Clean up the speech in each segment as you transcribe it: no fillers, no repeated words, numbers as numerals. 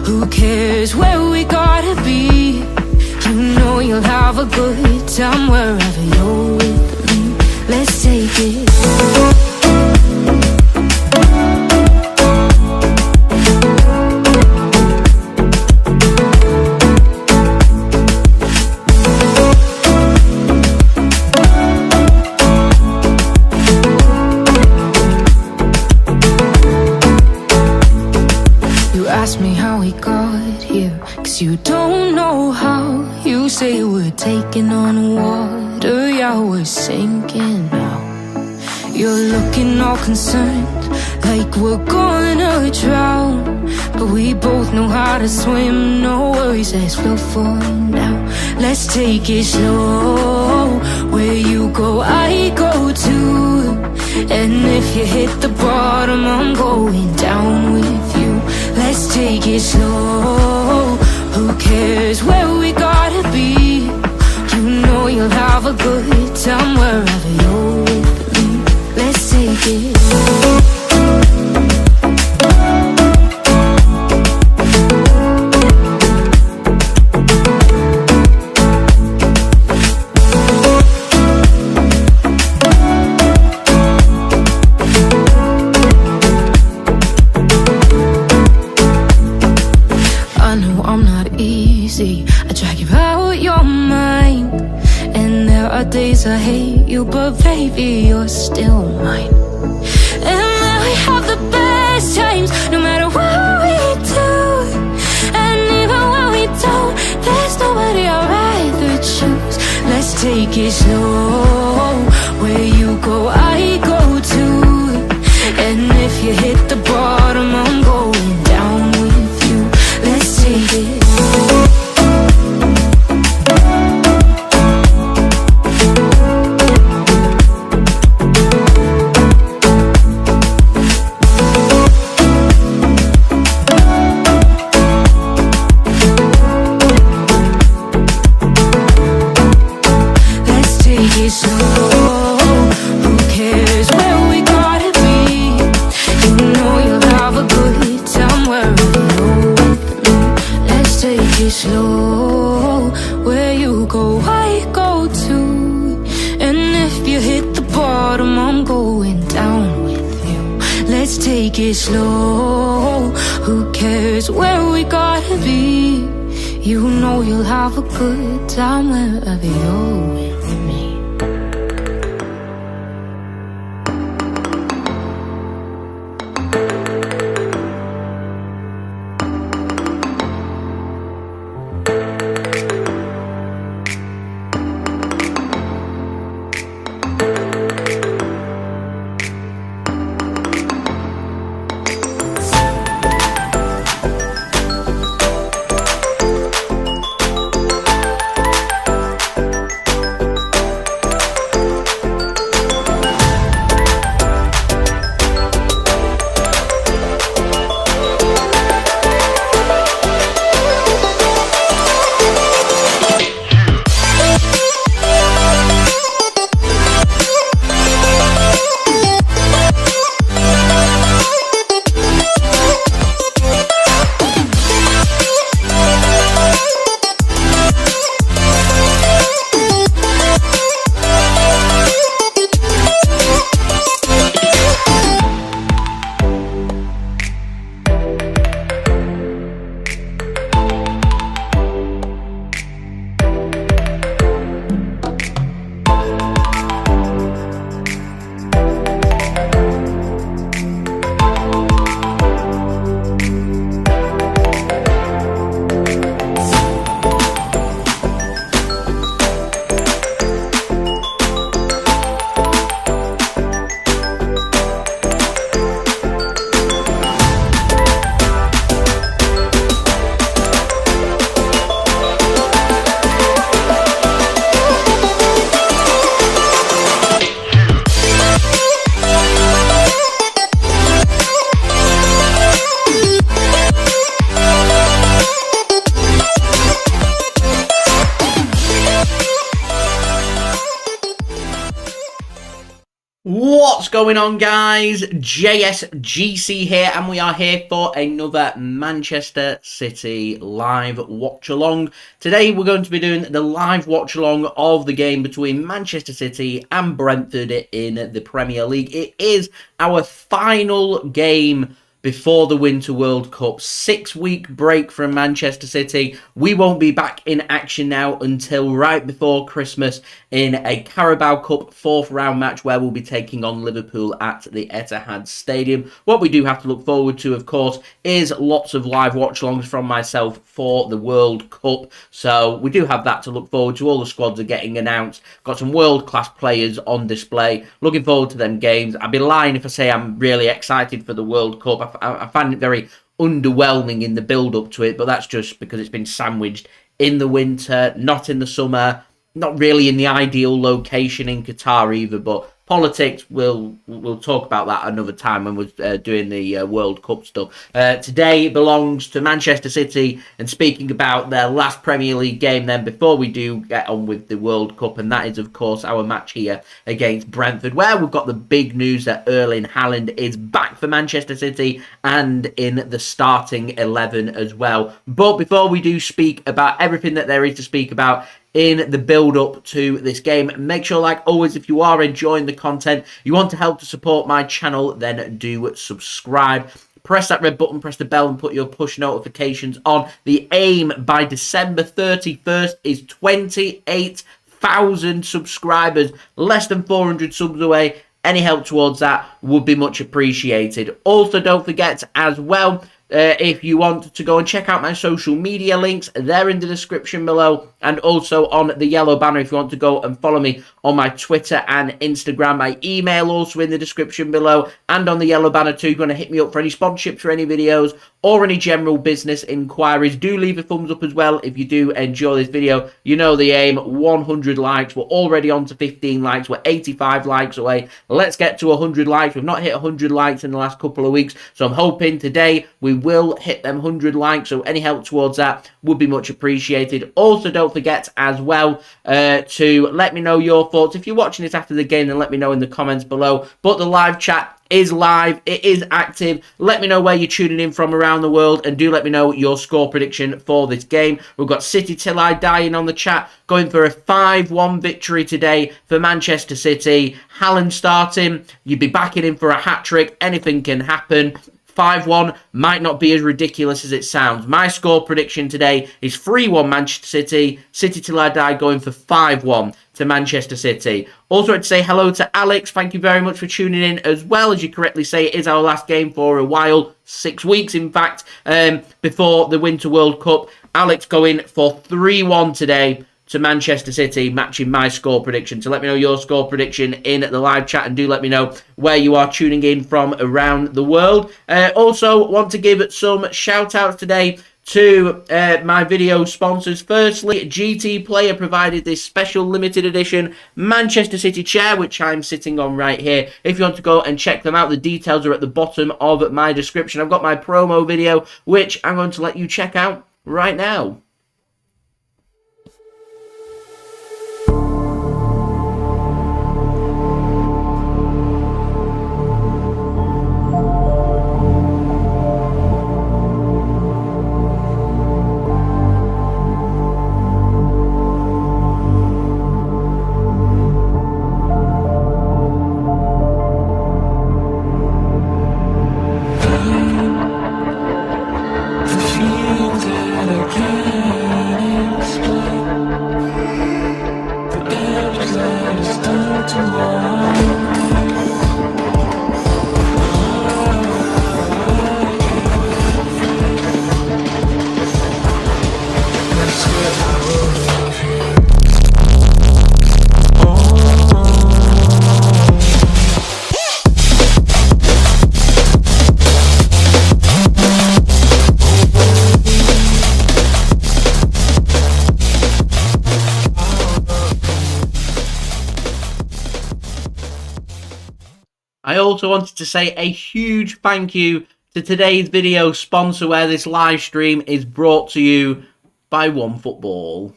Who cares where we gotta be? You know you'll have a good time wherever you're with me. Let's take it. You don't know how. You say we're taking on water, yeah, we're sinking now. You're looking all concerned, like we're gonna drown. But we both know how to swim, no worries, let's flow for now. Let's take it slow. Where you go, I go too. And if you hit the bottom, I'm going down with you. Let's take it slow. Who cares where we gotta be? You know you'll have a good time wherever you're with me. Let's take it. I drag you out your mind, and there are days I hate you, but baby, you're still mine. And then we have the best times, no matter what we do. And even when we don't, there's nobody I'd rather choose. Let's take it slow. Where you go, I go too. And if you hit the bottom, I'm going down with you. Let's take it. Slow, where you go, I go too. And if you hit the bottom, I'm going down with you. Let's take it slow. Who cares where we gotta be? You know you'll have a good time wherever you're with me. What's going on, guys? JSGC here, and we are here for another Manchester City live watch-along. Today we're going to be doing the live watch-along of the game between Manchester City and Brentford in the Premier League. It is our final game before the Winter World Cup. 6-week break from Manchester City. We won't be back in action now until right before Christmas in a Carabao Cup 4th round match where we'll be taking on Liverpool at the Etihad Stadium. What we do have to look forward to, of course, is lots of live watch-alongs from myself for the World Cup. So we do have that to look forward to. All the squads are getting announced. Got some world-class players on display. Looking forward to them games. I'd be lying if I say I'm really excited for the World Cup. I find it very underwhelming in the build-up to it, but that's just because it's been sandwiched in the winter, not in the summer, not really in the ideal location in Qatar either, but politics, we'll talk about that another time when we're doing the World Cup stuff. Today belongs to Manchester City, and speaking about their last Premier League game then before we do get on with the World Cup, and that is of course our match here against Brentford, where we've got the big news that Erling Haaland is back for Manchester City and in the starting 11 as well. But before we do speak about everything that there is to speak about in the build-up to this game, make sure, like always, if you are enjoying the content, you want to help to support my channel, then do subscribe. Press that red button, press the bell, and put your push notifications on. The aim by December 31st is 28,000 subscribers, less than 400 subs away. Any help towards that would be much appreciated. Also, don't forget as well, if you want to go and check out my social media links, they're in the description below, and also on the yellow banner if you want to go and follow me on my Twitter and Instagram. My email also in the description below and on the yellow banner too. You're going to hit me up for any sponsorships for any videos or any general business inquiries. Do leave a thumbs up as well if you do enjoy this video. You know the aim, 100 likes. We're already on to 15 likes. We're 85 likes away. Let's get to 100 likes. We've not hit 100 likes in the last couple of weeks, so I'm hoping today we will hit them 100 likes, so any help towards that would be much appreciated. Also, don't forget as well to let me know your thoughts. If you're watching this after the game, then let me know in the comments below. But the live chat is live, it is active. Let me know where you're tuning in from around the world, and do let me know your score prediction for this game. We've got City Till I Die in on the chat, going for a 5-1 victory today for Manchester City. Haaland starting, you'd be backing him for a hat-trick. Anything can happen. 5-1 might not be as ridiculous as it sounds. My score prediction today is 3-1 Manchester City. City Till I Die going for 5-1 to Manchester City. Also, I'd say hello to Alex. Thank you very much for tuning in as well. As you correctly say, it is our last game for a while. 6 weeks, in fact, before the Winter World Cup. Alex going for 3-1 today to Manchester City, matching my score prediction. So let me know your score prediction in the live chat, and do let me know where you are tuning in from around the world. Also, want to give some shout-outs today to my video sponsors. Firstly, GT Player provided this special limited edition Manchester City chair, which I'm sitting on right here. If you want to go and check them out, the details are at the bottom of my description. I've got my promo video, which I'm going to let you check out right now. I also wanted to say a huge thank you to today's video sponsor, where this live stream is brought to you by OneFootball.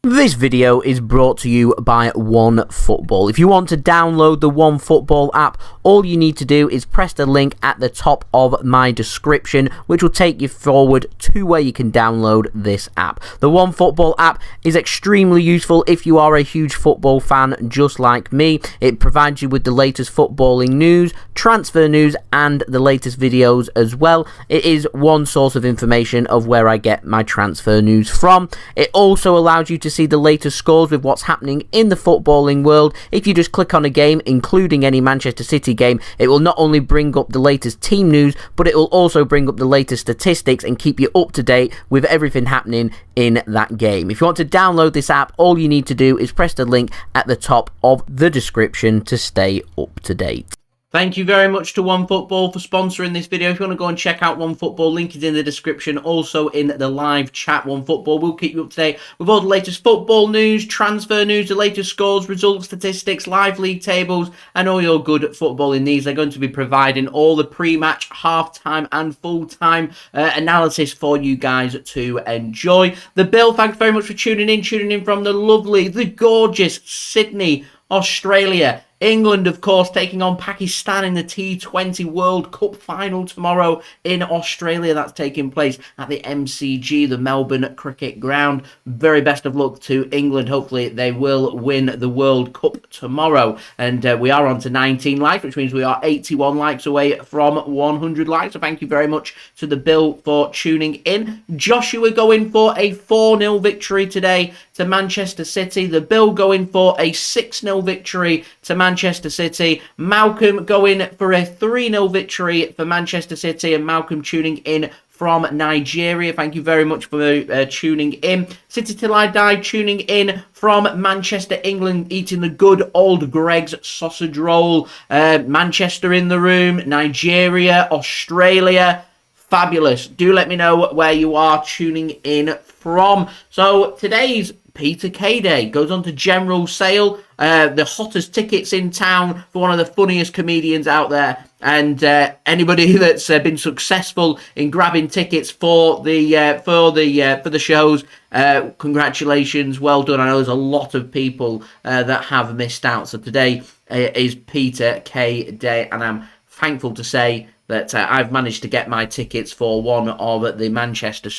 This video is brought to you by OneFootball. If you want to download the OneFootball app, all you need to do is press the link at the top of my description, which will take you forward to where you can download this app. The OneFootball app is extremely useful if you are a huge football fan just like me. It provides you with the latest footballing news, transfer news, and the latest videos as well. It is one source of information of where I get my transfer news from. It also allows you to see the latest scores with what's happening in the footballing world. If you just click on a game, including any Manchester City game, it will not only bring up the latest team news, but it will also bring up the latest statistics and keep you up to date with everything happening in that game. If you want to download this app, all you need to do is press the link at the top of the description to stay up to date. Thank you very much to OneFootball for sponsoring this video. If you want to go and check out OneFootball, link is in the description. Also in the live chat, OneFootball will keep you up to date with all the latest football news, transfer news, the latest scores, results, statistics, live league tables, and all your good footballing needs. They're going to be providing all the pre-match, half-time, and full-time analysis for you guys to enjoy. The Bill, thanks very much for tuning in from the lovely, the gorgeous Sydney, Australia. England, of course, taking on Pakistan in the T20 World Cup final tomorrow in Australia. That's taking place at the MCG, the Melbourne Cricket Ground. Very best of luck to England. Hopefully they will win the World Cup tomorrow. And we are on to 19 likes, which means we are 81 likes away from 100 likes. So thank you very much to the Bill for tuning in. Joshua going for a 4-0 victory today to Manchester City. The Bill going for a 6-0 victory to Manchester City. Malcolm going for a 3-0 victory for Manchester City, and Malcolm tuning in from Nigeria. Thank you very much for tuning in. City Till I Die tuning in from Manchester, England, eating the good old Greg's sausage roll. Manchester in the room, Nigeria, Australia. Fabulous. Do let me know where you are tuning in from. So today's Peter K Day goes on to general sale. The hottest tickets in town for one of the funniest comedians out there. And anybody that's been successful in grabbing tickets for the shows, congratulations, well done. I know there's a lot of people that have missed out. So today is Peter K Day, and I'm thankful to say that I've managed to get my tickets for one of the Manchester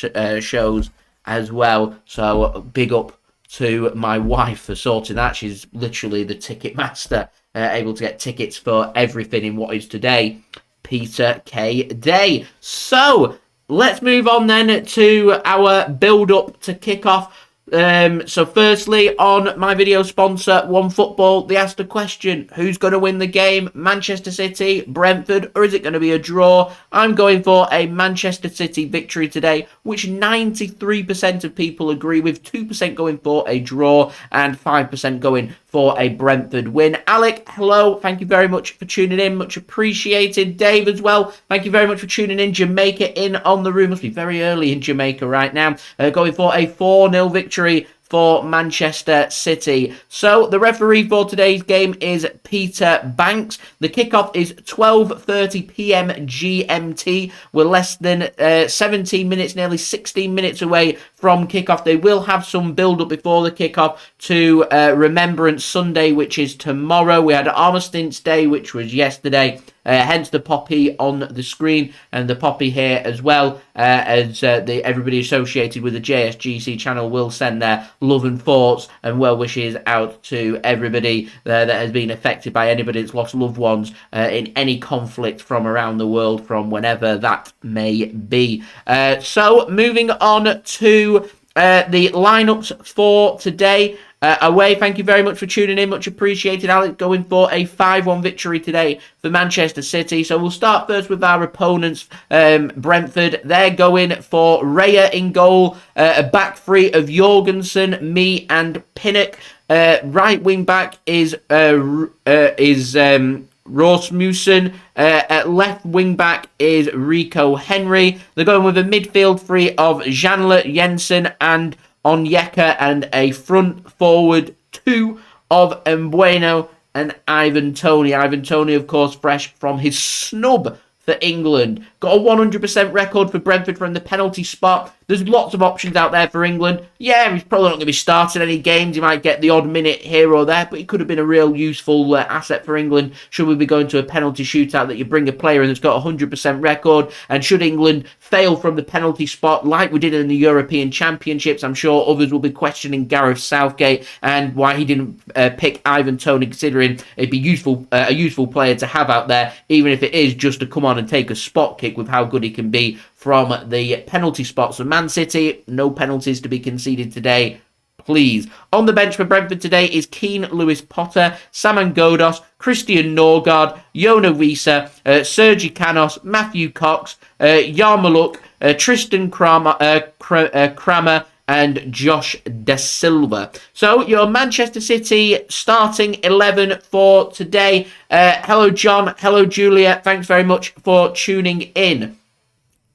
shows as well. So big up to my wife for sorting that. She's literally the ticket master, able to get tickets for everything in what is today Peter K Day. So let's move on then to our build-up to kick-off. So firstly, on my video sponsor, OneFootball, they asked a question: who's going to win the game? Manchester City, Brentford, or is it going to be a draw? I'm going for a Manchester City victory today, which 93% of people agree with, 2% going for a draw, and 5% going for a Brentford win. Alec, hello, thank you very much for tuning in, much appreciated. Dave as well, thank you very much for tuning in. Jamaica in on the room, must be very early in Jamaica right now. Going for a 4-0 victory for Manchester City. So the referee for today's game is Peter Banks. The kickoff is 12:30 p.m. GMT. We're less than 17 minutes, nearly 16 minutes away from kickoff. They will have some build-up before the kickoff to Remembrance Sunday, which is tomorrow. We had Armistice Day, which was yesterday. Hence the poppy on the screen, and the poppy here as well, as everybody associated with the JSGC channel will send their love and thoughts and well wishes out to everybody that has been affected by anybody that's lost loved ones in any conflict from around the world, from whenever that may be. So moving on to the lineups for today. Away, thank you very much for tuning in, much appreciated. Alex going for a 5-1 victory today for Manchester City. So we'll start first with our opponents, Brentford. They're going for Raya in goal, a back three of Jorgensen, me and Pinnock. Right wing back is Rasmussen. At left wing back is Rico Henry. They're going with a midfield three of Janle, Jensen and Onyeka, and a front forward two of Mbuemo and Ivan Toney. Ivan Toney, of course, fresh from his snub for England got a 100% record for Brentford from the penalty spot. There's lots of options out there for England. Yeah, he's probably not going to be starting any games. He might get the odd minute here or there, but he could have been a real useful asset for England should we be going to a penalty shootout that you bring a player in that's got a 100% record. And should England fail from the penalty spot like we did in the European Championships, I'm sure others will be questioning Gareth Southgate and why he didn't pick Ivan Toney, considering it'd be a useful player to have out there, even if it is just to come on and take a spot kick with how good he can be from the penalty spot. So Man City, no penalties to be conceded today, please. On the bench for Brentford today is Keane Lewis-Potter, Saman Ghoddos, Christian Norgard, Jona Wieser, Sergi Canos, Matthew Cox, Yarmouk, Tristan Kramer, and Josh Da Silva. So your Manchester City starting 11 for today. Hello John, hello Julia, thanks very much for tuning in.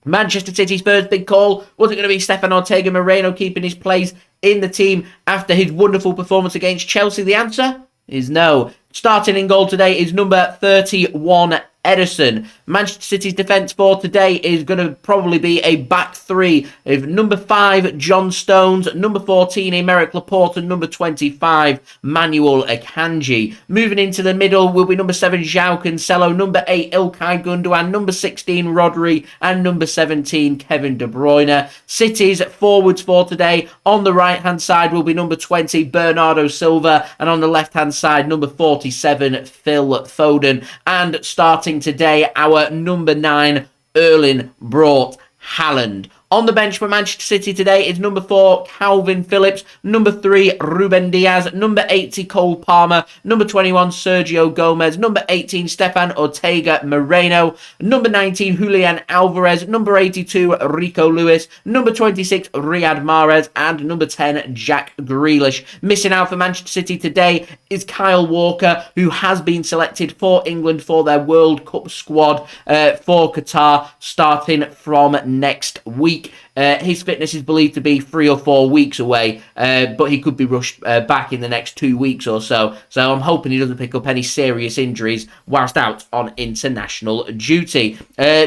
Manchester City's first big call, was it going to be Stefan Ortega-Moreno keeping his place in the team after his wonderful performance against Chelsea? The answer is no. Starting in goal today is number 31, Ederson. Manchester City's defence for today is going to probably be a back three of number 5, John Stones, number 14, Aymeric Laporte, and number 25, Manuel Akanji. Moving into the middle will be number 7, Joao Cancelo, number 8, Ilkay Gundogan, number 16, Rodri, and number 17, Kevin De Bruyne. City's forwards for today, on the right-hand side will be number 20, Bernardo Silva, and on the left-hand side, number 47, Phil Foden. And starting today, our number 9, Erling Haaland. On the bench for Manchester City today is number 4, Kalvin Phillips, number 3, Ruben Dias, number 80, Cole Palmer, number 21, Sergio Gomez, number 18, Stefan Ortega-Moreno, number 19, Julian Alvarez, number 82, Rico Lewis, number 26, Riyad Mahrez, and number 10, Jack Grealish. Missing out for Manchester City today is Kyle Walker, who has been selected for England for their World Cup squad for Qatar, starting from next week. His fitness is believed to be 3 or 4 weeks away, but he could be rushed back in the next 2 weeks or so. So I'm hoping he doesn't pick up any serious injuries whilst out on international duty.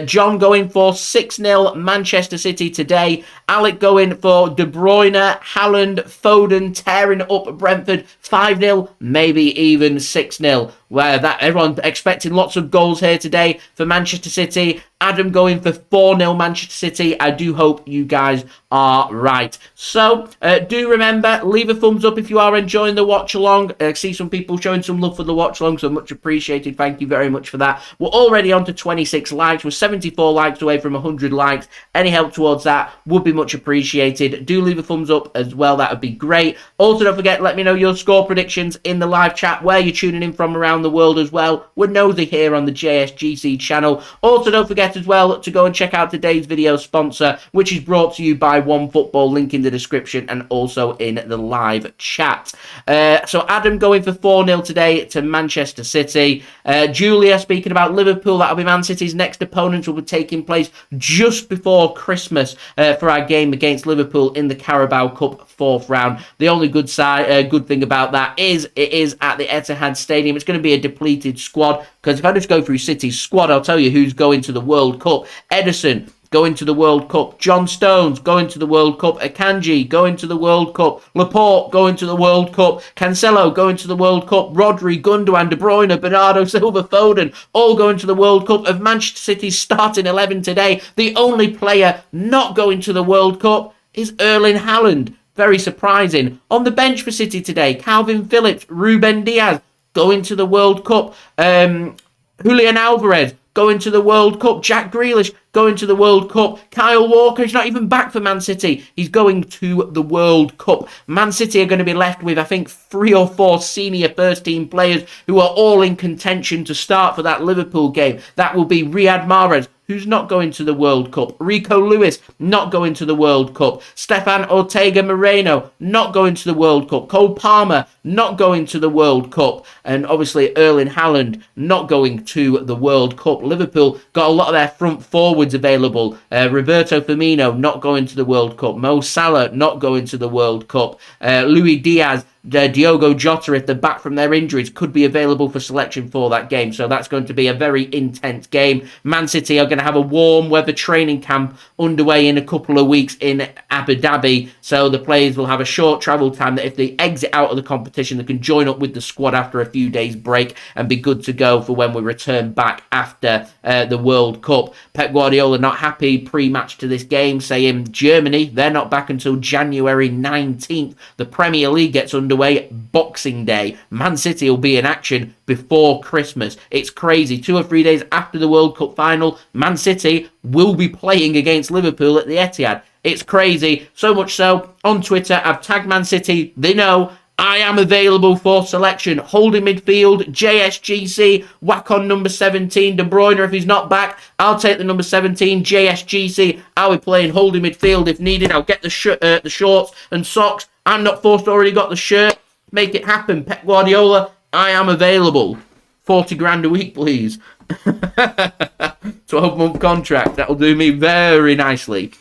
John going for 6-0 Manchester City today. Alec going for De Bruyne, Haaland, Foden tearing up Brentford 5-0, maybe even 6-0. Where that everyone expecting lots of goals here today for Manchester City. Adam going for 4-0 Manchester City. I do hope you guys are right. So do remember, leave a thumbs up if you are enjoying the watch along. See some people showing some love for the watch along, so much appreciated. Thank you very much for that. We're already on to 26 likes. We're 74 likes away from 100 likes. Any help towards that would be much appreciated. Do leave a thumbs up as well. That would be great. Also, don't forget, let me know your score predictions in the live chat, where you're tuning in from around the world as well. We're nosy here on the JSGC channel. Also, don't forget as well to go and check out today's video sponsor, which is brought to you by OneFootball, link in the description and also in the live chat. So Adam going for 4-0 today to Manchester City. Julia speaking about Liverpool, that'll be Man City's next opponent, will be taking place just before Christmas for our game against Liverpool in the Carabao Cup 4th round. The only good thing about that is it is at the Etihad Stadium. It's going to be a depleted squad, because if I just go through City's squad, I'll tell you who's going to the World Cup. Ederson going to the World Cup. John Stones going to the World Cup. Akanji going to the World Cup. Laporte going to the World Cup. Cancelo going to the World Cup. Rodri, Gundogan, De Bruyne, Bernardo Silva, Foden, all going to the World Cup. Of Manchester City's starting 11 today, the only player not going to the World Cup is Erling Haaland. Very surprising. On the bench for City today, Kalvin Phillips, Ruben Dias going to the World Cup. Julian Alvarez going to the World Cup. Jack Grealish going to the World Cup. Kyle Walker is not even back for Man City. He's going to the World Cup. Man City are going to be left with, I think, 3 or 4 senior first-team players who are all in contention to start for that Liverpool game. That will be Riyad Mahrez, who's not going to the World Cup. Rico Lewis, not going to the World Cup. Stefan Ortega-Moreno, not going to the World Cup. Cole Palmer, not going to the World Cup. And obviously Erling Haaland, not going to the World Cup. Liverpool got a lot of their front forwards available. Roberto Firmino, not going to the World Cup. Mo Salah, not going to the World Cup. Luis Diaz, Diogo Jota, if they're back from their injuries, could be available for selection for that game. So that's going to be a very intense game. Man City are going to have a warm weather training camp underway in a couple of weeks in Abu Dhabi. So the players will have a short travel time that if they exit out of the competition, they can join up with the squad after a few days break and be good to go for when we return back after the World Cup. Pep Guardiola not happy pre-match to this game, saying Germany, they're not back until January 19th. The Premier League gets underway Boxing Day. Man City will be in action before Christmas. It's crazy. 2 or 3 days after the World Cup final, Man City will be playing against Liverpool at the Etihad. It's crazy. So much so, on Twitter, I've tagged Man City. They know I am available for selection. Holding midfield, JSGC, whack on number 17, De Bruyne if he's not back. I'll take the number 17, JSGC. I'll be playing holding midfield if needed. I'll get the shorts and socks. I'm not forced, already got the shirt. Make it happen. Pep Guardiola, I am available. 40 grand a week, please. 12-month contract. That'll do me very nicely.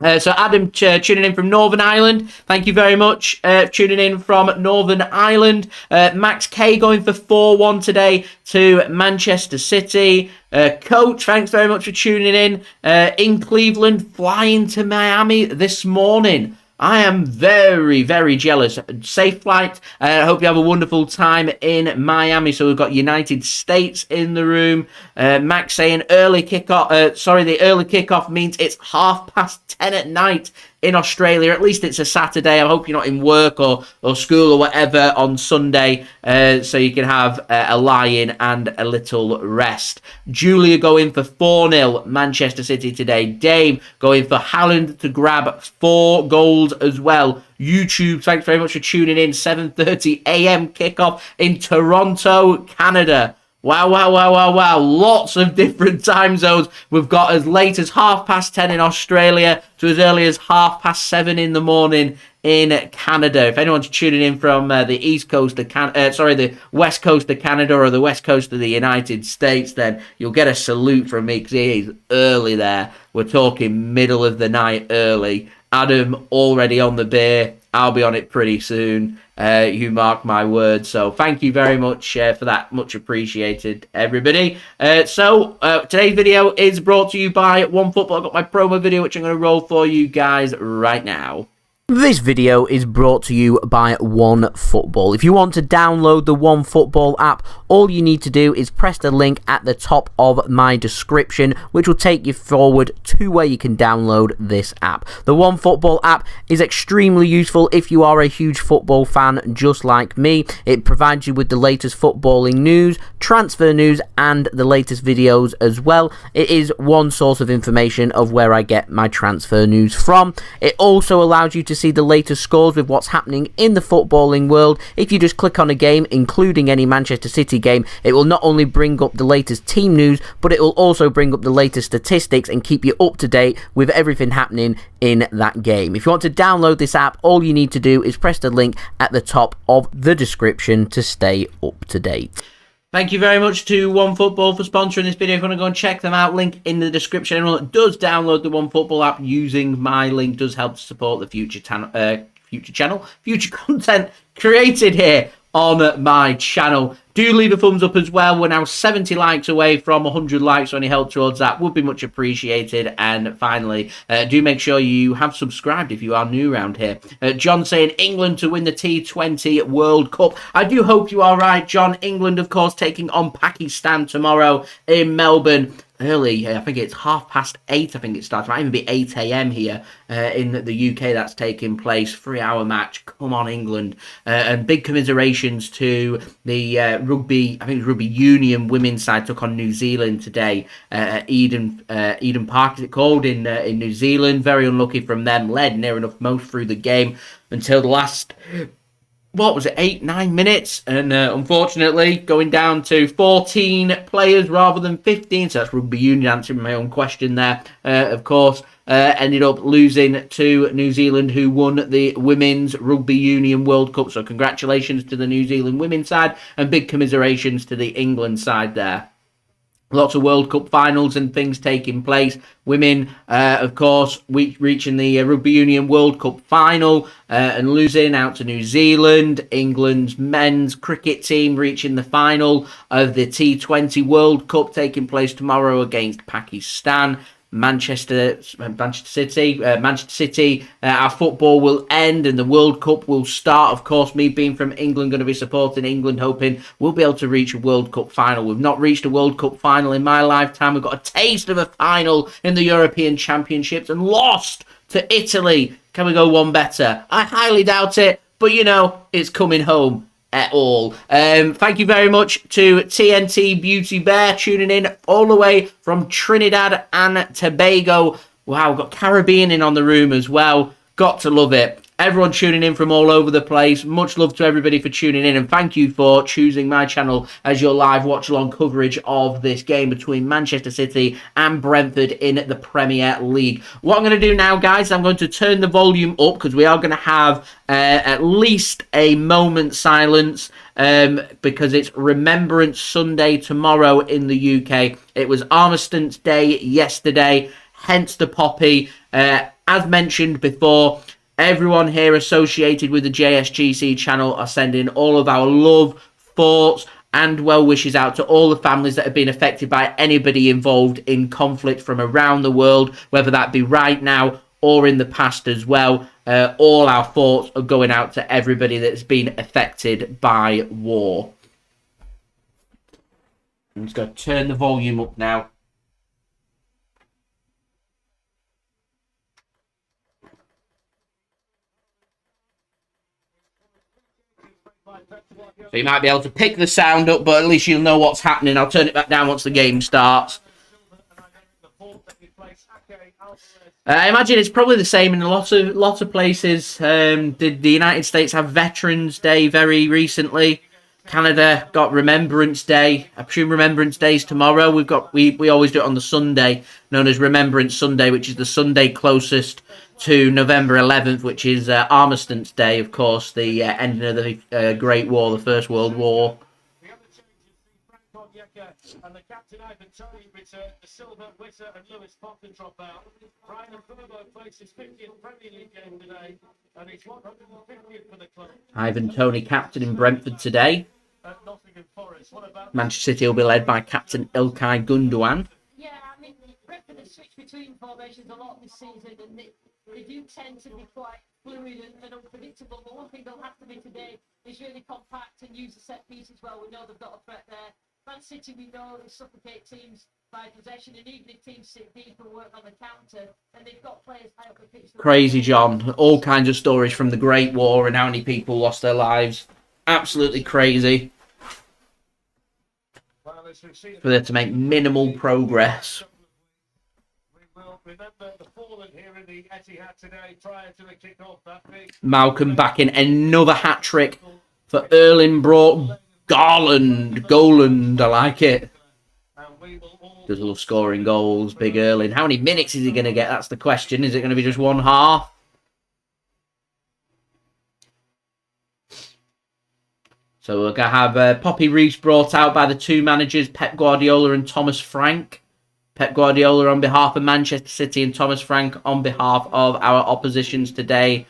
So Adam tuning in from Northern Ireland. Thank you very much tuning in from Northern Ireland. Max K going for 4-1 today to Manchester City. Coach, thanks very much for tuning in Cleveland, flying to Miami this morning. I am very, very jealous. Safe flight. I hope you have a wonderful time in Miami. So we've got United States in the room. Max saying the early kickoff means it's 10:30 at night in Australia. At least it's a Saturday. I hope you're not in work or school or whatever on Sunday, so you can have a lie-in and a little rest. Julia going for 4-0 Manchester City today. Dame going for Haaland to grab 4 goals as well. YouTube, thanks very much for tuning in. 7:30 a.m. kickoff in Toronto, Canada. Wow. Lots of different time zones. We've got as late as 10:30 in Australia to as early as 7:30 in the morning in Canada. If anyone's tuning in from the East Coast of the West Coast of Canada or the West Coast of the United States, then you'll get a salute from me because it is early there. We're talking middle of the night early. Adam already on the beer. I'll be on it pretty soon. You mark my words. So thank you very much for that. Much appreciated, everybody. So today's video is brought to you by OneFootball. I've got my promo video, which I'm going to roll for you guys right now. This video is brought to you by OneFootball. If you want to download the OneFootball app, all you need to do is press the link at the top of my description, which will take you forward to where you can download this app. The OneFootball app is extremely useful if you are a huge football fan just like me. It provides you with the latest footballing news, transfer news, and the latest videos as well. It is one source of information of where I get my transfer news from. It also allows you to see the latest scores with what's happening in the footballing world. If you just click on a game, including any Manchester City game, it will not only bring up the latest team news, but it will also bring up the latest statistics and keep you up to date with everything happening in that game. If you want to download this app, all you need to do is press the link at the top of the description to stay up to date. Thank you very much to OneFootball for sponsoring this video. If you want to go and check them out, link in the description. Anyone that does download the OneFootball app using my link does help to support the future content created here on my channel. Do leave a thumbs up as well. We're now 70 likes away from 100 likes, so any help towards that would be much appreciated. And finally, do make sure you have subscribed if you are new around here. John saying England to win the T20 World Cup. I do hope you are right, John. England, of course, taking on Pakistan tomorrow in Melbourne. Early, I think it's 8:30. I think it starts. It might even be 8 a.m. here in the UK. That's taking place. 3-hour match. Come on, England! And big commiserations to the rugby. I think it's rugby union women's side took on New Zealand today. Eden Park is it called in New Zealand? Very unlucky from them. Led near enough most through the game until the last. What was it, 8-9 minutes, and unfortunately going down to 14 players rather than 15, so that's rugby union answering my own question there, of course. Ended up losing to New Zealand, who won the Women's Rugby Union World Cup, so congratulations to the New Zealand women's side, and big commiserations to the England side there. Lots of World Cup finals and things taking place. Women, of course, reaching the Rugby Union World Cup final and losing out to New Zealand. England's men's cricket team reaching the final of the T20 World Cup taking place tomorrow against Pakistan. Manchester City, our football will end and the World Cup will start. Of course, me being from England, going to be supporting England, hoping we'll be able to reach a World Cup final. We've not reached a World Cup final in my lifetime. We've got a taste of a final in the European Championships and lost to Italy. Can we go one better? I highly doubt it, but you know, it's coming home at all. Thank you very much to TNT Beauty Bear tuning in all the way from Trinidad and Tobago. Wow, we've got Caribbean in on the room as well. Got to love it. Everyone tuning in from all over the place. Much love to everybody for tuning in, and thank you for choosing my channel as your live watch-along coverage of this game between Manchester City and Brentford in the Premier League. What I'm going to do now, guys, I'm going to turn the volume up because we are going to have at least a moment's silence because it's Remembrance Sunday tomorrow in the UK. It was Armistice Day yesterday, hence the poppy. As mentioned before, everyone here associated with the JSGC channel are sending all of our love, thoughts, and well wishes out to all the families that have been affected by anybody involved in conflict from around the world, whether that be right now or in the past as well. All our thoughts are going out to everybody that's been affected by war. I'm just going to turn the volume up now. So you might be able to pick the sound up, but at least you'll know what's happening. I'll turn it back down once the game starts. I imagine it's probably the same in lots of places. Did the United States have Veterans Day very recently? Canada got Remembrance Day. I presume Remembrance Day is tomorrow. We always do it on the Sunday, known as Remembrance Sunday, which is the Sunday closest to November 11th, which is Armistice Day, of course, the ending of the Great War, the First World War. And the captain Ivan Toney return, the Silva, Witter and Lewis Potter drop out. Bryan Mbuemo plays his 50th Premier League game today, and he's 150th for the club. Ivan Toney captain in Brentford today. Manchester City will be led by captain Ilkay Gundogan. Yeah, I mean, Brentford has switched between formations a lot this season, and they do tend to be quite fluid and unpredictable. But one thing they'll have to be today is really compact and use the set piece as well. We know they've got a threat there. Man City, we know they suffocate teams by possession, and even if teams sit deep and work on the counter, and they've got players high up the pitch. Crazy, John. All kinds of stories from the Great War and how many people lost their lives. Absolutely crazy. For them to make minimal progress. Malcolm back in another hat-trick for Erling Haaland, I like it. Does love scoring goals, big Erling. How many minutes is he going to get? That's the question. Is it going to be just one half? So we're going to have Poppy Reeves brought out by the two managers, Pep Guardiola and Thomas Frank. Pep Guardiola on behalf of Manchester City and Thomas Frank on behalf of our oppositions today,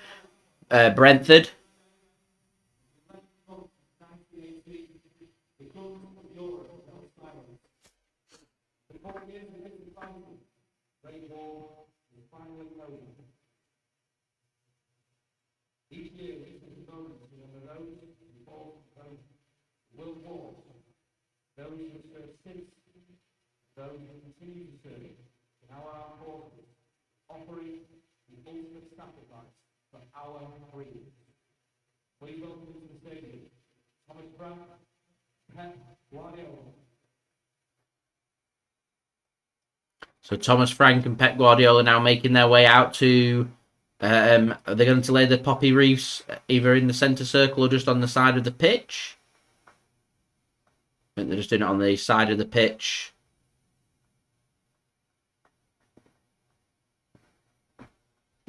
Brentford. Those who continue to serve in our armed forces, offering the ultimate sacrifice for our freedom. Please welcome to the stadium, Thomas Frank, Pep Guardiola. So Thomas Frank and Pep Guardiola now making their way out to... are they going to lay the poppy wreaths either in the centre circle or just on the side of the pitch? I think they're just doing it on the side of the pitch.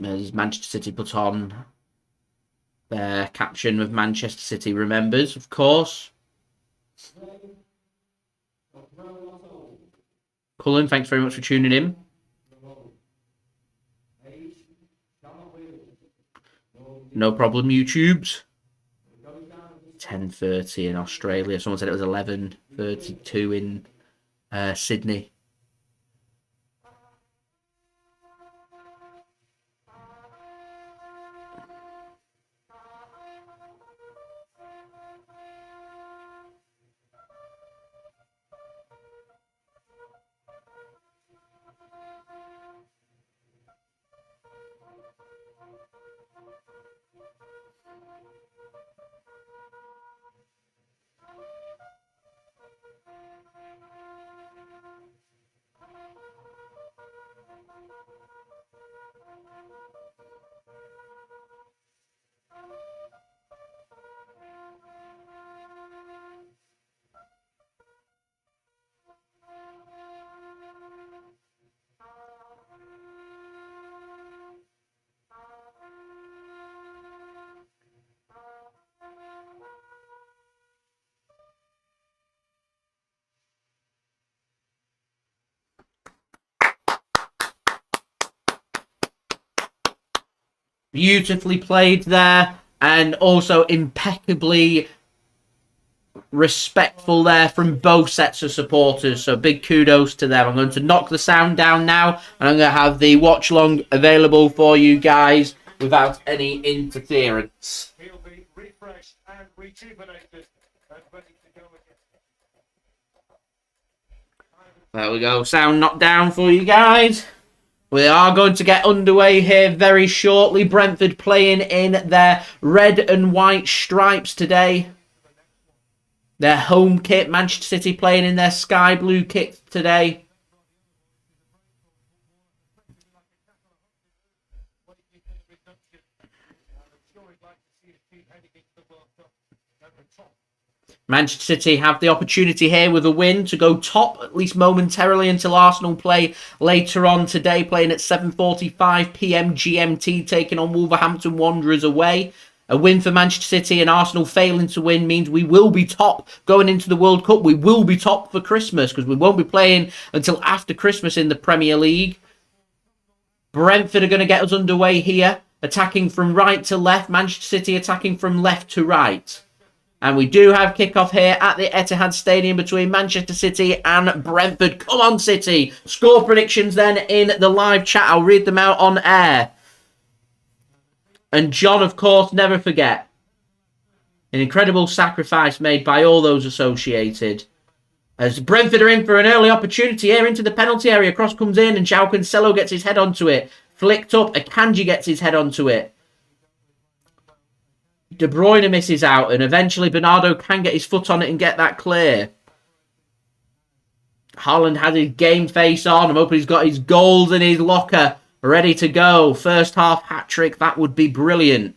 As Manchester City put on their caption of Manchester City Remembers, of course. Cullen, thanks very much for tuning in. No problem, YouTubes. 10:30 in Australia. Someone said it was 11:32 in Sydney. Beautifully played there, and also impeccably respectful there from both sets of supporters, so big kudos to them. I'm going to knock the sound down now, and I'm going to have the watch along available for you guys without any interference. He'll be refreshed and rejuvenated and ready to go again. There we go, sound knocked down for you guys. We are going to get underway here very shortly. Brentford playing in their red and white stripes today. Their home kit. Manchester City playing in their sky blue kit today. Manchester City have the opportunity here with a win to go top, at least momentarily, until Arsenal play later on today, playing at 7:45 p.m. GMT, taking on Wolverhampton Wanderers away. A win for Manchester City and Arsenal failing to win means we will be top going into the World Cup. We will be top for Christmas because we won't be playing until after Christmas in the Premier League. Brentford are going to get us underway here, attacking from right to left. Manchester City attacking from left to right. And we do have kickoff here at the Etihad Stadium between Manchester City and Brentford. Come on, City. Score predictions then in the live chat. I'll read them out on air. And John, of course, never forget. An incredible sacrifice made by all those associated. As Brentford are in for an early opportunity here into the penalty area. Cross comes in and Joao Cancelo gets his head onto it. Flicked up. Akanji gets his head onto it. De Bruyne misses out, and eventually Bernardo can get his foot on it and get that clear. Haaland has his game face on. I'm hoping he's got his goals in his locker ready to go. First half hat-trick, that would be brilliant.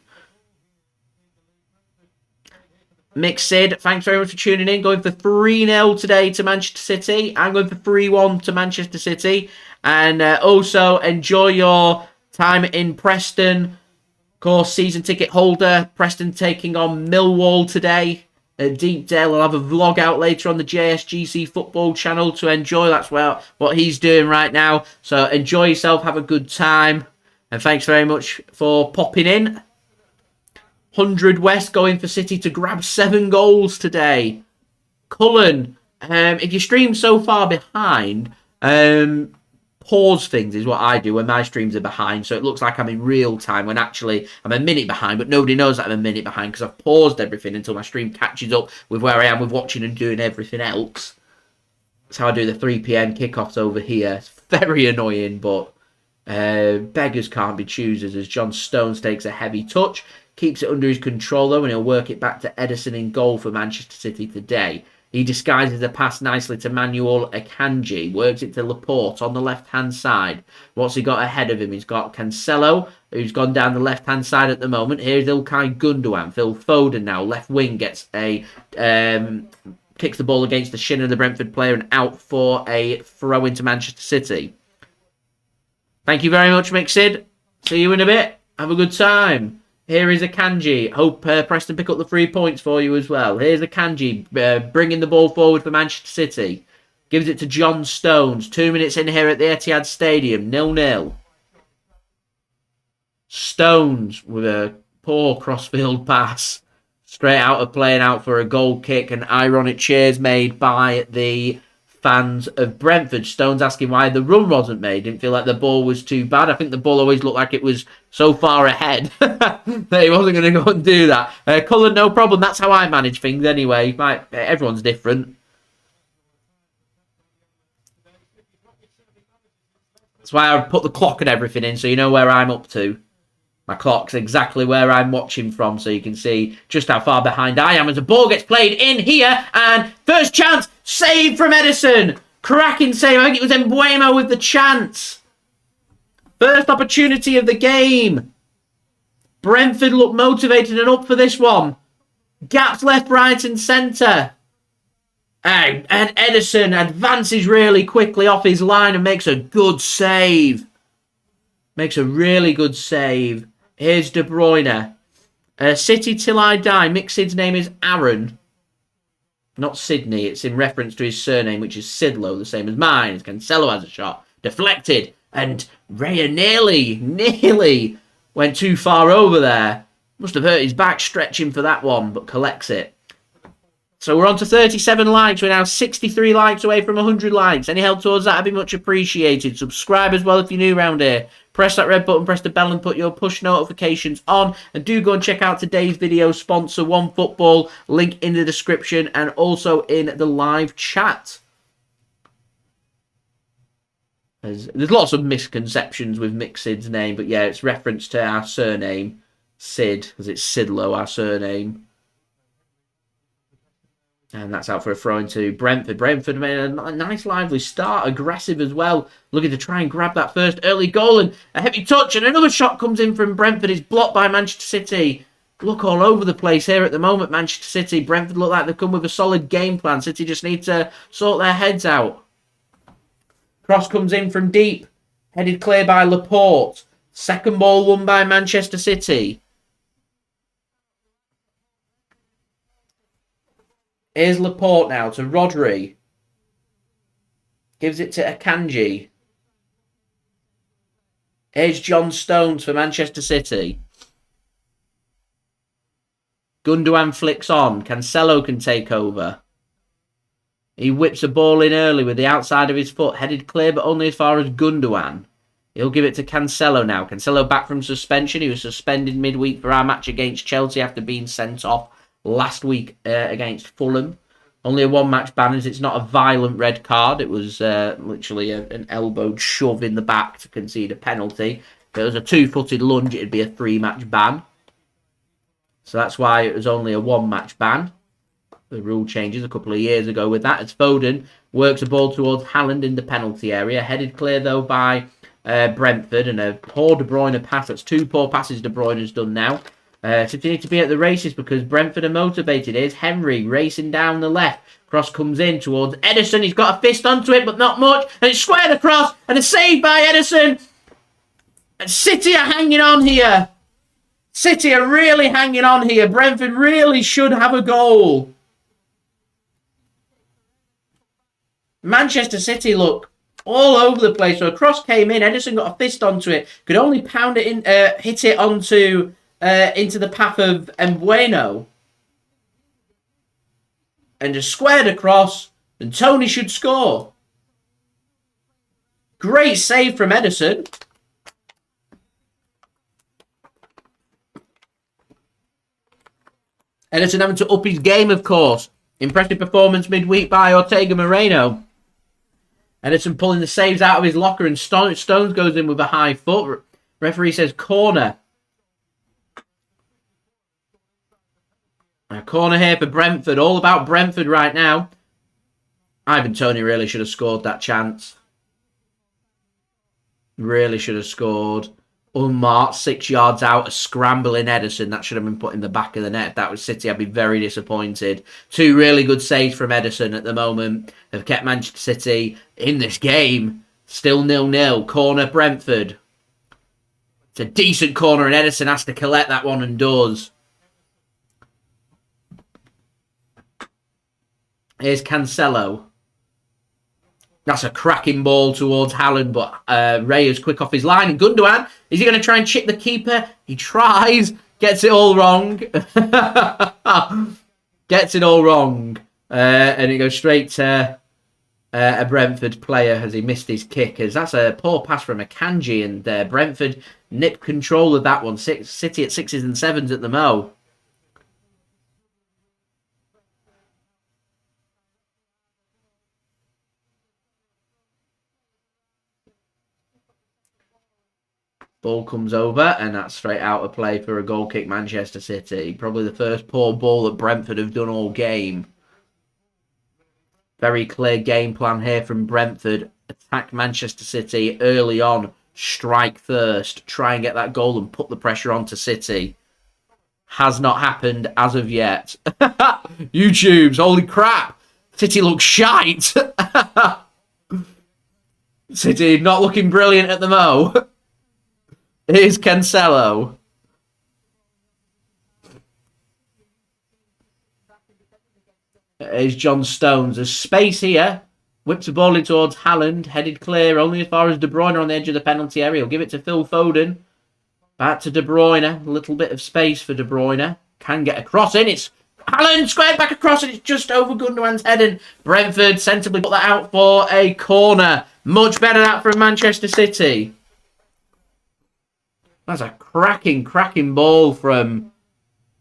Mixed Sid, thanks very much for tuning in. Going for 3-0 today to Manchester City. I'm going for 3-1 to Manchester City. And also enjoy your time in Preston. Of course, season ticket holder, Preston taking on Millwall today at Deepdale. I'll have a vlog out later on the JSGC football channel to enjoy. That's what he's doing right now. So enjoy yourself, have a good time. And thanks very much for popping in. 100 West going for City to grab 7 goals today. Cullen, if you stream so far behind, pause things is what I do when my streams are behind, so it looks like I'm in real time when actually I'm a minute behind, but nobody knows that I'm a minute behind because I've paused everything until my stream catches up with where I am with watching and doing everything else. That's how I do the 3 p.m. kickoffs over here. It's very annoying, but beggars can't be choosers as John Stones takes a heavy touch, keeps it under his control though, and he'll work it back to Ederson in goal for Manchester City today. He disguises the pass nicely to Manuel Akanji. Works it to Laporte on the left-hand side. What's he got ahead of him? He's got Cancelo, who's gone down the left-hand side at the moment. Here's Ilkay Gundogan. Phil Foden now, left wing, gets a... kicks the ball against the shin of the Brentford player and out for a throw into Manchester City. Thank you very much, Mixed. See you in a bit. Have a good time. Here is Akanji. Hope Preston pick up the 3 points for you as well. Here's Akanji bringing the ball forward for Manchester City. Gives it to John Stones. 2 minutes in here at the Etihad Stadium. 0-0. Stones with a poor crossfield pass. Straight out of playing out for a goal kick. And ironic cheers made by the fans of Brentford. Stones asking why the run wasn't made. Didn't feel like the ball was too bad. I think the ball always looked like it was so far ahead that he wasn't going to go and do that. Cullen, no problem. That's how I manage things anyway. Everyone's different. That's why I put the clock and everything in so you know where I'm up to. My clock's exactly where I'm watching from, so you can see just how far behind I am as the ball gets played in here. And first chance, save from Ederson. Cracking save. I think it was Mbuemo with the chance. First opportunity of the game. Brentford look motivated and up for this one. Gaps left, right and centre. And Ederson advances really quickly off his line and makes a good save. Makes a really good save. Here's De Bruyne. City till I die. Mick Sid's name is Aaron. Not Sydney. It's in reference to his surname, which is Sidlow, the same as mine. Cancelo has a shot. Deflected. And Raya nearly went too far over there. Must have hurt his back stretching for that one, but collects it. So we're on to 37 likes. We're now 63 likes away from 100 likes. Any help towards that would be much appreciated. Subscribe as well if you're new around here. Press that red button, press the bell and put your push notifications on. And do go and check out today's video sponsor, OneFootball. Link in the description and also in the live chat. There's lots of misconceptions with Mick Sid's name. But yeah, it's reference to our surname, Sid, because it's Sidlow, our surname. And that's out for a throw into Brentford. Brentford made a nice lively start. Aggressive as well. Looking to try and grab that first early goal. And a heavy touch. And another shot comes in from Brentford. It's blocked by Manchester City. Look all over the place here at the moment, Manchester City. Brentford look like they've come with a solid game plan. City just need to sort their heads out. Cross comes in from deep. Headed clear by Laporte. Second ball won by Manchester City. Here's Laporte now to Rodri. Gives it to Akanji. Here's John Stones for Manchester City. Gundogan flicks on. Cancelo can take over. He whips a ball in early with the outside of his foot. Headed clear, but only as far as Gundogan. He'll give it to Cancelo now. Cancelo back from suspension. He was suspended midweek for our match against Chelsea after being sent off last week against Fulham. Only a one-match ban as it's not a violent red card. It was literally an elbowed shove in the back to concede a penalty. If it was a two-footed lunge, it'd be a three-match ban. So that's why it was only a one-match ban. The rule changes a couple of years ago with that. As Foden works a ball towards Haaland in the penalty area. Headed clear, though, by Brentford. And a poor De Bruyne pass. That's two poor passes De Bruyne has done now. City need to be at the races because Brentford are motivated. Here's Henry racing down the left. Cross comes in towards Ederson. He's got a fist onto it, but not much. And it's squared across. And a save by Ederson. And City are hanging on here. City are really hanging on here. Brentford really should have a goal. Manchester City look all over the place. So a cross came in. Ederson got a fist onto it. Could only pound it in, hit it onto into the path of Mbuemo. And just squared across. And Toney should score. Great save from Ederson. Ederson having to up his game, of course. Impressive performance midweek by Ortega-Moreno. Ederson pulling the saves out of his locker and Stones goes in with a high foot. Referee says corner. A corner here for Brentford. All about Brentford right now. Ivan Toney really should have scored that chance. Really should have scored. Unmarked, 6 yards out, a scrambling Ederson. That should have been put in the back of the net. If that was City, I'd be very disappointed. Two really good saves from Ederson at the moment have kept Manchester City in this game. Still 0-0. Corner, Brentford. It's a decent corner and Ederson has to collect that one and does. Here's Cancelo. That's a cracking ball towards Haaland, but Raya's quick off his line. And Gundogan, is he going to try and chip the keeper? He tries, gets it all wrong. Gets it all wrong. And it goes straight to a Brentford player as he missed his kick. As that's a poor pass from Akanji, and Brentford nip control of that one. City at 6s and 7s at the mo. Ball comes over, and that's straight out of play for a goal kick, Manchester City. Probably the first poor ball that Brentford have done all game. Very clear game plan here from Brentford. Attack Manchester City early on. Strike first. Try and get that goal and put the pressure onto City. Has not happened as of yet. YouTube's, holy crap. City looks shite. City not looking brilliant at the mo. Here's Cancelo. Here's John Stones. There's space here. Whips the ball in towards Haaland. Headed clear only as far as De Bruyne on the edge of the penalty area. He'll give it to Phil Foden. Back to De Bruyne. A little bit of space for De Bruyne. Can get a cross in. It's Haaland squared back across, and it's just over Gundogan's head. And Brentford sensibly put that out for a corner. Much better that from Manchester City. That's a cracking ball from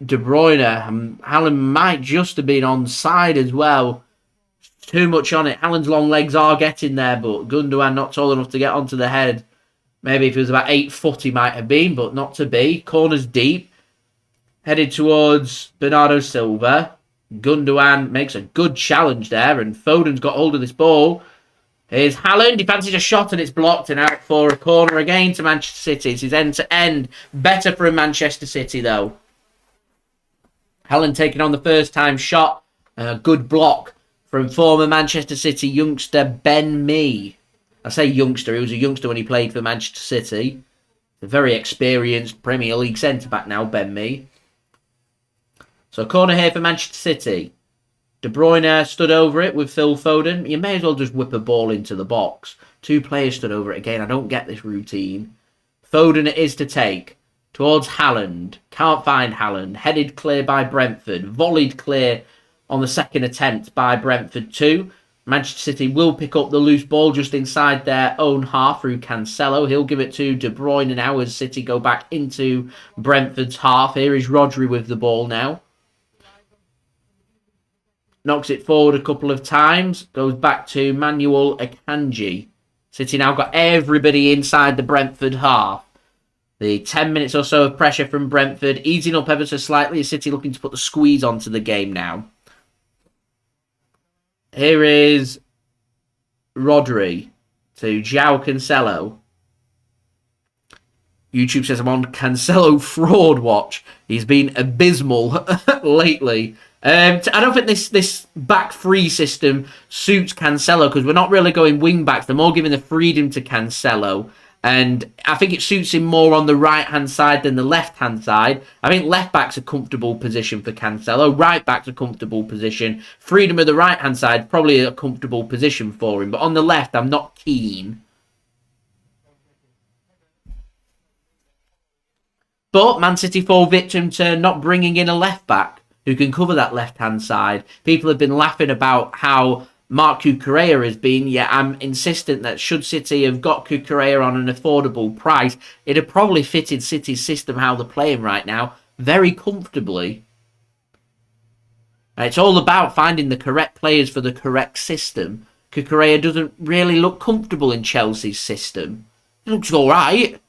De Bruyne. Haaland might just have been onside as well. Too much on it. Haaland's long legs are getting there, but Gundogan not tall enough to get onto the head. Maybe if he was about 8 foot he might have been, but not to be. Corner's deep. Headed towards Bernardo Silva. Gundogan makes a good challenge there, and Foden's got hold of this ball. Here's Haaland. He fancies a shot and it's blocked, and out for a corner again to Manchester City. It's his end-to-end. Better for Manchester City, though. Haaland taking on the first-time shot. A good block from former Manchester City youngster Ben Mee. I say youngster. He was a youngster when he played for Manchester City. A very experienced Premier League centre-back now, Ben Mee. So corner here for Manchester City. De Bruyne stood over it with Phil Foden. You may as well just whip a ball into the box. 2 players stood over it again. I don't get this routine. Foden it is to take. Towards Haaland. Can't find Haaland. Headed clear by Brentford. Volleyed clear on the second attempt by Brentford too. Manchester City will pick up the loose ball just inside their own half through Cancelo. He'll give it to De Bruyne now as City go back into Brentford's half. Here is Rodri with the ball now. Knocks it forward a couple of times. Goes back to Manuel Akanji. City now got everybody inside the Brentford half. The 10 minutes or so of pressure from Brentford. Easing up ever so slightly. City looking to put the squeeze onto the game now. Here is Rodri to Joao Cancelo. YouTube says I'm on Cancelo fraud watch. He's been abysmal lately. I don't think this back three system suits Cancelo because we're not really going wing backs. They're more giving the freedom to Cancelo. And I think it suits him more on the right-hand side than the left-hand side. I think left-back's a comfortable position for Cancelo. Right-back's a comfortable position. Freedom of the right-hand side, probably a comfortable position for him. But on the left, I'm not keen. But Man City fall victim to not bringing in a left-back who can cover that left-hand side. People have been laughing about how Marc Cucurella has been, yet I'm insistent that should City have got Cucurella on an affordable price, it'd have probably fitted City's system how they're playing right now very comfortably. It's all about finding the correct players for the correct system. Cucurella doesn't really look comfortable in Chelsea's system. He looks alright,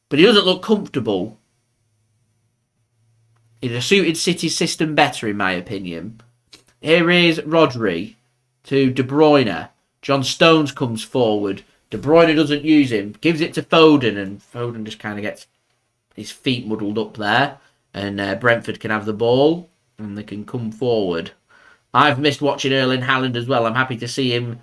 but he doesn't look comfortable. It'd have suited City's system better, in my opinion. Here is Rodri to De Bruyne. John Stones comes forward. De Bruyne doesn't use him. Gives it to Foden, and Foden just kind of gets his feet muddled up there. And Brentford can have the ball, and they can come forward. I've missed watching Erling Haaland as well. I'm happy to see him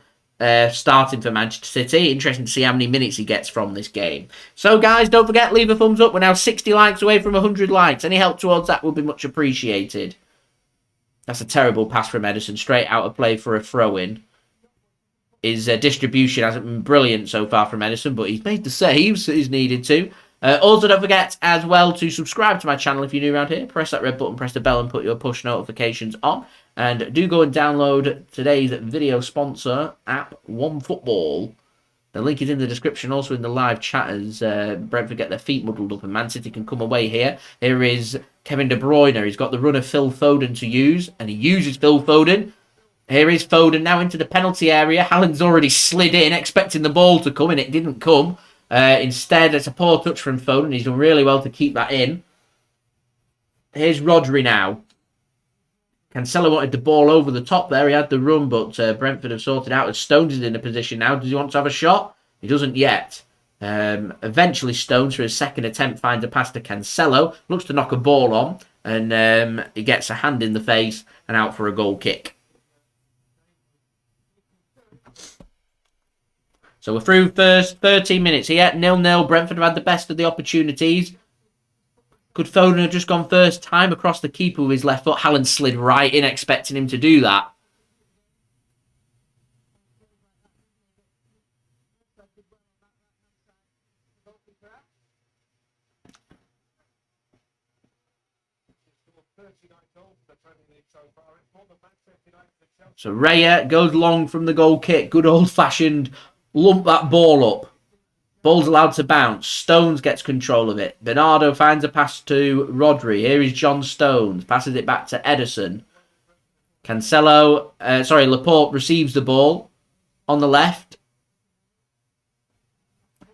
starting for Manchester City. Interesting to see how many minutes he gets from this game. So, guys, don't forget, leave a thumbs up. We're now 60 likes away from 100 likes. Any help towards that will be much appreciated. That's a terrible pass from Ederson. Straight out of play for a throw-in. his distribution hasn't been brilliant so far from Ederson, but he's made the saves that he's needed to. Also, don't forget as well to subscribe to my channel if you're new around here. Press that red button, press the bell, and put your push notifications on. And do go and download today's video sponsor app, OneFootball. The link is in the description, also in the live chat, as Brentford get their feet muddled up and Man City can come away here. Here is Kevin De Bruyne. He's got the run of Phil Foden to use, and he uses Phil Foden. Here is Foden now into the penalty area. Haaland's already slid in, expecting the ball to come, and it didn't come. Instead, it's a poor touch from Foden. He's done really well to keep that in. Here's Rodri now. Cancelo wanted the ball over the top there. He had the run, but Brentford have sorted out. As Stones is in a position now. Does he want to have a shot? He doesn't yet. Eventually, Stones, for his second attempt, finds a pass to Cancelo. Looks to knock a ball on. And he gets a hand in the face and out for a goal kick. So we're through first 13 minutes here. 0-0. Brentford have had the best of the opportunities. Could Foden have just gone first time across the keeper with his left foot? Haaland slid right in, expecting him to do that. So Raya goes long from the goal kick. Good old-fashioned lump that ball up. Ball's allowed to bounce. Stones gets control of it. Bernardo finds a pass to Rodri. Here is John Stones. Passes it back to Ederson. Laporte receives the ball on the left.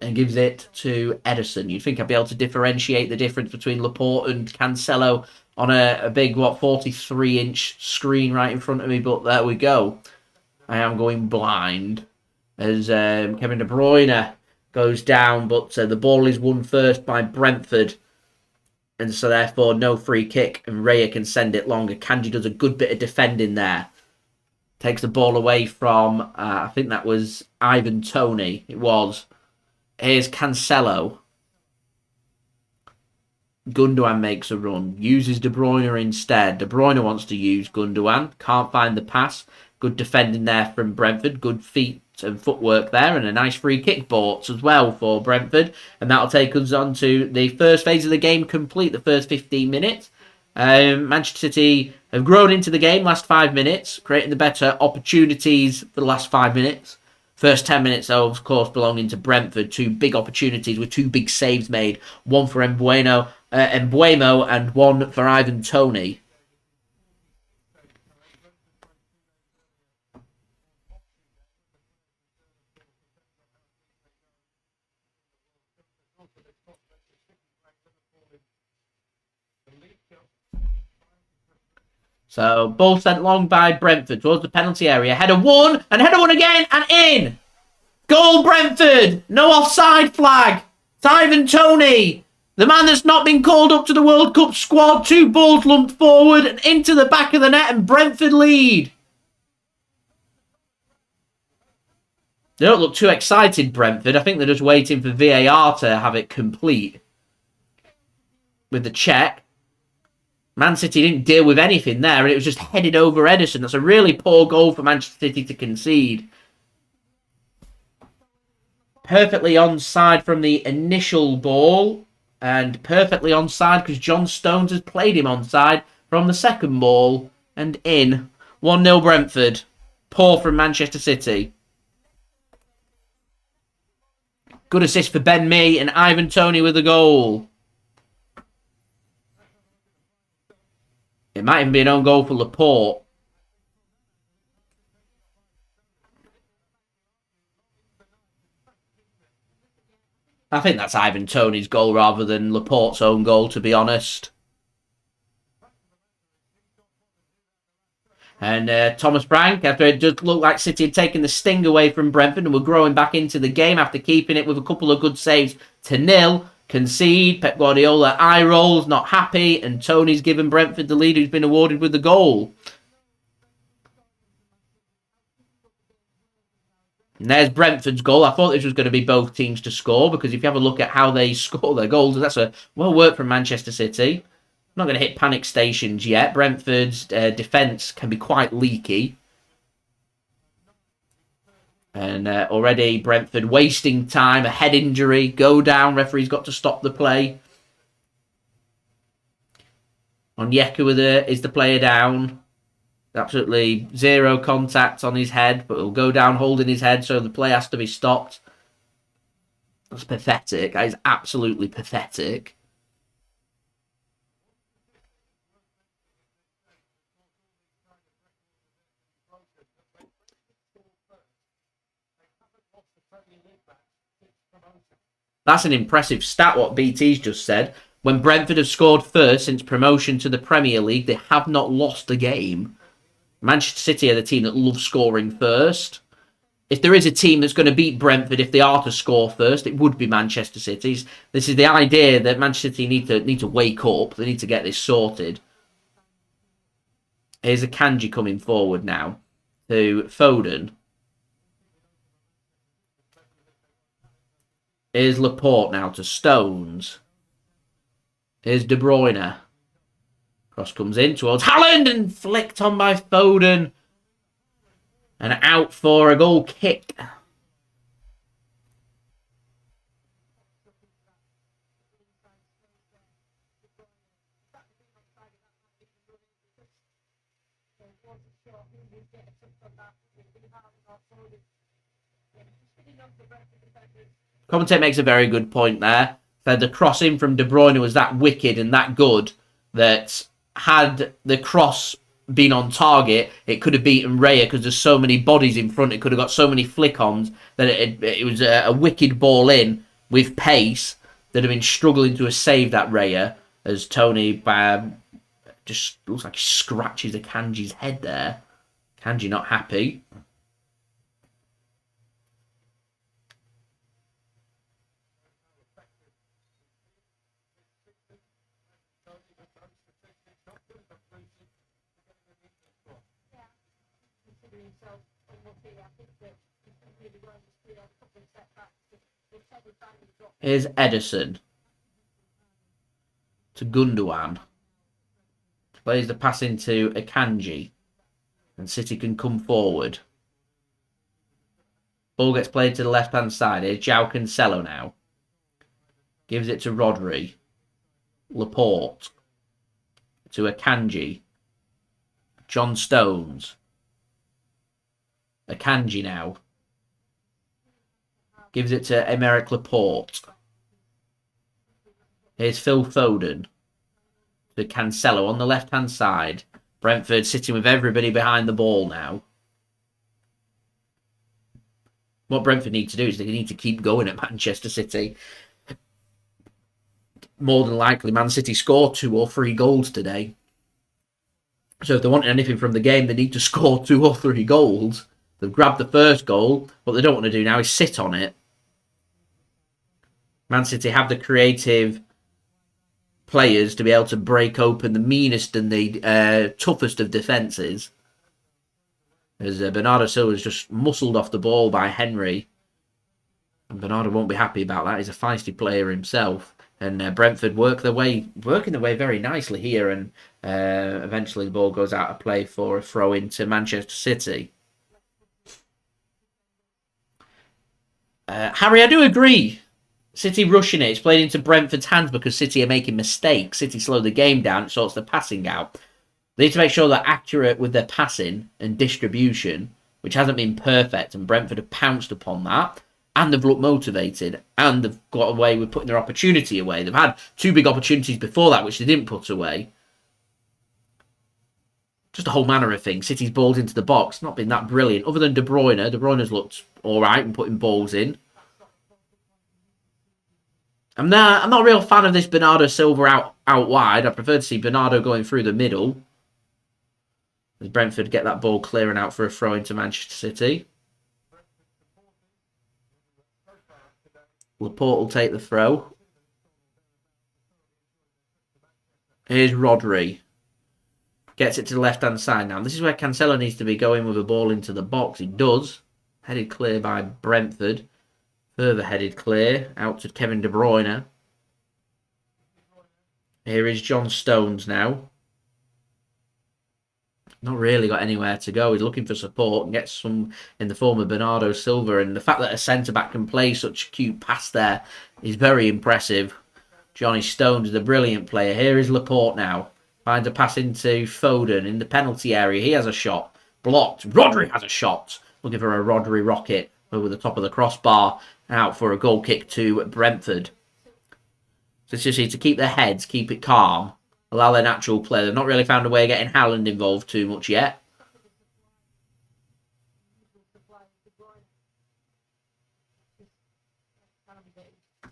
And gives it to Ederson. You'd think I'd be able to differentiate the difference between Laporte and Cancelo on a big, 43-inch screen right in front of me. But there we go. I am going blind. As Kevin De Bruyne goes down, but the ball is won first by Brentford, and so therefore no free kick, and Raya can send it long. Akanji does a good bit of defending there. Takes the ball away from, I think that was Ivan Toney. It was. Here's Cancelo. Gundogan makes a run. Uses De Bruyne instead. De Bruyne wants to use Gundogan. Can't find the pass. Good defending there from Brentford. Good feet and footwork there, and a nice free kick bought as well for Brentford, and that'll take us on to the first phase of the game complete, the first 15 minutes. Manchester City have grown into the game last 5 minutes, creating the better opportunities for the last 5 minutes. First 10 minutes, though, of course, belonging to Brentford. 2 big opportunities with 2 big saves made, one for Mbuemo and one for Ivan Toney. So, ball sent long by Brentford towards the penalty area. Header one, and header one again, and in! Goal, Brentford! No offside flag! It's Ivan Toney, the man that's not been called up to the World Cup squad. 2 balls lumped forward and into the back of the net, and Brentford lead. They don't look too excited, Brentford. I think they're just waiting for VAR to have it complete with the check. Man City didn't deal with anything there, and it was just headed over Ederson. That's a really poor goal for Manchester City to concede. Perfectly onside from the initial ball, and perfectly onside because John Stones has played him onside from the second ball, and in. 1-0 Brentford. Poor from Manchester City. Good assist for Ben Mee, and Ivan Toney with a goal. It might even be an own goal for Laporte. I think that's Ivan Toney's goal rather than Laporte's own goal, to be honest. And Thomas Frank, after it just looked like City had taken the sting away from Brentford and were growing back into the game after keeping it with a couple of good saves to 0. Concede, Pep Guardiola eye rolls, not happy, and Toney's given Brentford the lead, who's been awarded with the goal. And there's Brentford's goal. I thought this was going to be both teams to score, because if you have a look at how they score their goals, that's a well worked from Manchester City. I'm not going to hit panic stations yet. Brentford's defence can be quite leaky. And already Brentford wasting time, a head injury, go down, referee's got to stop the play. Onyeka is the player down. Absolutely zero contact on his head, but he'll go down holding his head, so the play has to be stopped. That's pathetic. That is absolutely pathetic. That's an impressive stat, what BT's just said. When Brentford have scored first since promotion to the Premier League, they have not lost a game. Manchester City are the team that loves scoring first. If there is a team that's going to beat Brentford if they are to score first, it would be Manchester City. This is the idea that Manchester City need to wake up. They need to get this sorted. Here's Akanji coming forward now to Foden. Here's Laporte now to Stones. Here's De Bruyne. Cross comes in towards Haaland and flicked on by Foden. And out for a goal kick. Commentator makes a very good point there. That the cross in from De Bruyne was that wicked and that good that had the cross been on target, it could have beaten Raya because there's so many bodies in front. It could have got so many flick-ons that it was a wicked ball in with pace that have been struggling to have saved that Raya as Toney just looks like he scratches Akanji's head there. Akanji not happy. Here's Ederson to Gundogan. Plays the pass into Akanji. And City can come forward. Ball gets played to the left-hand side. Here's Joao Cancelo now. Gives it to Rodri. Laporte. To Akanji. John Stones. Akanji now. Gives it to Aymeric Laporte. Here's Phil Foden. To Cancelo on the left-hand side. Brentford sitting with everybody behind the ball now. What Brentford need to do is they need to keep going at Manchester City. More than likely, Man City score 2 or 3 goals today. So if they want anything from the game, they need to score 2 or 3 goals. They've grabbed the first goal. What they don't want to do now is sit on it. Man City have the creative players to be able to break open the meanest and the toughest of defences. As Bernardo Silva is just muscled off the ball by Henry. And Bernardo won't be happy about that. He's a feisty player himself. And Brentford working their way very nicely here. And eventually the ball goes out of play for a throw into Manchester City. Harry, I do agree. City rushing it. It's played into Brentford's hands because City are making mistakes. City slow the game down. It sorts the passing out. They need to make sure they're accurate with their passing and distribution, which hasn't been perfect. And Brentford have pounced upon that. And they've looked motivated. And they've got away with putting their opportunity away. They've had 2 big opportunities before that, which they didn't put away. Just a whole manner of things. City's balls into the box. Not been that brilliant. Other than De Bruyne. De Bruyne's looked alright in putting balls in. I'm not a real fan of this Bernardo Silva out wide. I prefer to see Bernardo going through the middle. As Brentford get that ball clearing out for a throw into Manchester City. Laporte will take the throw. Here's Rodri. Gets it to the left-hand side now. This is where Cancelo needs to be going with a ball into the box. He does. Headed clear by Brentford. Further headed clear. Out to Kevin De Bruyne. Here is John Stones now. Not really got anywhere to go. He's looking for support and gets some in the form of Bernardo Silva. And the fact that a centre-back can play such a cute pass there is very impressive. Johnny Stones is a brilliant player. Here is Laporte now. Finds a pass into Foden in the penalty area. He has a shot. Blocked. Rodri has a shot. Looking for a Rodri rocket over the top of the crossbar. Out for a goal kick to Brentford. So it's just need to keep their heads, keep it calm. Allow their natural play. They've not really found a way of getting Haaland involved too much yet.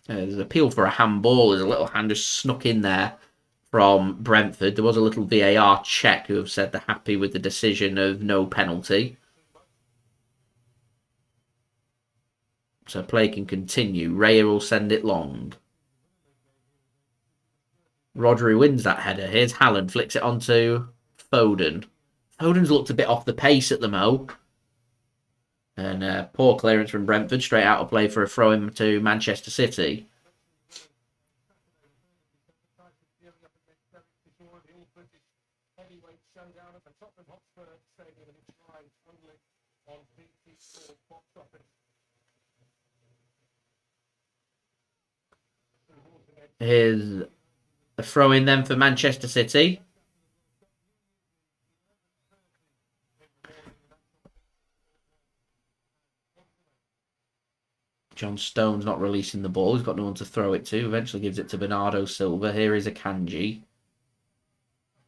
There's an appeal for a handball. There's a little hand just snuck in there from Brentford. There was a little VAR check who have said they're happy with the decision of no penalty. So play can continue. Raya will send it long. Rodri wins that header. Here's Haaland. Flicks it onto Foden. Foden's looked a bit off the pace at the mo. And poor clearance from Brentford. Straight out of play for a throw-in to Manchester City. Here's a throw-in then for Manchester City. John Stone's not releasing the ball. He's got no one to throw it to. Eventually gives it to Bernardo Silva. Here is Akanji.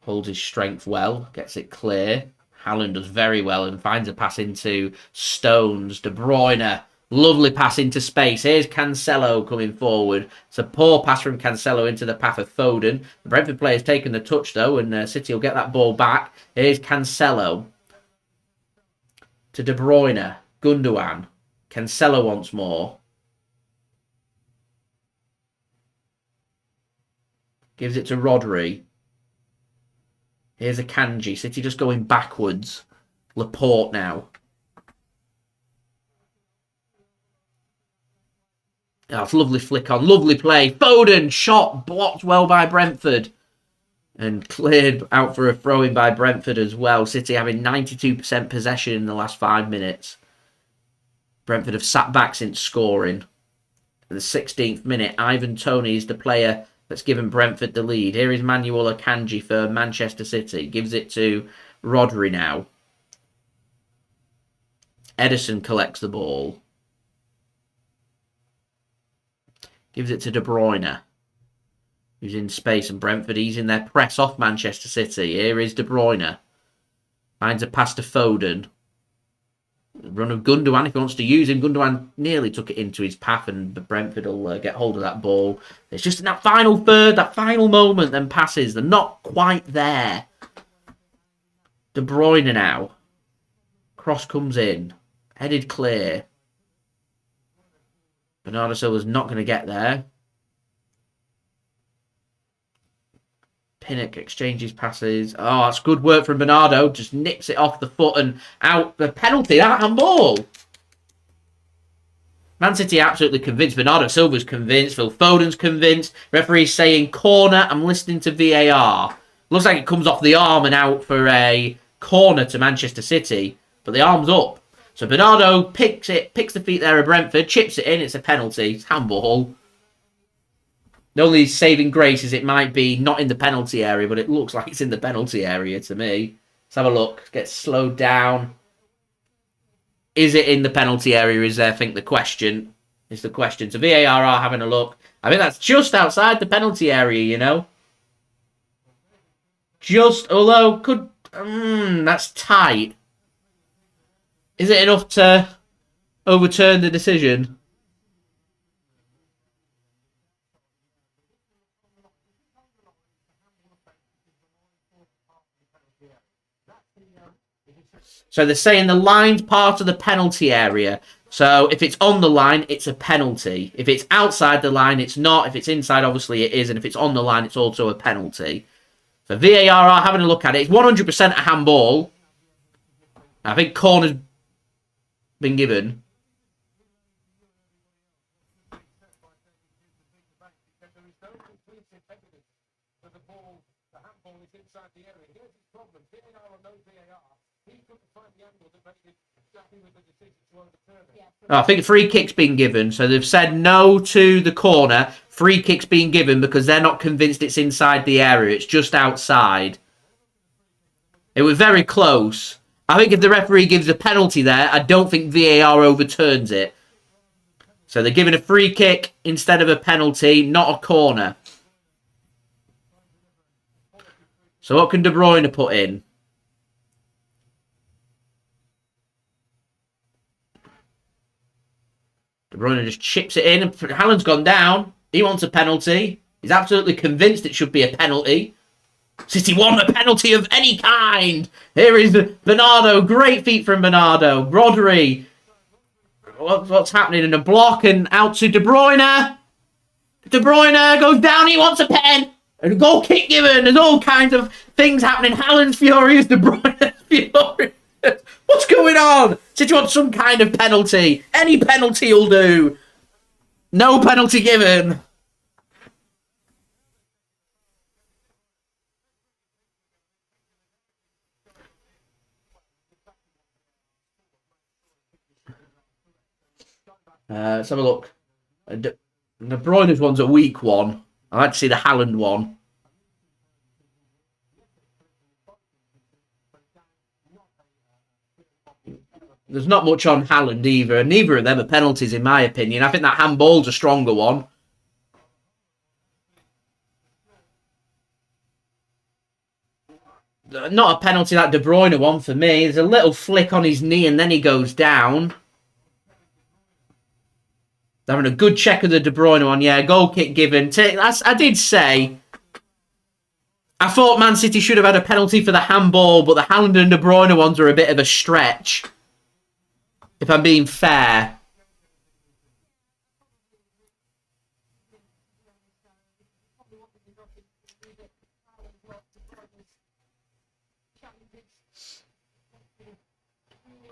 Holds his strength well. Gets it clear. Haaland does very well and finds a pass into Stones. De Bruyne. Lovely pass into space. Here's Cancelo coming forward. It's a poor pass from Cancelo into the path of Foden. The Brentford player's taken the touch though, and City will get that ball back. Here's Cancelo. To De Bruyne. Gundogan. Cancelo once more. Gives it to Rodri. Here's Akanji. City just going backwards. Laporte now. Oh, it's lovely flick on. Lovely play. Foden. Shot. Blocked well by Brentford. And cleared out for a throw-in by Brentford as well. City having 92% possession in the last 5 minutes. Brentford have sat back since scoring. In the 16th minute, Ivan Toney is the player that's given Brentford the lead. Here is Manuel Akanji for Manchester City. Gives it to Rodri now. Ederson collects the ball. Gives it to De Bruyne, who's in space, and Brentford easing their press off Manchester City. Here is De Bruyne. Finds a pass to Foden. Run of Gundogan if he wants to use him. Gundogan nearly took it into his path, and Brentford will get hold of that ball. It's just in that final third, that final moment, then passes. They're not quite there. De Bruyne now. Cross comes in. Headed clear. Bernardo Silva's not going to get there. Pinnock exchanges passes. Oh, that's good work from Bernardo. Just nips it off the foot and out. The penalty, that handball. Man City absolutely convinced. Bernardo Silva's convinced. Phil Foden's convinced. Referee's saying corner. I'm listening to VAR. Looks like it comes off the arm and out for a corner to Manchester City. But the arm's up. So Bernardo picks the feet there of Brentford, chips it in. It's a penalty. It's handball. The only saving grace is it might be not in the penalty area, but it looks like it's in the penalty area to me. Let's have a look. Get slowed down. Is it in the penalty area? Is there, I think, the question? Is the question. So VAR are having a look. I think that's just outside the penalty area, you know. Just, although, could... that's tight. Is it enough to overturn the decision? So they're saying the line's part of the penalty area. So if it's on the line, it's a penalty. If it's outside the line, it's not. If it's inside, obviously it is. And if it's on the line, it's also a penalty. So VAR are having a look at it. It's 100% a handball. I think corner's been given. inside the area. Here's his problem. VAR or no VAR, he couldn't find the angle that made him happy with the decision to overturn it. I think a free kick's been given, so they've said no to the corner. Free kick's been given because they're not convinced it's inside the area. It's just outside. It was very close. I think if the referee gives a penalty there, I don't think VAR overturns it. So they're giving a free kick instead of a penalty, not a corner. So what can De Bruyne put in? De Bruyne just chips it in, and Haaland's gone down. He wants a penalty. He's absolutely convinced it should be a penalty. City want a penalty of any kind. Here is Bernardo. Great feet from Bernardo. Rodri. What's happening in a block and out to De Bruyne. De Bruyne goes down. He wants a pen. A goal kick given. There's all kinds of things happening. Haaland's furious. De Bruyne's furious. What's going on? City wants some kind of penalty. Any penalty will do. No penalty given. Let's have a look. De Bruyne's one's a weak one. I'd like to see the Haaland one. There's not much on Haaland either. Neither of them are penalties, in my opinion. I think that handball's a stronger one. Not a penalty, that De Bruyne one for me. There's a little flick on his knee and then he goes down. They're having a good check of the De Bruyne one. Yeah, goal kick given. I did say, I thought Man City should have had a penalty for the handball, but the Haaland and De Bruyne ones are a bit of a stretch, if I'm being fair.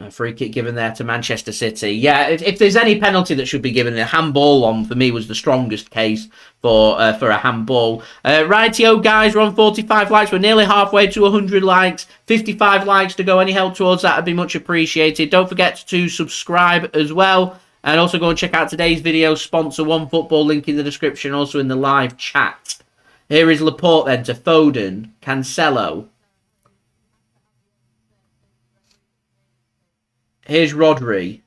A free kick given there to Manchester City. Yeah, if there's any penalty that should be given, a handball one for me was the strongest case for a handball. Rightio, guys, we're on 45 likes. We're nearly halfway to 100 likes. 55 likes to go. Any help towards that would be much appreciated. Don't forget to subscribe as well. And also go and check out today's video sponsor, OneFootball, link in the description, also in the live chat. Here is Laporte then to Foden, Cancelo. Here's Rodri.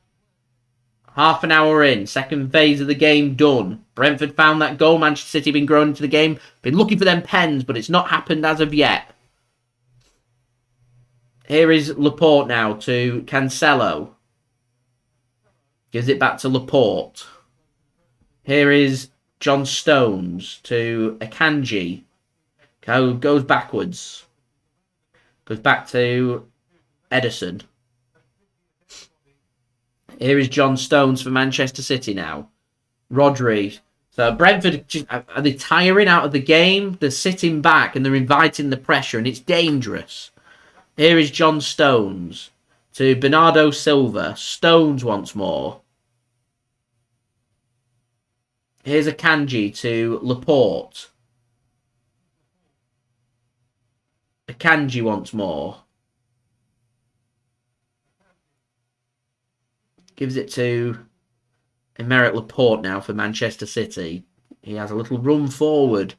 Half an hour in. Second phase of the game done. Brentford found that goal. Manchester City been growing into the game. Been looking for them pens, but it's not happened as of yet. Here is Laporte now to Cancelo. Gives it back to Laporte. Here is John Stones to Akanji. Goes backwards. Goes back to Ederson. Here is John Stones for Manchester City now. Rodri. So Brentford, are they tiring out of the game? They're sitting back and they're inviting the pressure and it's dangerous. Here is John Stones to Bernardo Silva. Stones once more. Here's Akanji to Laporte. Akanji once more. Gives it to Aymeric Laporte now for Manchester City. He has a little run forward.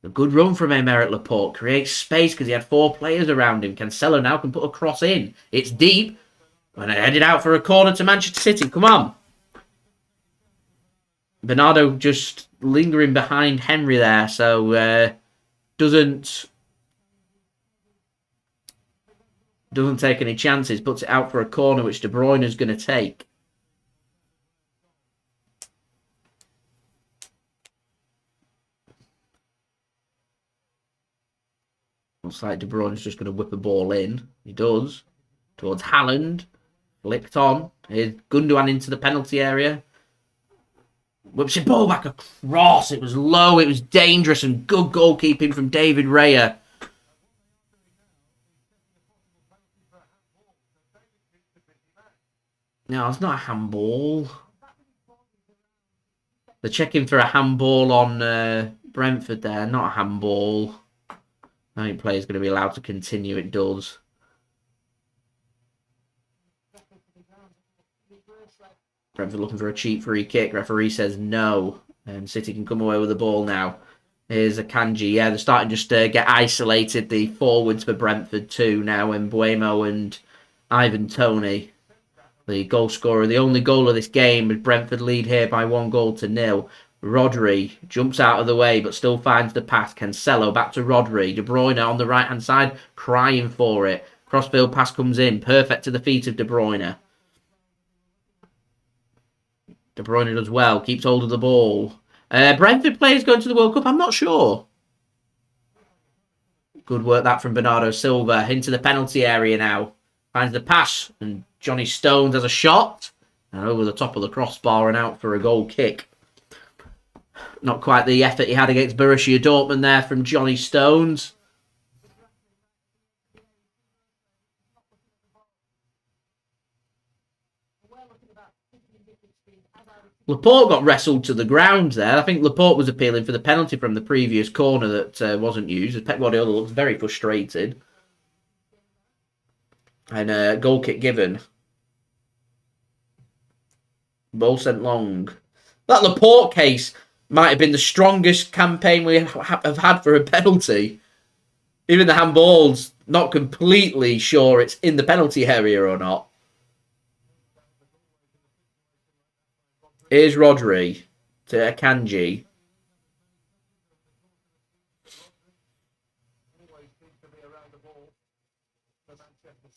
A good run from Aymeric Laporte. Creates space because he had 4 players around him. Cancelo now can put a cross in. It's deep. And headed out for a corner to Manchester City. Come on. Bernardo just lingering behind Henry there. So doesn't take any chances. Puts it out for a corner which De Bruyne is going to take. Looks like De Bruyne's just going to whip a ball in. He does. Towards Haaland. Flicked on. Here's Gundogan into the penalty area. Whips the ball back across. It was low. It was dangerous and good goalkeeping from David Raya. No, it's not a handball. They're checking for a handball on Brentford there. Not a handball. I think play is going to be allowed to continue. It does. Brentford looking for a cheap free kick. Referee says no. And City can come away with the ball now. Here's Akanji. Yeah, they're starting just to get isolated. The forwards for Brentford too now. Mbuemo and Ivan Toney. The goal scorer. The only goal of this game. Brentford lead here by 1-0. Rodri jumps out of the way but still finds the pass. Cancelo back to Rodri. De Bruyne on the right hand side crying for it. Crossfield pass comes in. Perfect to the feet of De Bruyne. De Bruyne does well. Keeps hold of the ball. Brentford players going to the World Cup? I'm not sure. Good work that from Bernardo Silva. Into the penalty area now. Finds the pass. And Johnny Stones has a shot. And over the top of the crossbar and out for a goal kick. Not quite the effort he had against Borussia Dortmund there from Johnny Stones. Laporte got wrestled to the ground there. I think Laporte was appealing for the penalty from the previous corner that wasn't used. As Pep Guardiola looks very frustrated. And a goal kick given. Ball sent long. That Laporte case might have been the strongest campaign we have had for a penalty. Even the handball's not completely sure it's in the penalty area or not. Here's Rodri to Akanji.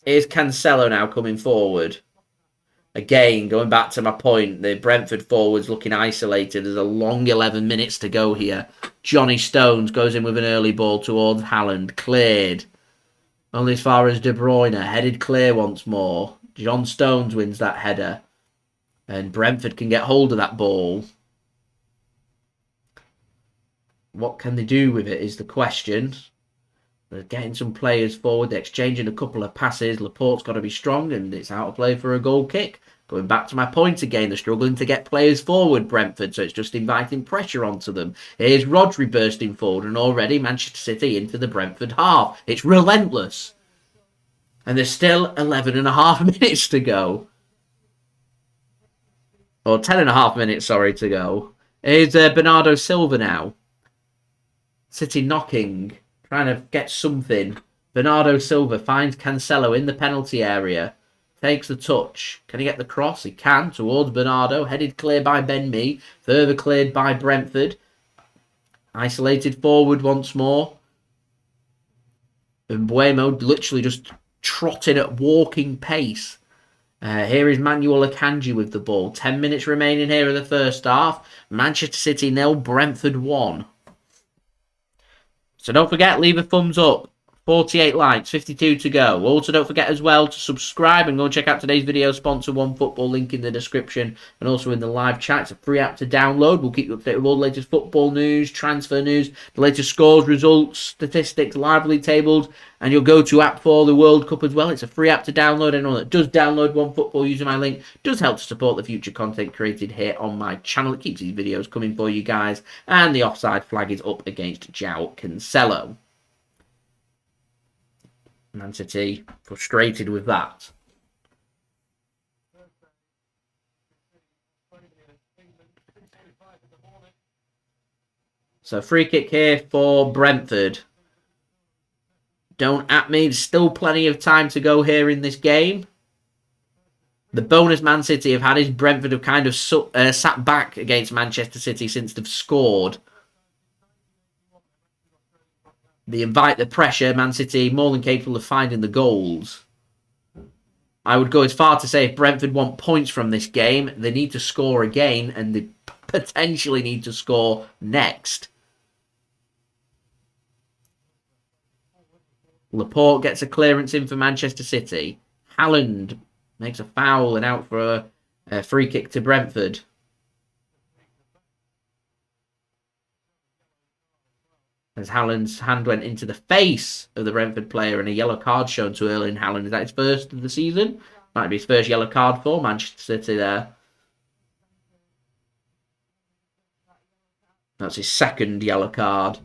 Here's Cancelo now coming forward. Again, going back to my point, the Brentford forwards looking isolated. There's a long 11 minutes to go here. Johnny Stones goes in with an early ball towards Haaland. Cleared. Only as far as De Bruyne. Headed clear once more. John Stones wins that header. And Brentford can get hold of that ball. What can they do with it is the question. They're getting some players forward. They're exchanging a couple of passes. Laporte's got to be strong and it's out of play for a goal kick. Going back to my point again, they're struggling to get players forward, Brentford, so it's just inviting pressure onto them. Here's Rodri bursting forward and already Manchester City into the Brentford half. It's relentless. And there's still 11 and a half minutes to go. Or 10 and a half minutes, sorry, to go. Here's Bernardo Silva now. City knocking. Trying to get something. Bernardo Silva finds Cancelo in the penalty area. Takes the touch. Can he get the cross? He can. Towards Bernardo. Headed clear by Ben Mee. Further cleared by Brentford. Isolated forward once more. And Mbuemo literally just trotting at walking pace. Here is Manuel Akanji with the ball. 10 minutes remaining here in the first half. Manchester City 0, Brentford 1. So don't forget, leave a thumbs up. 48 likes, 52 to go. Also, don't forget as well to subscribe and go and check out today's video sponsor, OneFootball, link in the description and also in the live chat. It's a free app to download. We'll keep you updated with all the latest football news, transfer news, the latest scores, results, statistics, live league tables, and your go-to app for the World Cup as well. It's a free app to download. Anyone that does download OneFootball using my link does help to support the future content created here on my channel. It keeps these videos coming for you guys. And the offside flag is up against Joao Cancelo. Man City frustrated with that. So free kick here for Brentford. Don't at me. There's still plenty of time to go here in this game. The bonus Man City have had is Brentford have kind of sat back against Manchester City since they've scored. They invite the pressure. Man City more than capable of finding the goals. I would go as far to say if Brentford want points from this game, they need to score again and they potentially need to score next. Laporte gets a clearance in for Manchester City. Haaland makes a foul and out for a free kick to Brentford. As Haaland's hand went into the face of the Brentford player and a yellow card shown to Erling Haaland. Is that his first of the season? Might be his first yellow card for Manchester City there. That's his second yellow card.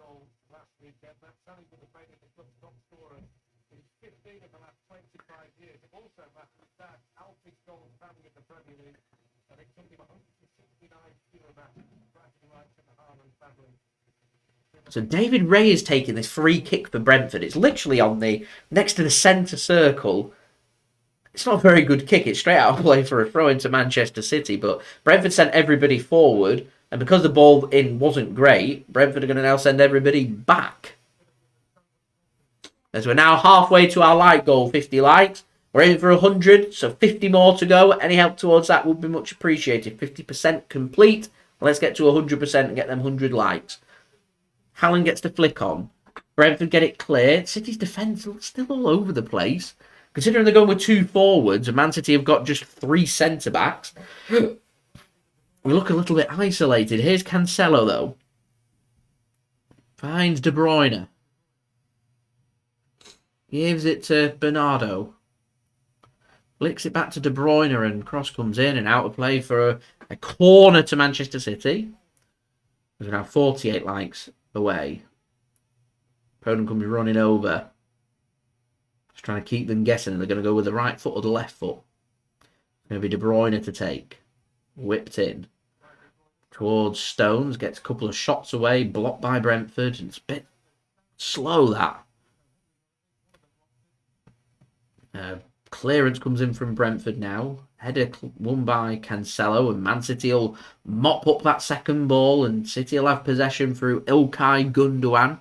goal last weekend. That's telling you the fact that the club's top scorer in 15 of the last 25 years. Also, Matthew, that Alfie's goal family in the Premier League, and it took him 169 fewer matches, bragging rights in the Haaland family. So David Raya is taking this free kick for Brentford. It's literally on the next to the centre circle. It's not a very good kick. It's straight out of play for a throw into Manchester City. But Brentford sent everybody forward. And because the ball in wasn't great, Brentford are going to now send everybody back. As we're now halfway to our like goal, 50 likes. We're aiming for 100, so 50 more to go. Any help towards that would be much appreciated. 50% complete. Let's get to 100% and get them 100 likes. Haaland gets the flick on. Brentford get it cleared. City's defence still all over the place. Considering they're going with 2 forwards, and Man City have got just 3 centre-backs, we look a little bit isolated. Here's Cancelo, though. Finds De Bruyne. Gives it to Bernardo. Flicks it back to De Bruyne, and cross comes in and out of play for a corner to Manchester City. There's now 48 likes away. Foden comes running over. Just trying to keep them guessing. They're going to go with the right foot or the left foot. It's going to be De Bruyne to take. Whipped in. Towards Stones. Gets a couple of shots away. Blocked by Brentford. It's a bit slow, that. Clearance comes in from Brentford now. Header won by Cancelo, and Man City will mop up that second ball, and City will have possession through Ilkay Gundogan.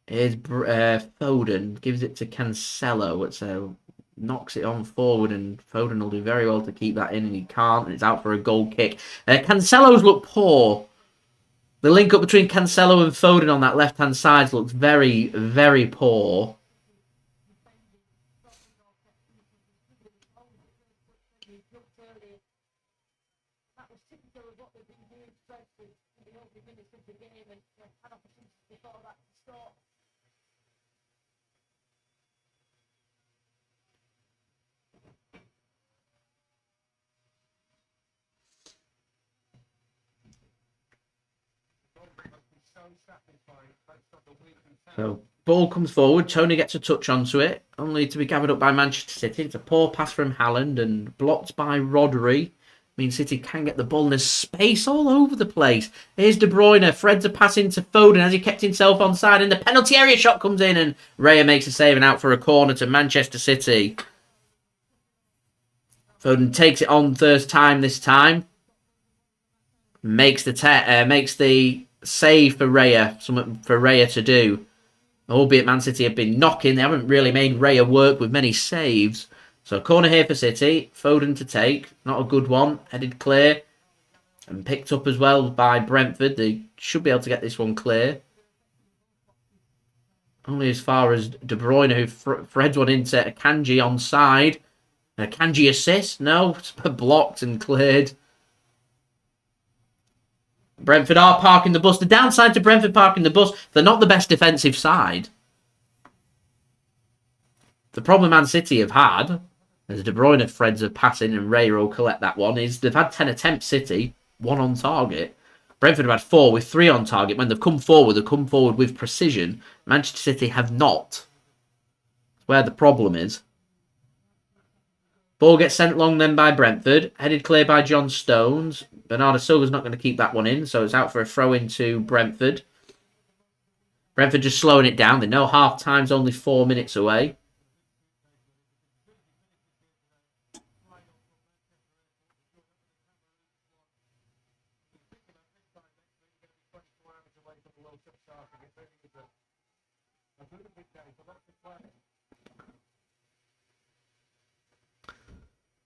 Here's Foden, gives it to Cancelo, so knocks it on forward, and Foden will do very well to keep that in, and he can't, and it's out for a goal kick. Cancelo's look poor. The link up between Cancelo and Foden on that left-hand side looks very, very poor. So, ball comes forward. Toney gets a touch onto it, only to be gathered up by Manchester City. It's a poor pass from Haaland and blocked by Rodri. Means City can get the ball, and there's space all over the place. Here's De Bruyne. Fred's a pass into Foden as he kept himself onside, and the penalty area shot comes in, and Raya makes a save and out for a corner to Manchester City. Foden takes it on first time this time. Makes the save for Raya, something for Raya to do. Albeit Man City have been knocking, they haven't really made Raya work with many saves. So corner here for City, Foden to take, not a good one, headed clear. And picked up as well by Brentford, they should be able to get this one clear. Only as far as De Bruyne, who threads one into Akanji onside. Akanji assist, no, it's blocked and cleared. Brentford are parking the bus. The downside to Brentford parking the bus, they're not the best defensive side. The problem Man City have had, as De Bruyne threads a pass in and Raya will collect that one, is they've had 10 attempts, City, 1 on target. Brentford have had 4 with 3 on target. When they've come forward with precision. Manchester City have not. That's where the problem is. Ball gets sent long then by Brentford. Headed clear by John Stones. Bernardo Silva's not going to keep that one in, so it's out for a throw into Brentford. Brentford just slowing it down. They know half time's only 4 minutes away.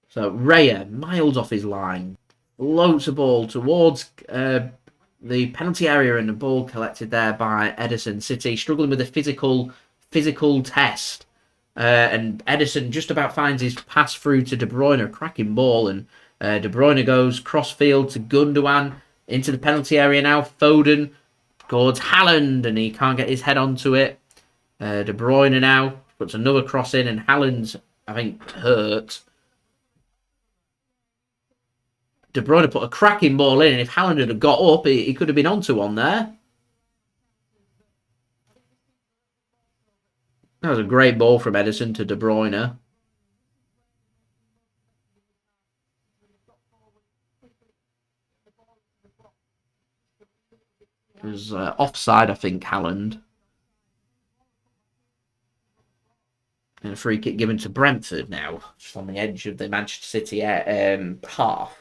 So Raya, miles off his line, floats a ball towards the penalty area, and the ball collected there by Ederson. City struggling with a physical test. And Ederson just about finds his pass through to De Bruyne, a cracking ball, and De Bruyne goes cross-field to Gundogan into the penalty area now. Foden towards Haaland, and he can't get his head onto it. De Bruyne now puts another cross in, and Haaland's, I think, hurt. De Bruyne put a cracking ball in, and if Haaland had got up, he could have been onto one there. That was a great ball from Ederson to De Bruyne. It was offside, I think, Haaland. And a free kick given to Brentford now, just on the edge of the Manchester City half.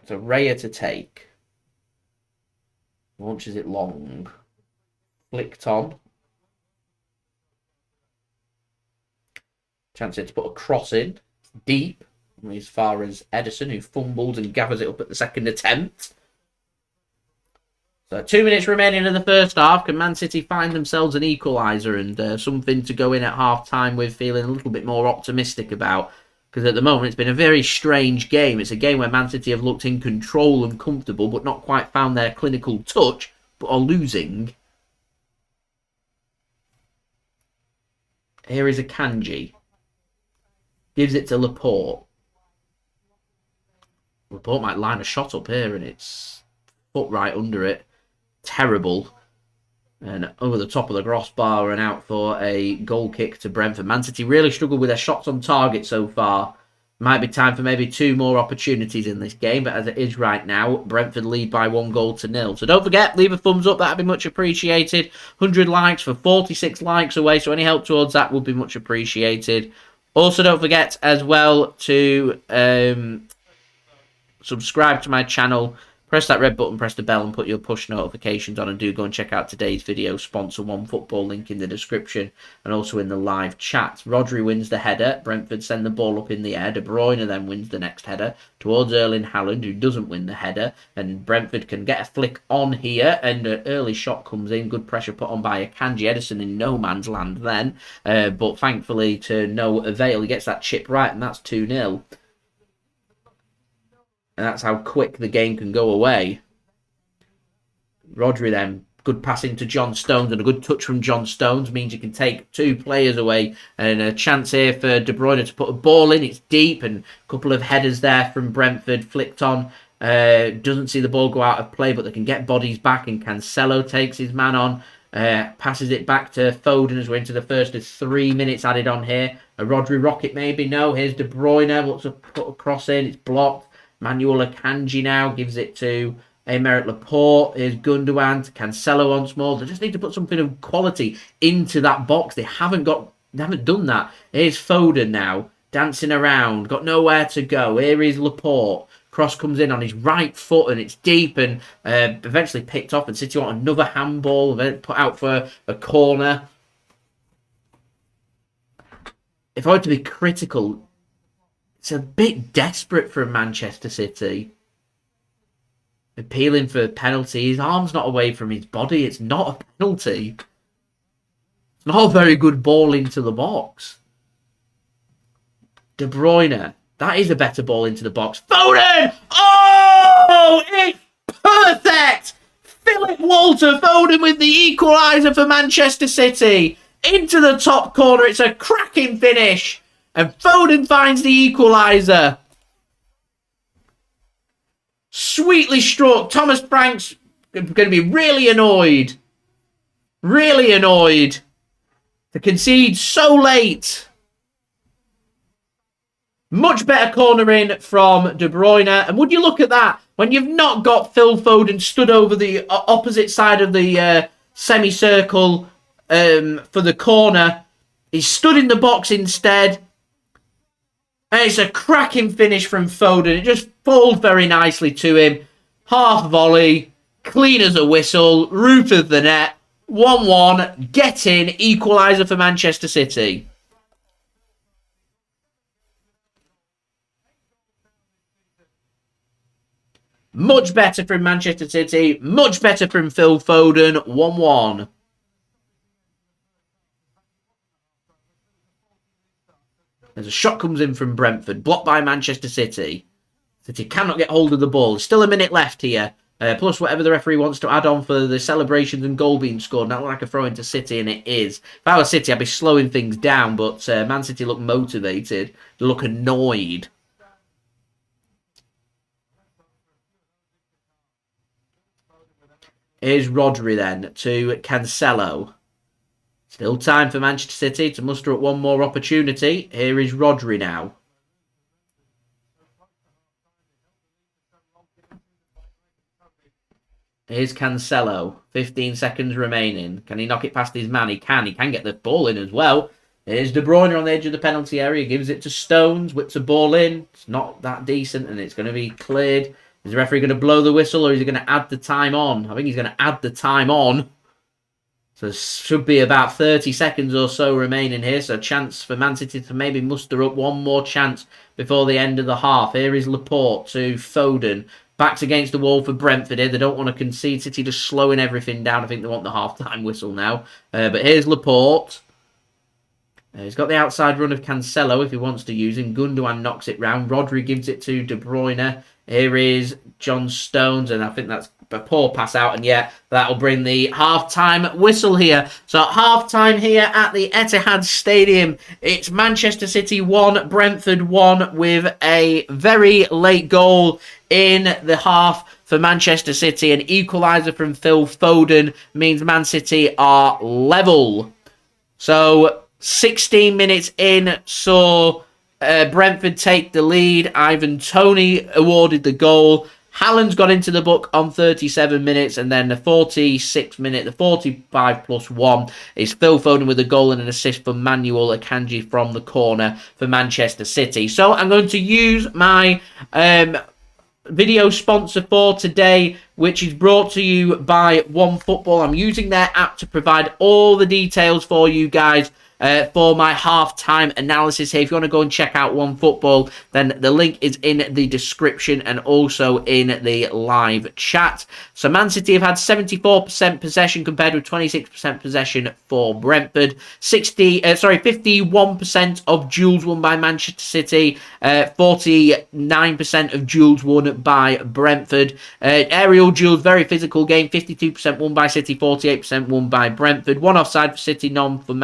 So Raya to take. Launches it long. Flicked on. Chance here to put a cross in. Deep. As far as Ederson, who fumbles and gathers it up at the second attempt. So 2 minutes remaining in the first half. Can Man City find themselves an equaliser and something to go in at half-time with, feeling a little bit more optimistic about? Because at the moment, it's been a very strange game. It's a game where Man City have looked in control and comfortable, but not quite found their clinical touch, but are losing. Here is Akanji. Gives it to Laporte. Laporte might line a shot up here, and it's foot right under it. Terrible. And over the top of the crossbar and out for a goal kick to Brentford. Man City really struggled with their shots on target so far. Might be time for maybe 2 more opportunities in this game, but as it is right now, Brentford lead by 1-0. So don't forget, leave a thumbs up, that'd be much appreciated. 100 likes for 46 likes away, so any help towards that would be much appreciated. Also, don't forget as well to subscribe to my channel. Press that red button, press the bell and put your push notifications on, and do go and check out today's video sponsor, OneFootball, link in the description and also in the live chat. Rodri wins the header. Brentford send the ball up in the air. De Bruyne then wins the next header towards Erling Haaland, who doesn't win the header, and Brentford can get a flick on here, and an early shot comes in. Good pressure put on by Akanji. Ederson in no man's land then, but thankfully to no avail. He gets that chip right, and that's 2-0. And that's how quick the game can go away. Rodri then, good passing to John Stones, and a good touch from John Stones means you can take 2 players away. And a chance here for De Bruyne to put a ball in. It's deep, and a couple of headers there from Brentford flicked on. Doesn't see the ball go out of play, but they can get bodies back, and Cancelo takes his man on. Passes it back to Foden as we're into the first of 3 minutes added on here. A Rodri rocket maybe, no. Here's De Bruyne, wants to put a cross in, it's blocked. Manuel Akanji now gives it to Aymeric Laporte. Here's Gundogan to Cancelo once more. They just need to put something of quality into that box. They haven't done that. Here's Foden now, dancing around, got nowhere to go. Here is Laporte. Cross comes in on his right foot and it's deep and eventually picked off, and City want another handball, put out for a corner. If I were to be critical, it's a bit desperate from Manchester City. Appealing for a penalty. His arm's not away from his body. It's not a penalty. It's not a very good ball into the box. De Bruyne. That is a better ball into the box. Foden! Oh! It's perfect! Philip Walter Foden with the equaliser for Manchester City. Into the top corner. It's a cracking finish. And Foden finds the equaliser. Sweetly struck. Thomas Frank's going to be really annoyed. Really annoyed to concede so late. Much better cornering from De Bruyne. And would you look at that? When you've not got Phil Foden stood over the opposite side of the semicircle for the corner. He's stood in the box instead. And it's a cracking finish from Foden. It just falls very nicely to him. Half volley. Clean as a whistle. Roof of the net. 1-1. Get in. Equaliser for Manchester City. Much better from Manchester City. Much better from Phil Foden. 1-1. There's a shot comes in from Brentford. Blocked by Manchester City. City cannot get hold of the ball. Still a minute left here. Plus whatever the referee wants to add on for the celebrations and goal being scored. Not like a throw into City, and it is. If I was City, I'd be slowing things down, but Man City look motivated. They look annoyed. Here's Rodri then to Cancelo. Still time for Manchester City to muster up one more opportunity. Here is Rodri now. Here's Cancelo. 15 seconds remaining. Can he knock it past his man? He can. He can get the ball in as well. Here's De Bruyne on the edge of the penalty area. Gives it to Stones. Whips a ball in. It's not that decent and it's going to be cleared. Is the referee going to blow the whistle or is he going to add the time on? I think he's going to add the time on. So there should be about 30 seconds or so remaining here. So a chance for Man City to maybe muster up one more chance before the end of the half. Here is Laporte to Foden. Backs against the wall for Brentford here. They don't want to concede. City just slowing everything down. I think they want the half-time whistle now. But here's Laporte. He's got the outside run of Cancelo if he wants to use him. Gundogan knocks it round. Rodri gives it to De Bruyne. Here is John Stones, and I think that's a poor pass out, and yeah, that'll bring the half-time whistle here. So half-time here at the Etihad Stadium. It's Manchester City 1, Brentford 1, with a very late goal in the half for Manchester City. An equaliser from Phil Foden means Man City are level. So 16 minutes in, saw Brentford take the lead. Ivan Toney awarded the goal. Haaland's got into the book on 37 minutes, and then the 46th minute, the 45 plus 1, is Phil Foden with a goal and an assist from Manuel Akanji from the corner for Manchester City. So I'm going to use my video sponsor for today, which is brought to you by OneFootball. I'm using their app to provide all the details for you guys for my half-time analysis here. If you want to go and check out OneFootball, then the link is in the description and also in the live chat. So Man City have had 74% possession compared with 26% possession for Brentford. 51% of duels won by Manchester City, 49% of duels won by Brentford. Aerial duels, very physical game. 52% won by City, 48% won by Brentford. One offside for City, none for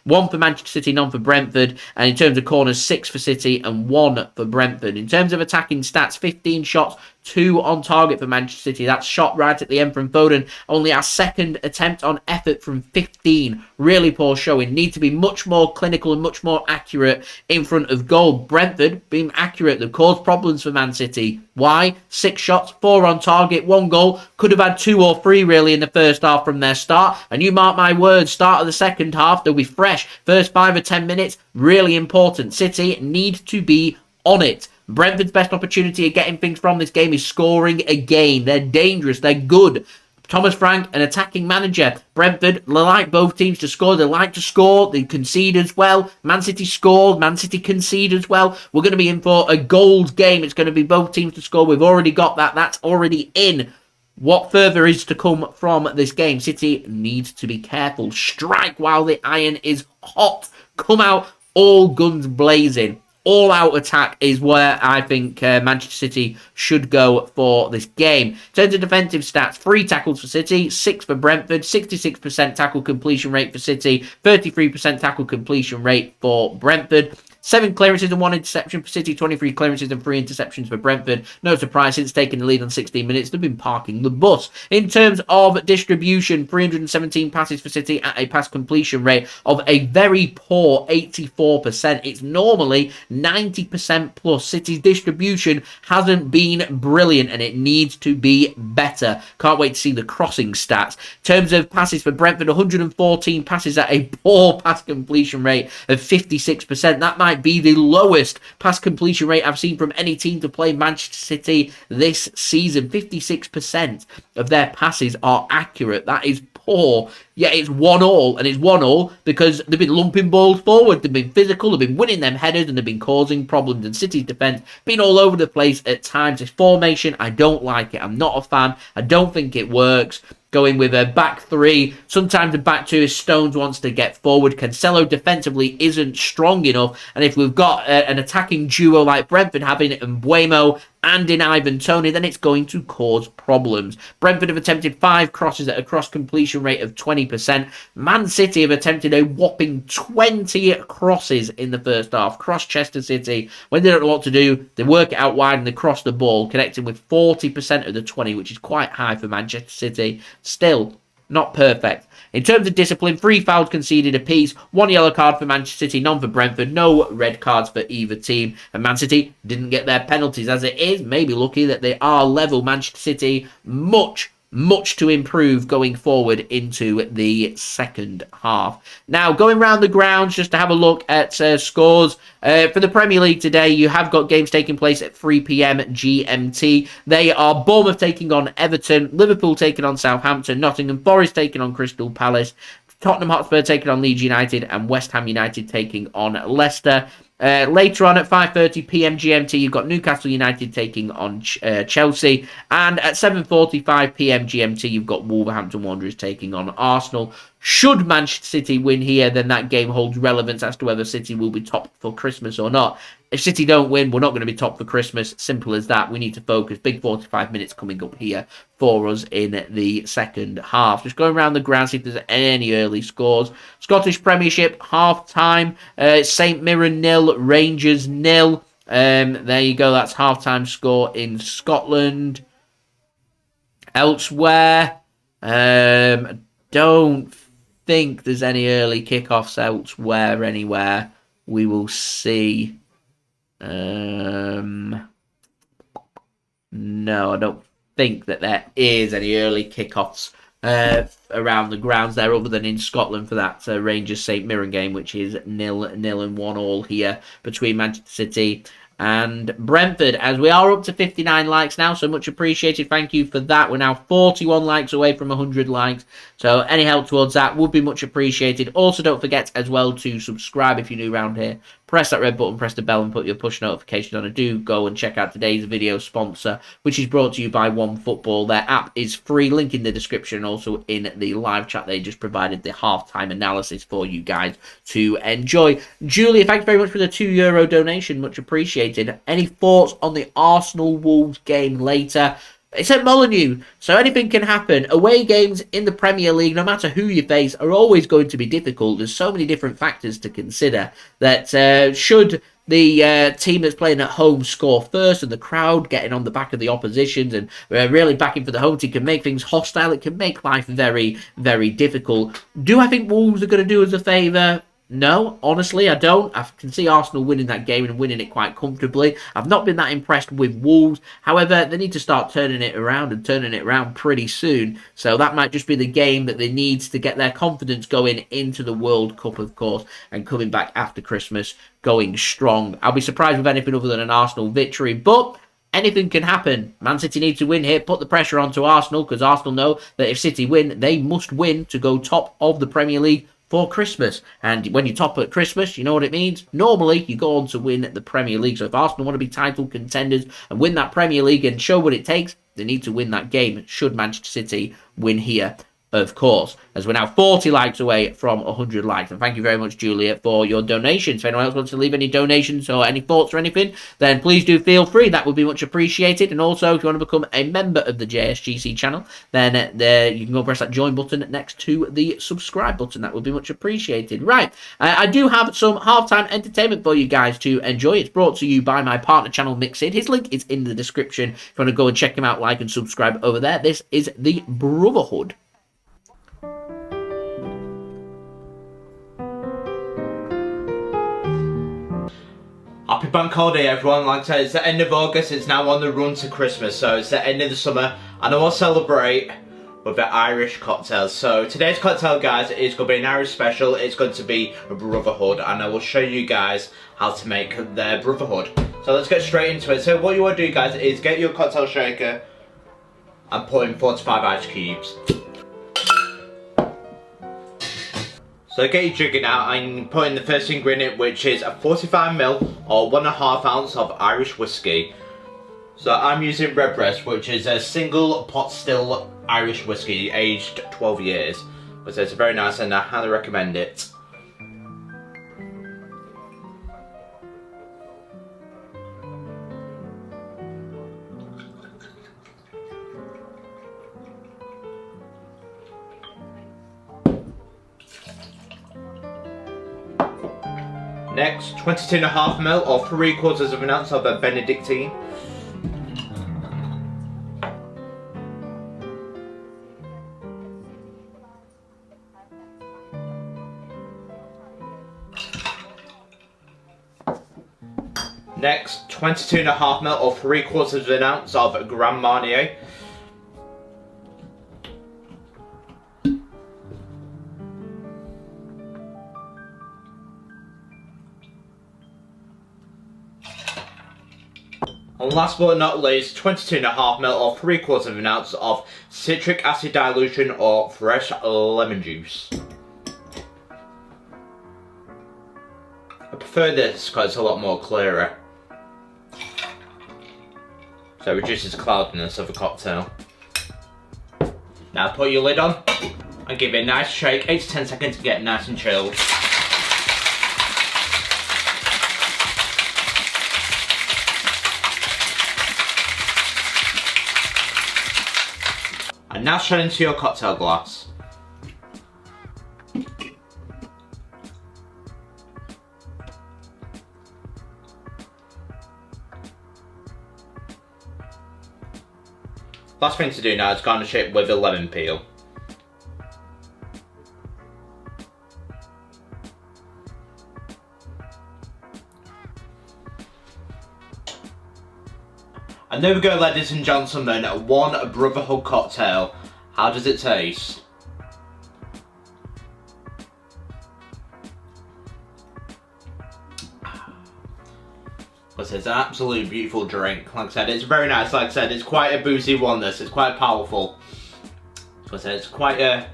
one for Manchester City, none for Brentford. And in terms of corners, 6 for City and 1 for Brentford. In terms of attacking stats, 15 shots, 2 on target for Manchester City. That's shot right at the end from Foden. Only our second attempt on effort from 15. Really poor showing. Need to be much more clinical and much more accurate in front of goal. Brentford being accurate. They've caused problems for Man City. Why? 6 shots, 4 on target, 1 goal. Could have had 2 or 3 really in the first half from their start. And you mark my words, start of the second half, they'll be fresh. First 5 or 10 minutes, really important. City need to be on it. Brentford's best opportunity of getting things from this game is scoring again. They're dangerous. They're good. Thomas Frank, an attacking manager. Brentford, they like both teams to score. They like to score. They concede as well. Man City scored. Man City concede as well. We're going to be in for a gold game. It's going to be both teams to score. We've already got that. That's already in. What further is to come from this game? City needs to be careful. Strike while the iron is hot. Come out all guns blazing. All-out attack is where I think Manchester City should go for this game. In terms of defensive stats, 3 tackles for City, 6 for Brentford, 66% tackle completion rate for City, 33% tackle completion rate for Brentford. 7 clearances and 1 interception for City, 23 clearances and 3 interceptions for Brentford. No surprise, since taking the lead on 16 minutes, they've been parking the bus. In terms of distribution, 317 passes for City at a pass completion rate of a very poor 84%. It's normally 90% plus. City's distribution hasn't been brilliant and it needs to be better. Can't wait to see the crossing stats. In terms of passes for Brentford, 114 passes at a poor pass completion rate of 56%. That might be the lowest pass completion rate I've seen from any team to play Manchester City this season. 56% of their passes are accurate. That is poor. Yeah, it's 1-1, and it's 1-1 because they've been lumping balls forward. They've been physical, they've been winning them headers, and they've been causing problems. And City's defence been all over the place at times. This formation, I don't like it. I'm not a fan. I don't think it works. Going with a back 3, sometimes a back 2 if Stones wants to get forward. Cancelo defensively isn't strong enough, and if we've got an attacking duo like Brentford having Mbuemo and in Ivan Toney, then it's going to cause problems. Brentford have attempted 5 crosses at a cross completion rate of 20%. Man City have attempted a whopping 20 crosses in the first half. Cross Chester City, when they don't know what to do, they work it out wide and they cross the ball, connecting with 40% of the 20, which is quite high for Manchester City. Still, not perfect. In terms of discipline, 3 fouls conceded apiece, 1 yellow card for Manchester City, none for Brentford, no red cards for either team. And Man City didn't get their penalties. As it is, maybe lucky that they are level. Manchester City, much to improve going forward into the second half. Now, going round the grounds just to have a look at scores. For the Premier League today, you have got games taking place at 3 p.m. GMT. They are Bournemouth taking on Everton, Liverpool taking on Southampton, Nottingham Forest taking on Crystal Palace, Tottenham Hotspur taking on Leeds United, and West Ham United taking on Leicester. Later on at 5:30 p.m. GMT, you've got Newcastle United taking on Chelsea. And at 7:45 p.m. GMT, you've got Wolverhampton Wanderers taking on Arsenal. Should Manchester City win here, then that game holds relevance as to whether City will be top for Christmas or not. If City don't win, we're not going to be top for Christmas. Simple as that. We need to focus. Big 45 minutes coming up here for us in the second half. Just going around the ground, see if there's any early scores. Scottish Premiership, half-time. St Mirren 0, Rangers 0. There you go. That's half-time score in Scotland. Elsewhere, don't think there's any early kickoffs elsewhere anywhere. We will see. No, I don't think that there is any early kickoffs around the grounds there, other than in Scotland for that Rangers St Mirren game, which is 0-0 and 1-1 here between Manchester City and Brentford, as we are up to 59 likes now, so much appreciated. Thank you for that. We're now 41 likes away from 100 likes, so any help towards that would be much appreciated. Also, don't forget as well to subscribe if you're new around here. Press that red button, press the bell, and put your push notifications on. And do go and check out today's video sponsor, which is brought to you by OneFootball. Their app is free, link in the description, and also in the live chat. They just provided the halftime analysis for you guys to enjoy. Julia, thanks very much for the €2 donation, much appreciated. Any thoughts on the Arsenal-Wolves game later? It's at Molineux, so anything can happen. Away games in the Premier League, no matter who you face, are always going to be difficult. There's so many different factors to consider that should the team that's playing at home score first and the crowd getting on the back of the oppositions and really backing for the home team can make things hostile. It can make life very, very difficult. Do I think Wolves are going to do us a favour? No, honestly, I don't. I can see Arsenal winning that game and winning it quite comfortably. I've not been that impressed with Wolves. However, they need to start turning it around pretty soon. So that might just be the game that they need to get their confidence going into the World Cup, of course, and coming back after Christmas going strong. I'll be surprised with anything other than an Arsenal victory, but anything can happen. Man City need to win here, put the pressure onto Arsenal, because Arsenal know that if City win, they must win to go top of the Premier League for Christmas. And when you top at Christmas, you know what it means? Normally, you go on to win the Premier League. So if Arsenal want to be title contenders and win that Premier League and show what it takes, they need to win that game. Should Manchester City win here, of course, as we're now 40 likes away from 100 likes. And thank you very much, Julia, for your donations. If anyone else wants to leave any donations or any thoughts or anything, then please do feel free. That would be much appreciated. And also, if you want to become a member of the JSGC channel, then you can go press that join button next to the subscribe button. That would be much appreciated. Right, I do have some halftime entertainment for you guys to enjoy. It's brought to you by my partner channel, Mixed. His link is in the description. If you want to go and check him out, like and subscribe over there. This is the Brotherhood. Happy Bank Holiday, everyone. Like I said, it's the end of August, it's now on the run to Christmas, so it's the end of the summer, and I will celebrate with the Irish cocktails. So today's cocktail, guys, is going to be an Irish special. It's going to be a Brotherhood, and I will show you guys how to make their Brotherhood. So let's get straight into it. So what you want to do, guys, is get your cocktail shaker and put in 45 ice cubes. So get your jug out and put in the first ingredient, which is a 45ml or 1.5 ounce of Irish whiskey. So I'm using Redbreast, which is a single pot still Irish whiskey, aged 12 years. So it's very nice and I highly recommend it. Next, 22.5ml or 3/4 of an ounce of a Benedictine. Next, 22.5ml or 3/4 of an ounce of Grand Marnier. And last but not least, 22.5ml or 3/4 of an ounce of citric acid dilution or fresh lemon juice. I prefer this because it's a lot more clearer. So it reduces cloudiness of a cocktail. Now put your lid on and give it a nice shake, 8 to 10 seconds to get nice and chilled. And now straight into your cocktail glass. Last thing to do now is garnish it with a lemon peel. And there we go, ladies and gentlemen, one Brotherhood cocktail. How does it taste? It's an absolute beautiful drink. Like I said, it's very nice. Like I said, it's quite a boozy one. This it's quite powerful. Like I said, it's quite a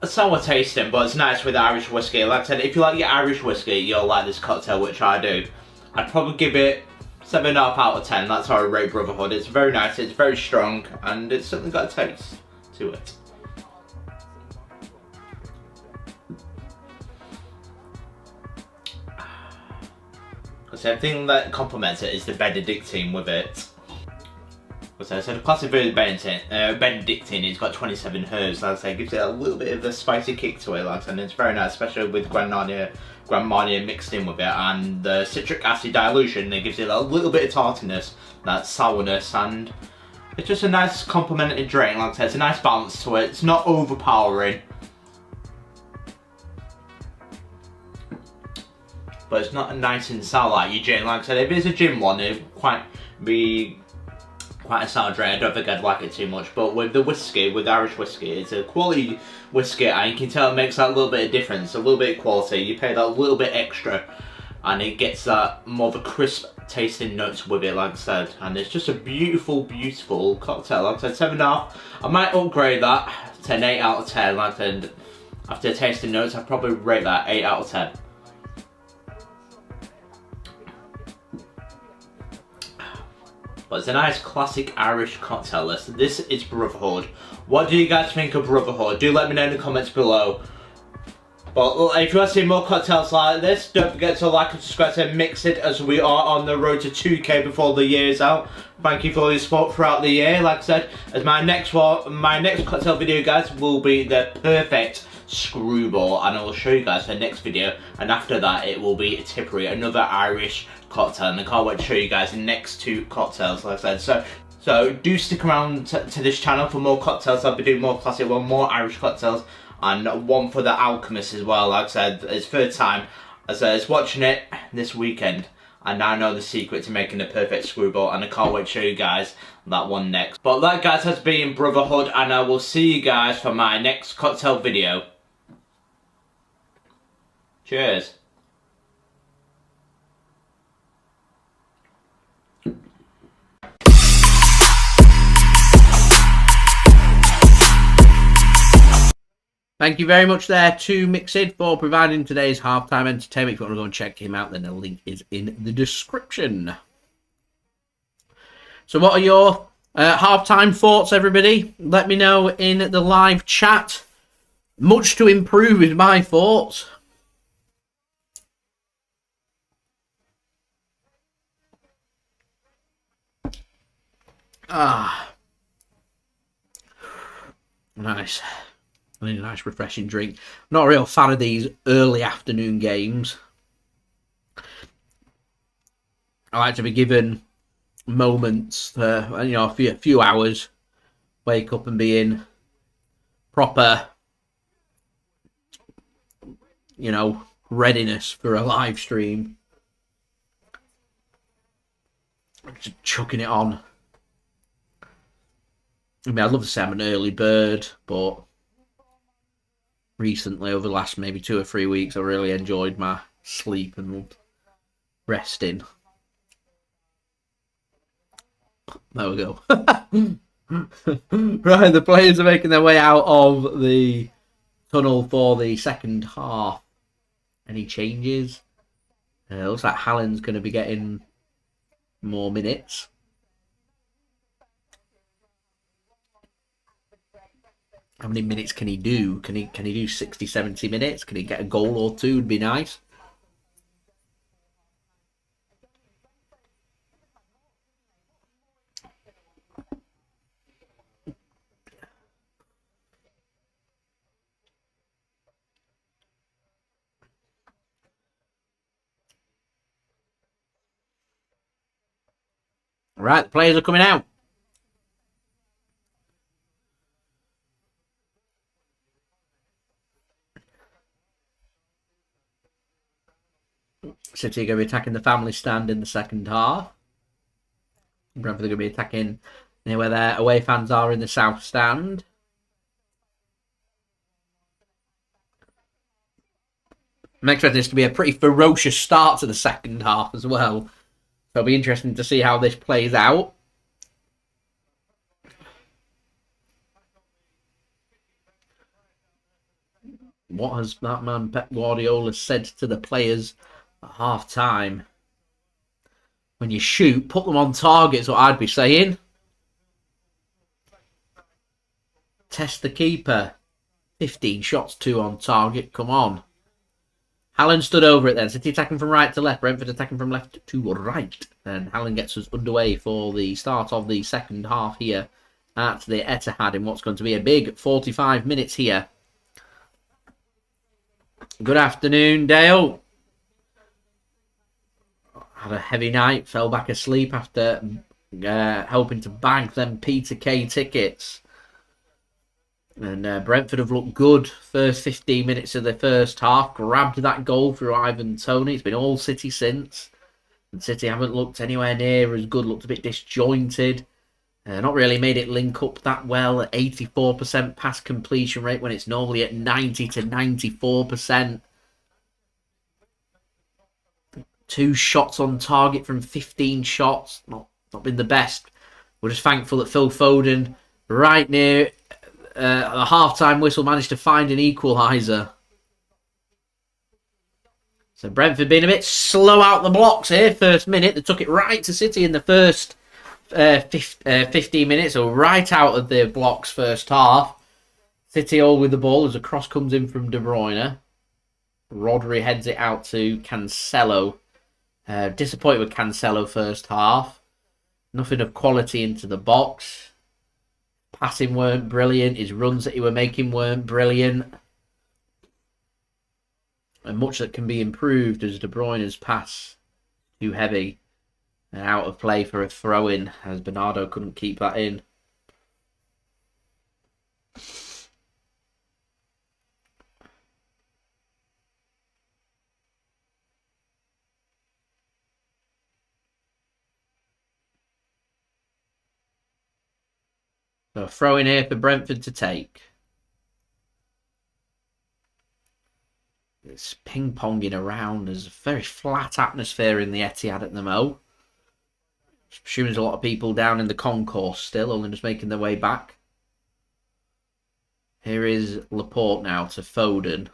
sour tasting, but it's nice with Irish whiskey. Like I said, if you like your Irish whiskey, you'll like this cocktail, which I do. I'd probably give it 7.5 out of 10. That's how I rate Brotherhood. It's very nice. It's very strong, and it's certainly got a taste to it. So the thing that complements it is the Benedictine with it. So the classic version of Benedictine, it's got 27 herbs. Like I say, it gives it a little bit of a spicy kick to it. Like I said, and it's very nice, especially with Grand Marnier mixed in with it, and the citric acid dilution. It gives it a little bit of tartiness, that sourness, and it's just a nice complementary drink. Like I said, it's a nice balance to it. It's not overpowering, but it's not nice and sour like your gin. Like I said, if it's a gin one, it'd be quite a sour drink. I don't think I'd like it too much. But with the whiskey, with Irish whiskey, it's a quality whiskey, and you can tell it makes that little bit of difference, a little bit of quality. You pay that little bit extra, and it gets that more of a crisp tasting notes with it, like I said. And it's just a beautiful, beautiful cocktail. Like I said, 7.5. I might upgrade that to an 8 out of 10. Like I said, after tasting notes, I'd probably rate that 8 out of 10. But it's a nice classic Irish cocktail list. This is Brotherhood. What do you guys think of Brotherhood? Do let me know in the comments below. But if you want to see more cocktails like this, don't forget to like and subscribe to Mix It, as we are on the road to 2K before the year's out. Thank you for all your support throughout the year. Like I said, as my next cocktail video, guys, will be the perfect screwball, and I will show you guys the next video. And after that, it will be Tipperary, another Irish cocktail, and I can't wait to show you guys the next 2 cocktails, like I said. So do stick around to this channel for more cocktails. I'll be doing more classic one, more Irish cocktails, and one for the Alchemist as well. Like I said, it's third time as I was watching it this weekend, and now I know the secret to making the perfect screwball, and I can't wait to show you guys that one next. But that, guys, has been Brotherhood, and I will see you guys for my next cocktail video. Cheers. Thank you very much there to Mixed for providing today's halftime entertainment. If you want to go and check him out, then the link is in the description. So what are your halftime thoughts, everybody? Let me know in the live chat. Much to improve with my thoughts. Nice. I need a nice refreshing drink. Not a real fan of these early afternoon games. I like to be given moments, a few hours, wake up and be in proper, readiness for a live stream. Just chucking it on. I mean, I'd love to say I'm an early bird, but recently, over the last maybe 2 or 3 weeks, I really enjoyed my sleep and resting. There we go. Right, the players are making their way out of the tunnel for the second half. Any changes? Looks like Haaland's going to be getting more minutes. How many minutes can he do? Can he do 60, 70 minutes? Can he get a goal or two? Would be nice. Right, the players are coming out. City are going to be attacking the family stand in the second half. Brentford are going to be attacking near where their away fans are in the south stand. I'm expecting this to be a pretty ferocious start to the second half as well. So it'll be interesting to see how this plays out. What has that man Pep Guardiola said to the players at half time? When you shoot, put them on target is what I'd be saying. Test the keeper. 15 shots, 2 on target. Come on. Haaland stood over it then. City attacking from right to left. Brentford attacking from left to right. And Haaland gets us underway for the start of the second half here at the Etihad in what's going to be a big 45 minutes here. Good afternoon, Dale. Had a heavy night. Fell back asleep after helping to bag them Peter K tickets. And Brentford have looked good first 15 minutes of the first half. Grabbed that goal through Ivan Toney. It's been all City since. And City haven't looked anywhere near as good. Looked a bit disjointed. Not really made it link up that well. At 84% pass completion rate when it's normally at 90 to 94%. 2 shots on target from 15 shots. Not been the best. We're just thankful that Phil Foden, right near the half-time whistle, managed to find an equaliser. So Brentford being a bit slow out the blocks here. First minute, they took it right to City in the first 15 minutes, or right out of the blocks first half. City all with the ball as a cross comes in from De Bruyne. Rodri heads it out to Cancelo. Disappointed with Cancelo first half. Nothing of quality into the box. Passing weren't brilliant. His runs that he were making weren't brilliant. And much that can be improved as De Bruyne's pass too heavy and out of play for a throw-in, as Bernardo couldn't keep that in. So a throw in here for Brentford to take. It's ping-ponging around. There's a very flat atmosphere in the Etihad at the Mo. I presume there's a lot of people down in the concourse still, only just making their way back. Here is Laporte now to Foden.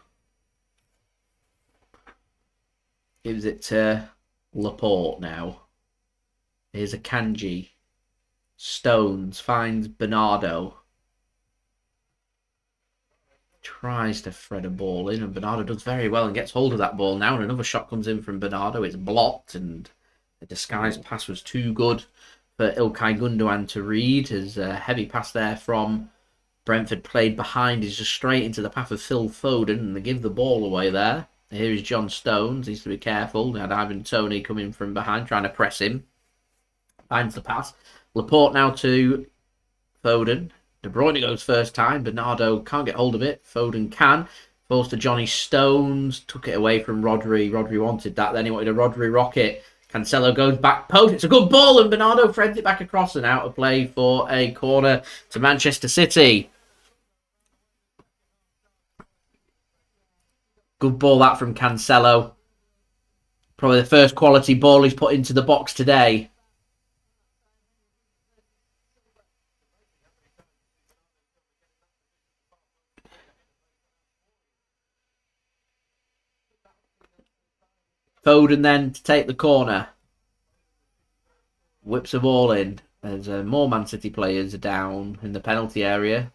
Gives it to Laporte now. Here's Akanji. Stones finds Bernardo. Tries to thread a ball in, and Bernardo does very well and gets hold of that ball now. And another shot comes in from Bernardo. It's blocked, and the disguised pass was too good for Ilkay Gundogan to read. His heavy pass there from Brentford played behind is just straight into the path of Phil Foden, and they give the ball away there. Here is John Stones. Needs to be careful. They had Ivan Toney coming from behind, trying to press him. Finds the pass. Laporte now to Foden. De Bruyne goes first time. Bernardo can't get hold of it. Foden can. Falls to Johnny Stones. Took it away from Rodri. Rodri wanted that. Then he wanted a Rodri rocket. Cancelo goes back post. It's a good ball, and Bernardo threads it back across and out of play for a corner to Manchester City. Good ball that from Cancelo. Probably the first quality ball he's put into the box today. Foden then to take the corner. Whips the ball in. There's more Man City players down in the penalty area.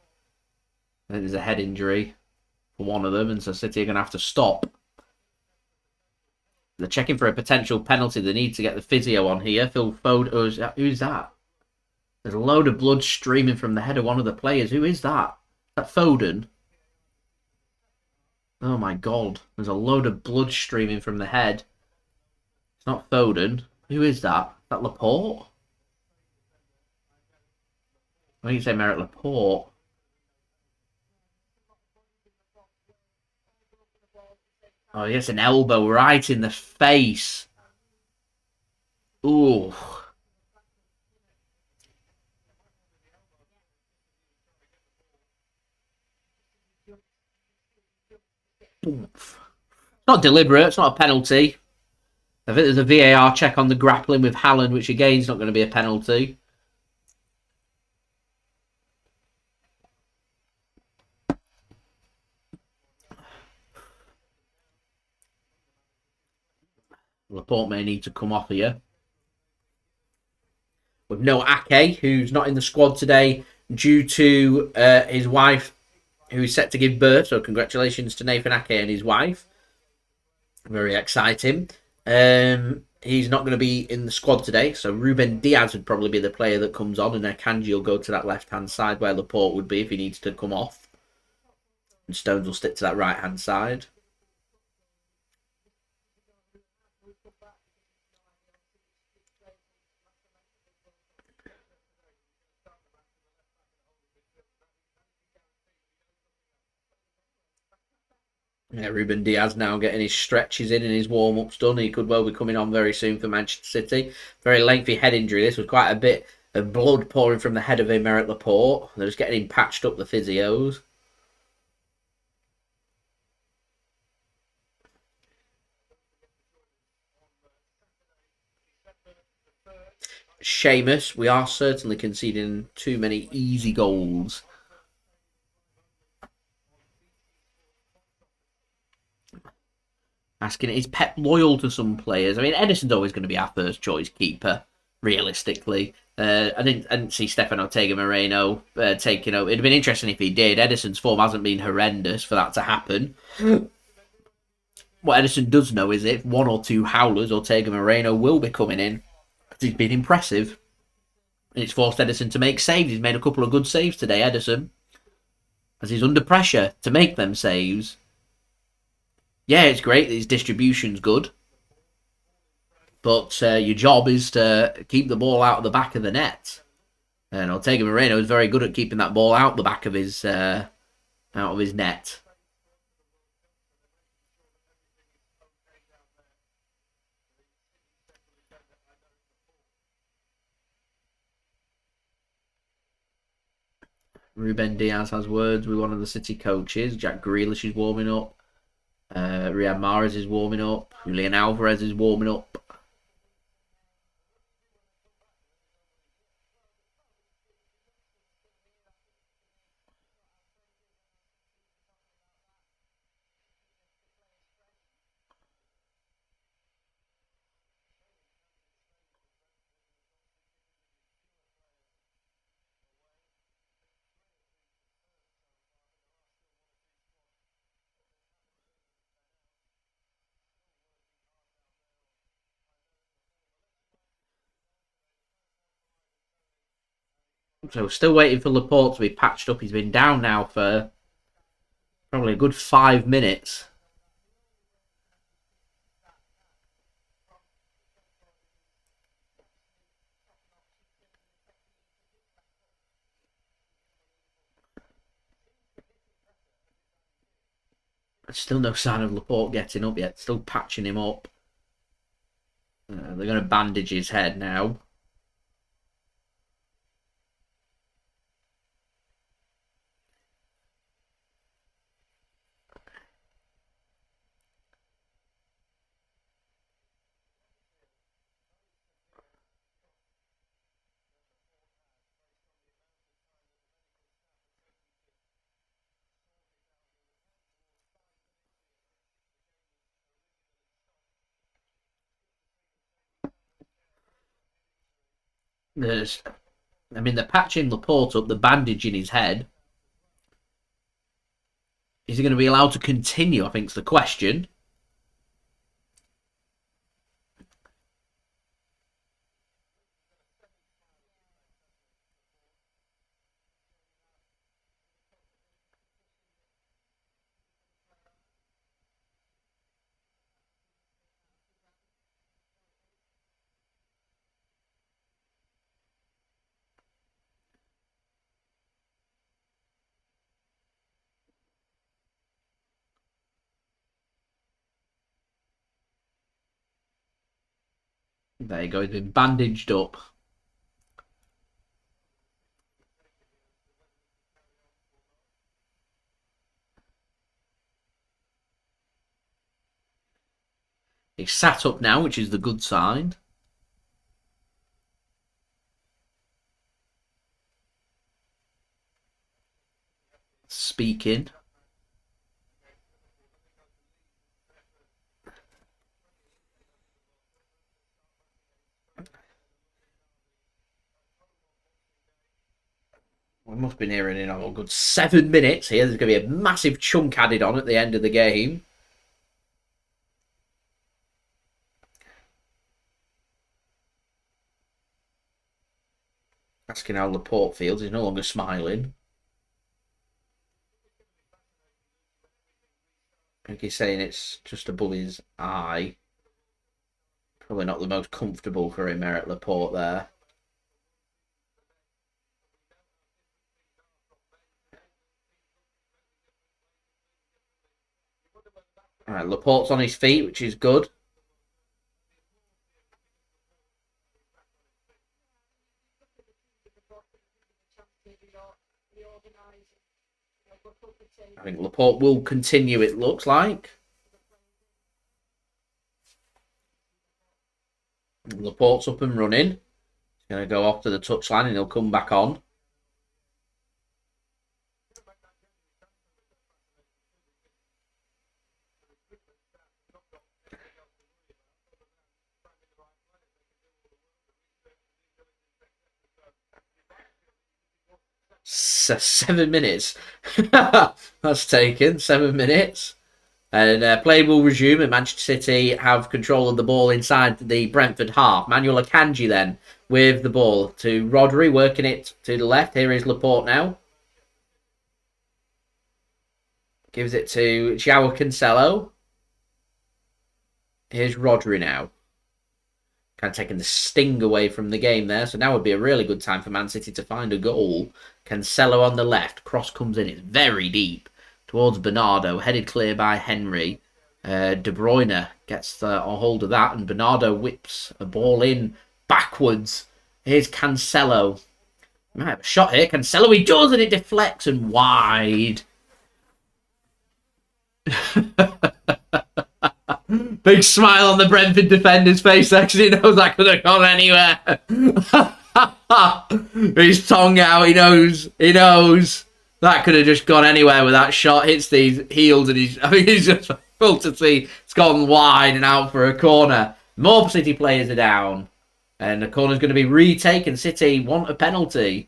I think there's a head injury for one of them, and so City are going to have to stop. They're checking for a potential penalty. They need to get the physio on here. Phil Foden. Who's that? There's a load of blood streaming from the head of one of the players. Who is that? Is that Foden? Oh my god. There's a load of blood streaming from the head. It's not Foden. Who is that? Is that Laporte? I think it's Aymeric Laporte. Oh, he gets an elbow right in the face. Ooh. It's not deliberate. It's not a penalty. I think there's a VAR check on the grappling with Haaland, which again is not going to be a penalty. Laporte may need to come off here. With no Ake, who's not in the squad today due to his wife, who is set to give birth. So congratulations to Nathan Ake and his wife. Very exciting. He's not going to be in the squad today. So Ruben Dias would probably be the player that comes on. And Akanji will go to that left-hand side where Laporte would be if he needs to come off. And Stones will stick to that right-hand side. Yeah, Ruben Dias now getting his stretches in and his warm-ups done. He could well be coming on very soon for Manchester City. Very lengthy head injury. This was quite a bit of blood pouring from the head of Aymeric Laporte. They're just getting him patched up, the physios. Seamus, we are certainly conceding too many easy goals. Asking, is Pep loyal to some players? I mean, Ederson's always going to be our first choice keeper, realistically. I didn't see Stefan Ortega-Moreno taking over. It'd have been interesting if he did. Ederson's form hasn't been horrendous for that to happen. What Ederson does know is if one or two howlers, Ortega-Moreno will be coming in. Because he's been impressive. And it's forced Ederson to make saves. He's made a couple of good saves today, Ederson. As he's under pressure to make them saves. Yeah, it's great that his distribution's good. But your job is to keep the ball out of the back of the net. And Ortega-Moreno is very good at keeping that ball out the back of his net. Ruben Dias has words with one of the City coaches. Jack Grealish is warming up. Riyad Mahrez is warming up. Julian Alvarez is warming up. So we're still waiting for Laporte to be patched up. He's been down now for probably a good 5 minutes. Still no sign of Laporte getting up yet. Still patching him up. They're going to bandage his head now. They're patching Laporte up, the bandage in his head. Is he going to be allowed to continue, I think is the question. There you go, he's been bandaged up. He's sat up now, which is the good sign. Speaking. We must have been hearing in a good 7 minutes here. There's going to be a massive chunk added on at the end of the game. Asking how Laporte feels. He's no longer smiling. I think he's saying it's just above his eye. Probably not the most comfortable for Aymeric Laporte there. Alright, Laporte's on his feet, which is good. I think Laporte will continue, it looks like. Laporte's up and running. He's going to go off to the touchline and he'll come back on. So 7 minutes. That's taken 7 minutes. And play will resume and Manchester City have control of the ball inside the Brentford half. Manuel Akanji then with the ball to Rodri, working it to the left. Here is Laporte now. Gives it to Joao Cancelo. Here's Rodri now. Kind of taking the sting away from the game there. So now would be a really good time for Man City to find a goal. Cancelo on the left. Cross comes in. It's very deep towards Bernardo. Headed clear by Henry. De Bruyne gets a hold of that. And Bernardo whips a ball in backwards. Here's Cancelo. Might have a shot here. Cancelo, he does, and it deflects and wide. Big smile on the Brentford defender's face there because he knows that could have gone anywhere. His tongue out, he knows that could have just gone anywhere with that shot. Hits these heels and he's just full to see it's gone wide and out for a corner. More City players are down and the corner's going to be retaken. City want a penalty.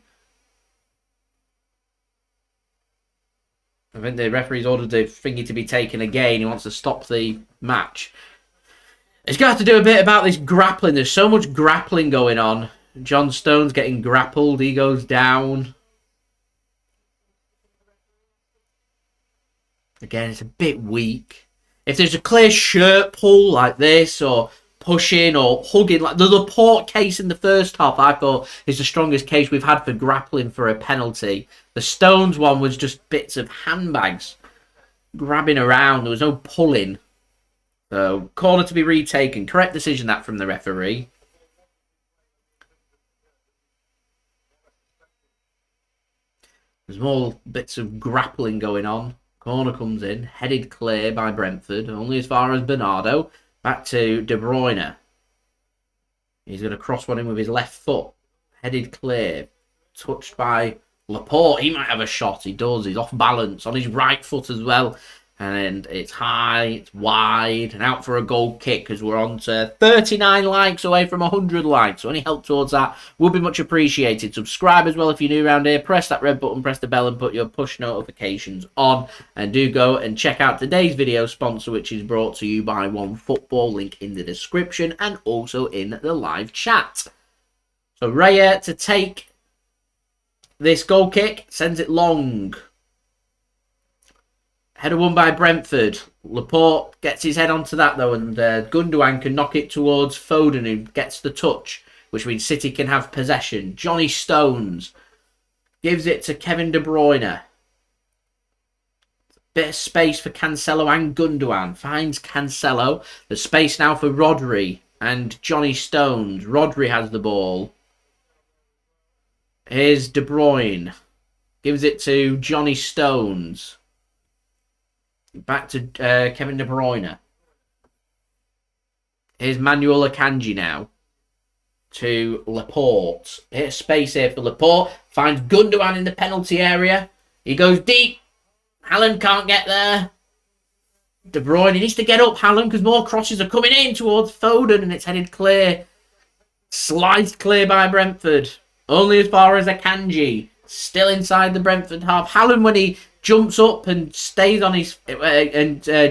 I think the referee's ordered the thingy to be taken again. He wants to stop the match. He's going to have to do a bit about this grappling. There's so much grappling going on. John Stone's getting grappled. He goes down. Again, it's a bit weak. If there's a clear shirt pull like this, or pushing or hugging, like the Laporte case in the first half, I thought is the strongest case we've had for grappling for a penalty. The Stones one was just bits of handbags. grabbing around. There was no pulling. So, corner to be retaken. Correct decision that from the referee. There's more bits of grappling going on. Corner comes in. Headed clear by Brentford. Only as far as Bernardo. Back to De Bruyne. He's going to cross one in with his left foot. Headed clear. Touched by Laporte. He might have a shot. He does. He's off balance on his right foot as well. And it's high, it's wide, and out for a goal kick because we're on to 39 likes away from 100 likes. So any help towards that would be much appreciated. Subscribe as well if you're new around here. Press that red button, press the bell, and put your push notifications on. And do go and check out today's video sponsor, which is brought to you by OneFootball. Link in the description and also in the live chat. So Raya to take this goal kick, sends it long. Header won by Brentford. Laporte gets his head onto that though, and Gundogan can knock it towards Foden, who gets the touch, which means City can have possession. Johnny Stones gives it to Kevin De Bruyne. Bit of space for Cancelo and Gundogan. Finds Cancelo. There's space now for Rodri and Johnny Stones. Rodri has the ball. Here's De Bruyne. Gives it to Johnny Stones. Back to Kevin De Bruyne. Here's Manuel Akanji now. To Laporte. Bit of space here for Laporte. Finds Gundogan in the penalty area. He goes deep. Haaland can't get there. De Bruyne needs to get up, Haaland, because more crosses are coming in towards Foden, and it's headed clear. Sliced clear by Brentford. Only as far as Akanji. Still inside the Brentford half. Haaland, when he jumps up and stays on his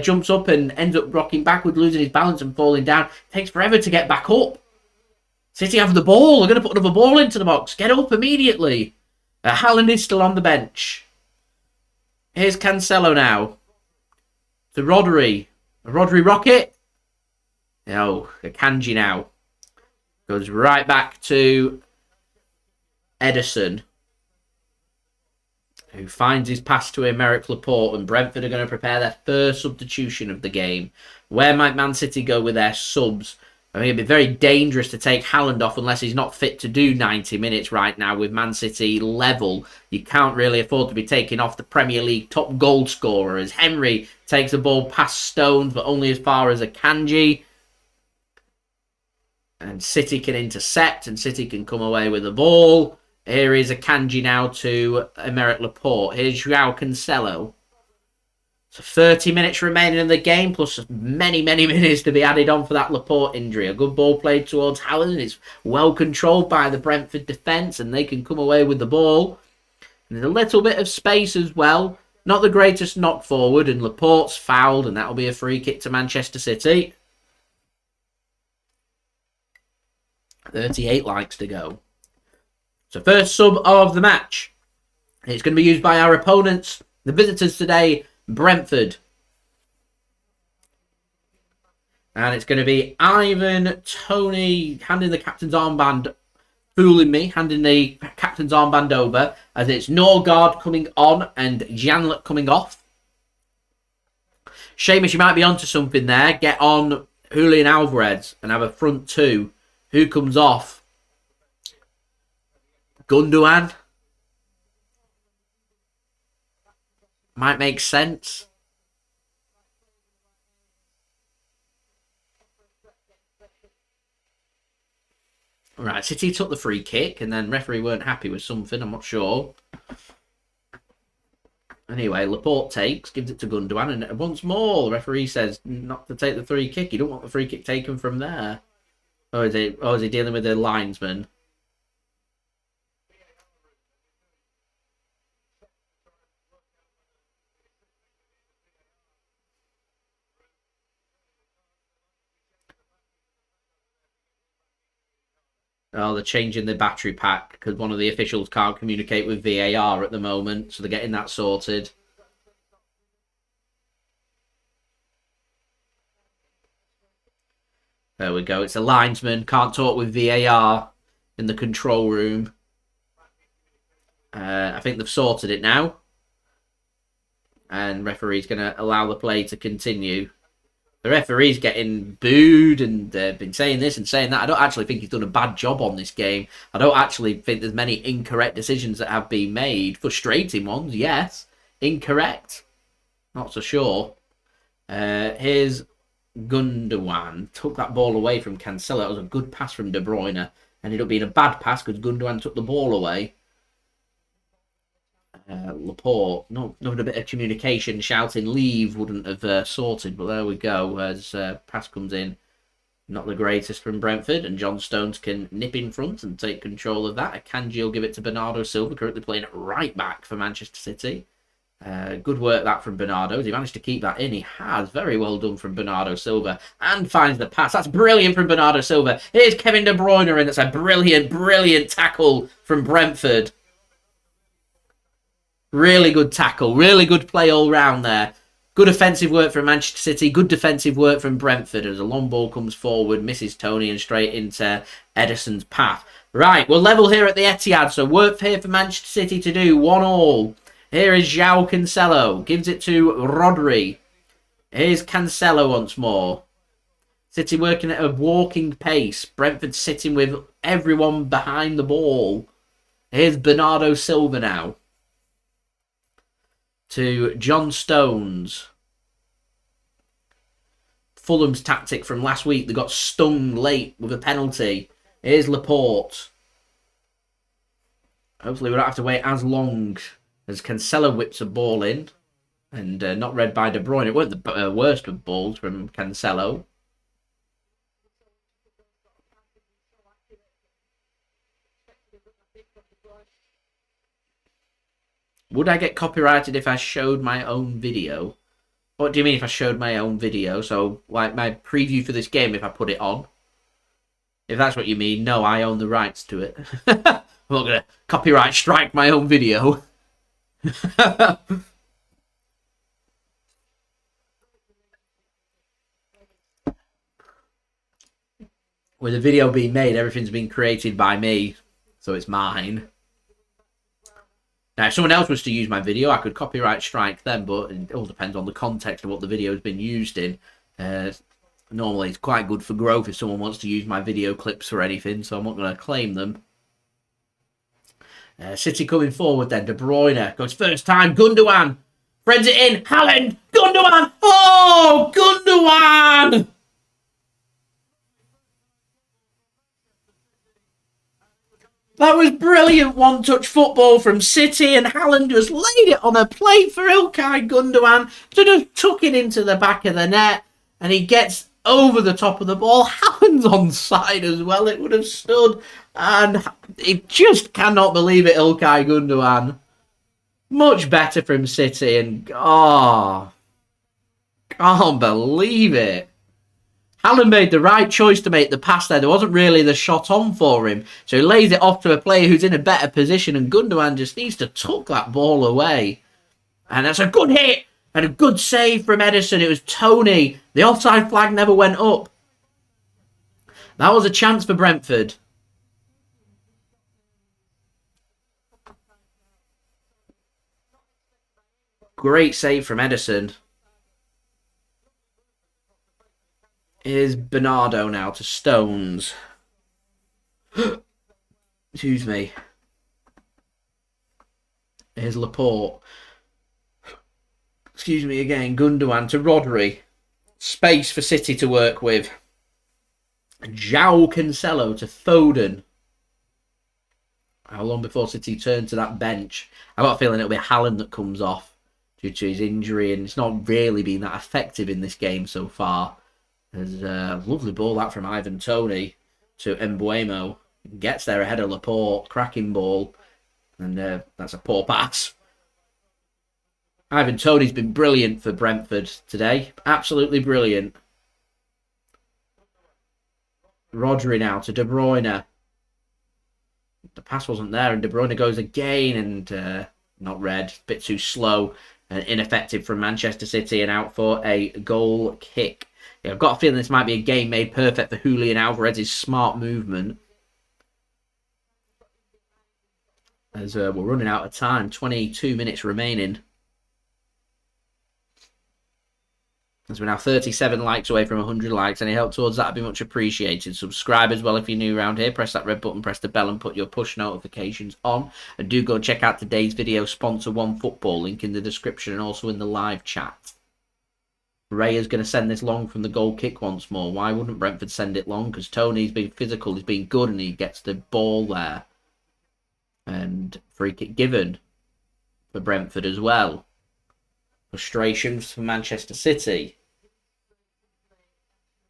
jumps up and ends up rocking backwards, losing his balance and falling down. Takes forever to get back up. City have the ball. They're going to put another ball into the box. Get up immediately. Haaland is still on the bench. Here's Cancelo now. To Rodri. A Rodri rocket. Oh, Akanji now. Goes right back to Ederson, who finds his pass to Aymeric Laporte, and Brentford are going to prepare their first substitution of the game. Where might Man City go with their subs? I think it'd be very dangerous to take Haaland off unless he's not fit to do 90 minutes right now with Man City level. You can't really afford to be taking off the Premier League top goal scorer, as Henry takes the ball past Stones, but only as far as Akanji. And City can intercept, and City can come away with the ball. Here is Akanji now to Aymeric Laporte. Here's Joao Cancelo. So 30 minutes remaining in the game, plus many, many minutes to be added on for that Laporte injury. A good ball played towards Haaland. It's well controlled by the Brentford defence, and they can come away with the ball. And there's a little bit of space as well. Not the greatest knock forward, and Laporte's fouled, and that'll be a free kick to Manchester City. 38 likes to go. So first sub of the match. It's going to be used by our opponents, the visitors today, Brentford. And it's going to be Ivan Toney handing the captain's armband, fooling me, handing the captain's armband over, as it's Norgard coming on and Janlet coming off. Seamus, you might be onto something there. Get on Julian Alvarez and have a front two. Who comes off? Gundogan? Might make sense. Right, City took the free kick, and then referee weren't happy with something, I'm not sure. Anyway, Laporte takes, gives it to Gundogan, and once more, the referee says not to take the free kick. You don't want the free kick taken from there. Or is he dealing with the linesman? Oh, they're changing the battery pack because one of the officials can't communicate with VAR at the moment, so they're getting that sorted. There we go. It's a linesman. Can't talk with VAR in the control room. I think they've sorted it now. and referee's going to allow the play to continue. The referee's getting booed and been saying this and saying that. I don't actually think he's done a bad job on this game. I don't actually think there's many incorrect decisions that have been made. Frustrating ones, yes. Incorrect, not so sure. Here's Gundogan. Took that ball away from Cancelo. That was a good pass from De Bruyne. Ended up being a bad pass because Gundogan took the ball away. Laporte, not a bit of communication, shouting leave wouldn't have sorted, but there we go. As pass comes in, not the greatest from Brentford, and John Stones can nip in front and take control of that. Akanji will give it to Bernardo Silva, currently playing right back for Manchester City. Good work that from Bernardo. He managed to keep that in. He has. Very well done from Bernardo Silva. And finds the pass. That's brilliant from Bernardo Silva. Here's Kevin De Bruyne, and that's a brilliant tackle from Brentford. Really good tackle. Really good play all round there. Good offensive work from Manchester City. Good defensive work from Brentford. As a long ball comes forward, misses Toney and straight into Ederson's path. Right, we're level here at the Etihad. So work here for Manchester City to do. 1-1. Here is Joao Cancelo. Gives it to Rodri. Here's Cancelo once more. City working at a walking pace. Brentford sitting with everyone behind the ball. Here's Bernardo Silva now. To John Stones. Fulham's tactic from last week. They got stung late with a penalty. Here's Laporte. Hopefully we don't have to wait as long as Cancelo whips a ball in. And not read by De Bruyne. It weren't the worst of balls from Cancelo. Would I get copyrighted if I showed my own video? What do you mean if I showed my own video? So, like my preview for this game, if I put it on? If that's what you mean, no, I own the rights to it. I'm not going to copyright strike my own video. With the video being made, everything's been created by me, so it's mine. Now, if someone else was to use my video, I could copyright strike them, but it all depends on the context of what the video has been used in. Normally, it's quite good for growth if someone wants to use my video clips or anything, so I'm not going to claim them. City coming forward then. De Bruyne goes first time. Gundogan threads it in. Haaland. Gundogan. Oh, Gundogan! That was brilliant one-touch football from City, and Haaland just laid it on a plate for Ilkay Gundogan to just tuck it into the back of the net, and he gets over the top of the ball. Haaland's onside as well. It would have stood, and he just cannot believe it, Ilkay Gundogan. Much better from City, and can't believe it. Haaland made the right choice to make the pass there. There wasn't really the shot on for him. So he lays it off to a player who's in a better position, and Gundogan just needs to tuck that ball away. And that's a good hit and a good save from Ederson. It was Toney. The offside flag never went up. That was a chance for Brentford. Great save from Ederson. Here's Bernardo now to Stones. Excuse me. Here's Laporte. Excuse me again. Gundogan to Rodri. Space for City to work with. Joao Cancelo to Foden. How long before City turn to that bench? I've got a feeling it'll be Haaland that comes off due to his injury, and it's not really been that effective in this game so far. There's a lovely ball that from Ivan Toney to Mbuemo. Gets there ahead of Laporte. Cracking ball. And that's a poor pass. Ivan Toney's been brilliant for Brentford today. Absolutely brilliant. Rodri now to De Bruyne. The pass wasn't there, and De Bruyne goes again, and not read. A bit too slow and ineffective from Manchester City, and out for a goal kick. Yeah, I've got a feeling this might be a game made perfect for Julian Alvarez's smart movement. As we're running out of time. 22 minutes remaining. As we're now 37 likes away from 100 likes. Any help towards that would be much appreciated. Subscribe as well if you're new around here. Press that red button, press the bell and put your push notifications on. And do go check out today's video sponsor, OneFootball, link in the description and also in the live chat. Raya's going to send this long from the goal kick once more. Why wouldn't Brentford send it long? Because Toney's been physical, he's been good and he gets the ball there. And free kick given for Brentford as well. Frustrations for Manchester City.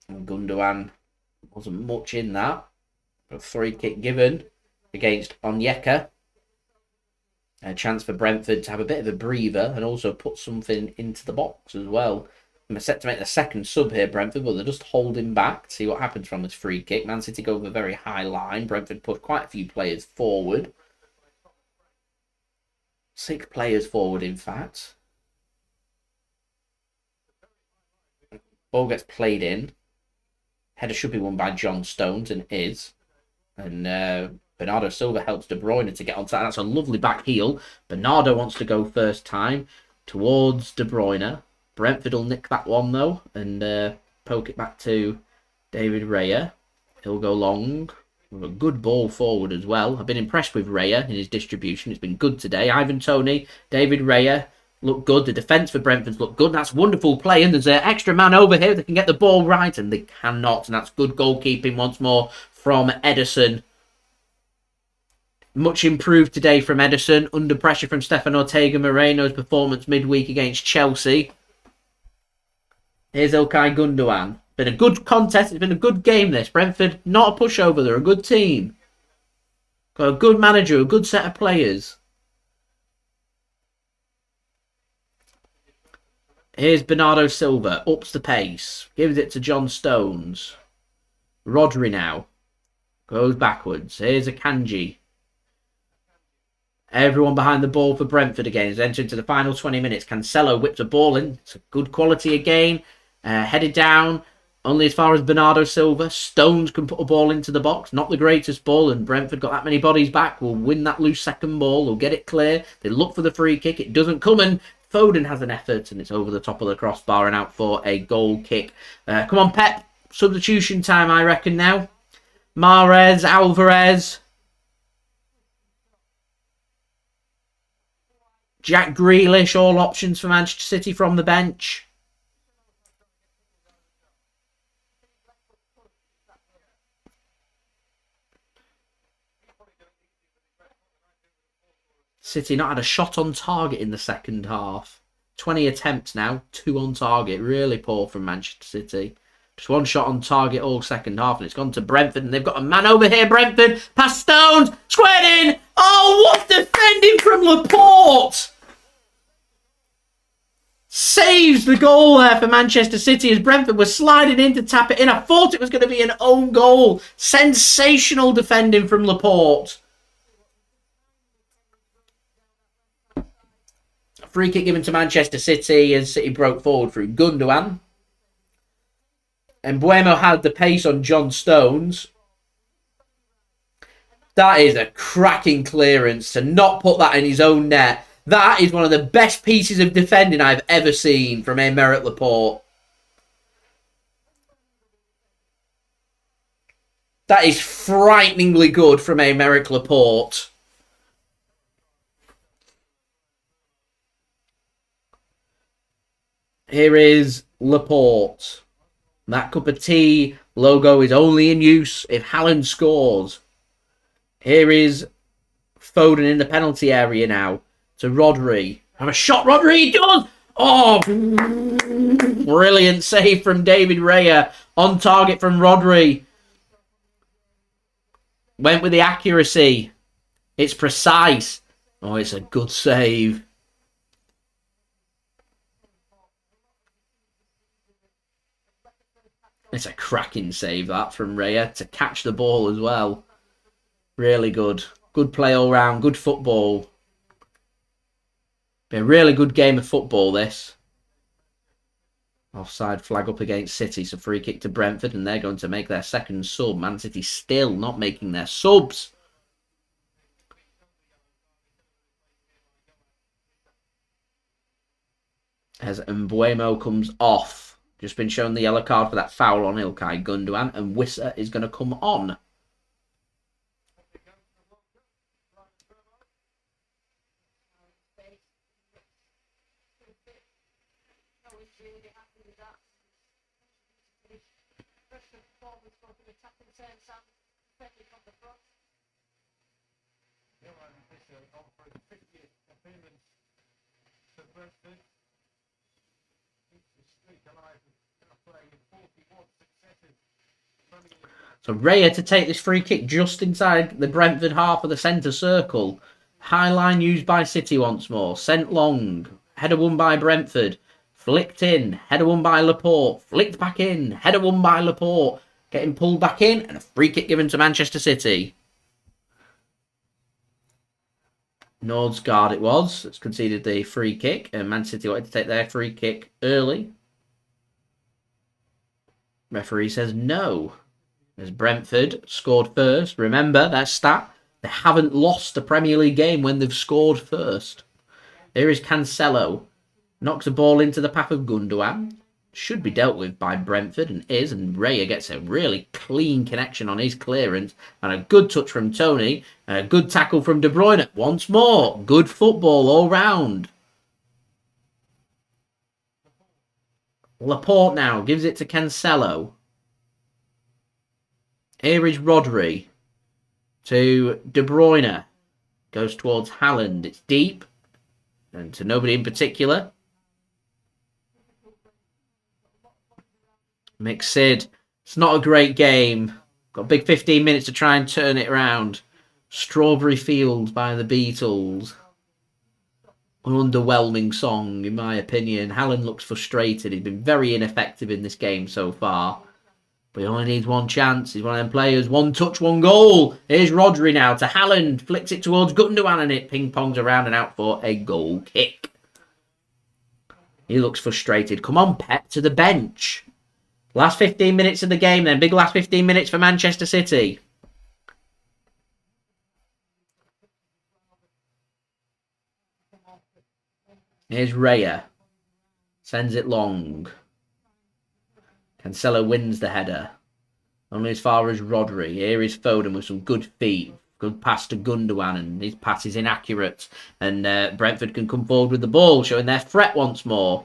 And Gundogan wasn't much in that. A free kick given against Onyeka. A chance for Brentford to have a bit of a breather and also put something into the box as well. I'm set to make the second sub here, Brentford, but they're just holding back to see what happens from this free kick. Man City go with a very high line. Brentford push quite a few players forward. 6 players forward, in fact. Ball gets played in. Header should be won by John Stones, and is. And Bernardo Silva helps De Bruyne to get onto that. That's a lovely back heel. Bernardo wants to go first time towards De Bruyne. Brentford will nick that one, though, and poke it back to David Raya. He'll go long. With a good ball forward as well. I've been impressed with Raya in his distribution. It's been good today. Ivan Toney, David Raya look good. The defence for Brentford's look good. That's wonderful play. And there's an extra man over here that can get the ball right. And they cannot. And that's good goalkeeping once more from Ederson. Much improved today from Ederson. Under pressure from Stefan Ortega-Moreno's performance midweek against Chelsea. Here's Ilkay Gundogan. Been a good contest. It's been a good game, this. Brentford, not a pushover. They're a good team. Got a good manager, a good set of players. Here's Bernardo Silva. Ups the pace. Gives it to John Stones. Rodri now. Goes backwards. Here's Akanji. Everyone behind the ball for Brentford again. Is entering into the final 20 minutes. Cancelo whips a ball in. It's a good quality again. Headed down. Only as far as Bernardo Silva. Stones can put a ball into the box. Not the greatest ball. And Brentford got that many bodies back. Will win that loose second ball. Will get it clear. They look for the free kick. It doesn't come. And Foden has an effort. And it's over the top of the crossbar and out for a goal kick. Come on, Pep. Substitution time, I reckon, now. Mahrez, Alvarez. Jack Grealish. All options for Manchester City from the bench. City not had a shot on target in the second half. 20 attempts now, 2 on target. Really poor from Manchester City. Just 1 shot on target all second half, and it's gone to Brentford, and they've got a man over here, Brentford. Past Stones, squared in. Oh, what defending from Laporte! Saves the goal there for Manchester City as Brentford was sliding in to tap it in. I thought it was going to be an own goal. Sensational defending from Laporte. Free kick given to Manchester City as City broke forward through Gundogan. And Mbuemo had the pace on John Stones. That is a cracking clearance to not put that in his own net. That is one of the best pieces of defending I've ever seen from Aymeric Laporte. That is frighteningly good from Aymeric Laporte. Here is Laporte. That cup of tea logo is only in use if Haaland scores. Here is Foden in the penalty area now to Rodri. Have a shot, Rodri, he does! Oh, brilliant save from David Raya. On target from Rodri. Went with the accuracy. It's precise. Oh, it's a good save. It's a cracking save, that, from Raya, to catch the ball as well. Really good. Good play all round. Good football. Be a really good game of football, this. Offside flag up against City. So free kick to Brentford, and they're going to make their second sub. Man City still not making their subs. As Mbuemo comes off. Just been shown the yellow card for that foul on Ilkay Gundogan, and Wissa is going to come on. So Raya to take this free kick just inside the Brentford half of the centre circle. High line used by City once more. Sent long. Header won by Brentford. Flicked in. Header won by Laporte. Flicked back in. Header won by Laporte. Getting pulled back in. And a free kick given to Manchester City. Damsgaard it was. It's conceded the free kick. And Man City wanted to take their free kick early. Referee says no. As Brentford scored first. Remember that stat. They haven't lost a Premier League game when they've scored first. Here is Cancelo. Knocks the ball into the path of Gundogan. Should be dealt with by Brentford and is. And Raya gets a really clean connection on his clearance. And a good touch from Toney. And a good tackle from De Bruyne. Once more. Good football all round. Laporte now gives it to Cancelo. Here is Rodri to De Bruyne. Goes towards Haaland. It's deep. And to nobody in particular. Mixed. It's not a great game. Got a big 15 minutes to try and turn it around. Strawberry Fields by the Beatles. An underwhelming song, in my opinion. Haaland looks frustrated. He's been very ineffective in this game so far. But he only needs one chance. He's one of them players. One touch, one goal. Here's Rodri now to Haaland. Flicks it towards Gundogan and it ping-pongs around and out for a goal kick. He looks frustrated. Come on, Pep, to the bench. Last 15 minutes of the game then. Big last 15 minutes for Manchester City. Here's Raya. Sends it long. Cancelo wins the header. Only as far as Rodri. Here is Foden with some good feet. Good pass to Gundogan and his pass is inaccurate. And Brentford can come forward with the ball, showing their threat once more.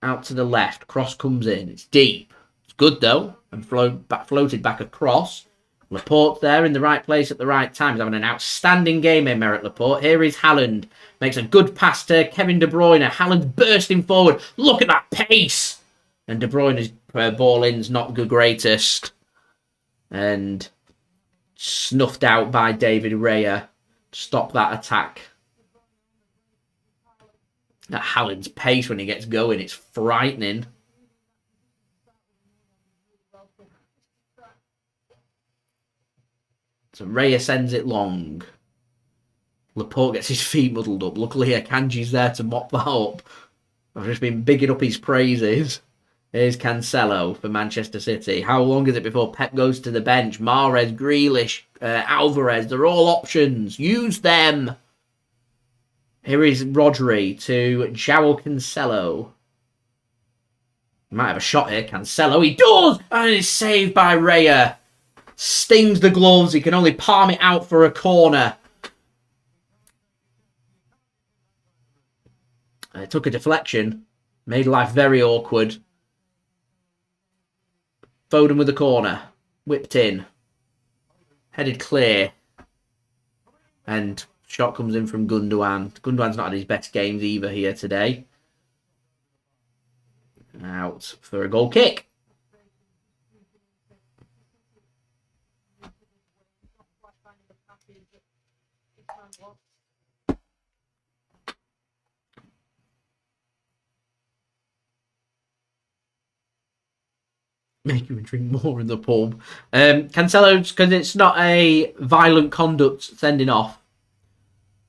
Out to the left. Cross comes in. It's deep. It's good though. And floated back across. Laporte there in the right place at the right time. He's having an outstanding game, Aymeric Laporte. Here is Haaland. Makes a good pass to Kevin De Bruyne. Haaland bursting forward. Look at that pace. And De Bruyne's ball in's not the greatest. And snuffed out by David Raya. Stop that attack. That Haaland's pace when he gets going, it's frightening. So Raya sends it long. Laporte gets his feet muddled up. Luckily, Akanji's there to mop that up. I've just been bigging up his praises. Here's Cancelo for Manchester City. How long is it before Pep goes to the bench? Mahrez, Grealish, Alvarez, they're all options. Use them. Here is Rodri to Joao Cancelo. Might have a shot here, Cancelo. He does! And it's saved by Raya. Stings the gloves. He can only palm it out for a corner. It took a deflection. Made life very awkward. Foden with the corner. Whipped in. Headed clear. And shot comes in from Gundogan. Gundogan's not had his best games either here today. Out for a goal kick. Make him drink more in the pub. Cancelo's, because it's not a violent conduct sending off.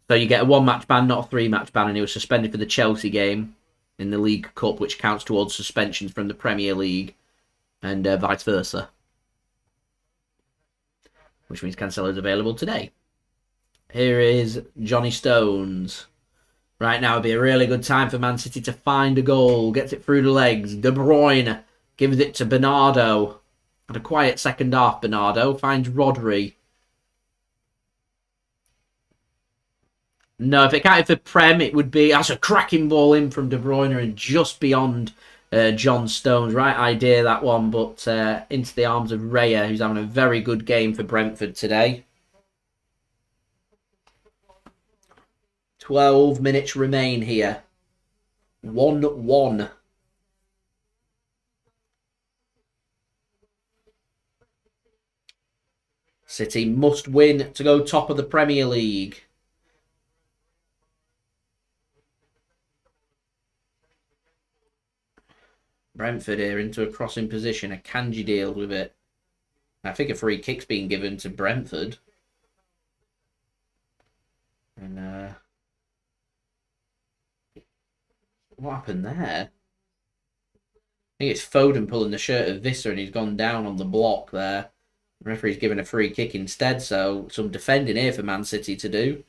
So you get a 1-match ban, not a 3-match ban, and he was suspended for the Chelsea game in the League Cup, which counts towards suspensions from the Premier League, and vice versa. Which means Cancelo's available today. Here is Johnny Stones. Right now would be a really good time for Man City to find a goal. Gets it through the legs. De Bruyne gives it to Bernardo. Had a quiet second half, Bernardo. Finds Rodri. No, if it counted for Prem, it would be... That's a cracking ball in from De Bruyne and just beyond John Stones. Right idea, that one, but into the arms of Raya, who's having a very good game for Brentford today. 12 minutes remain here. 1-1. City must win to go top of the Premier League. Brentford here into a crossing position. Akanji deals with it. I think a free kick's been given to Brentford. And what happened there? I think it's Foden pulling the shirt of Visser and he's gone down on the block there. The referee's given a free kick instead, so some defending here for Man City to do.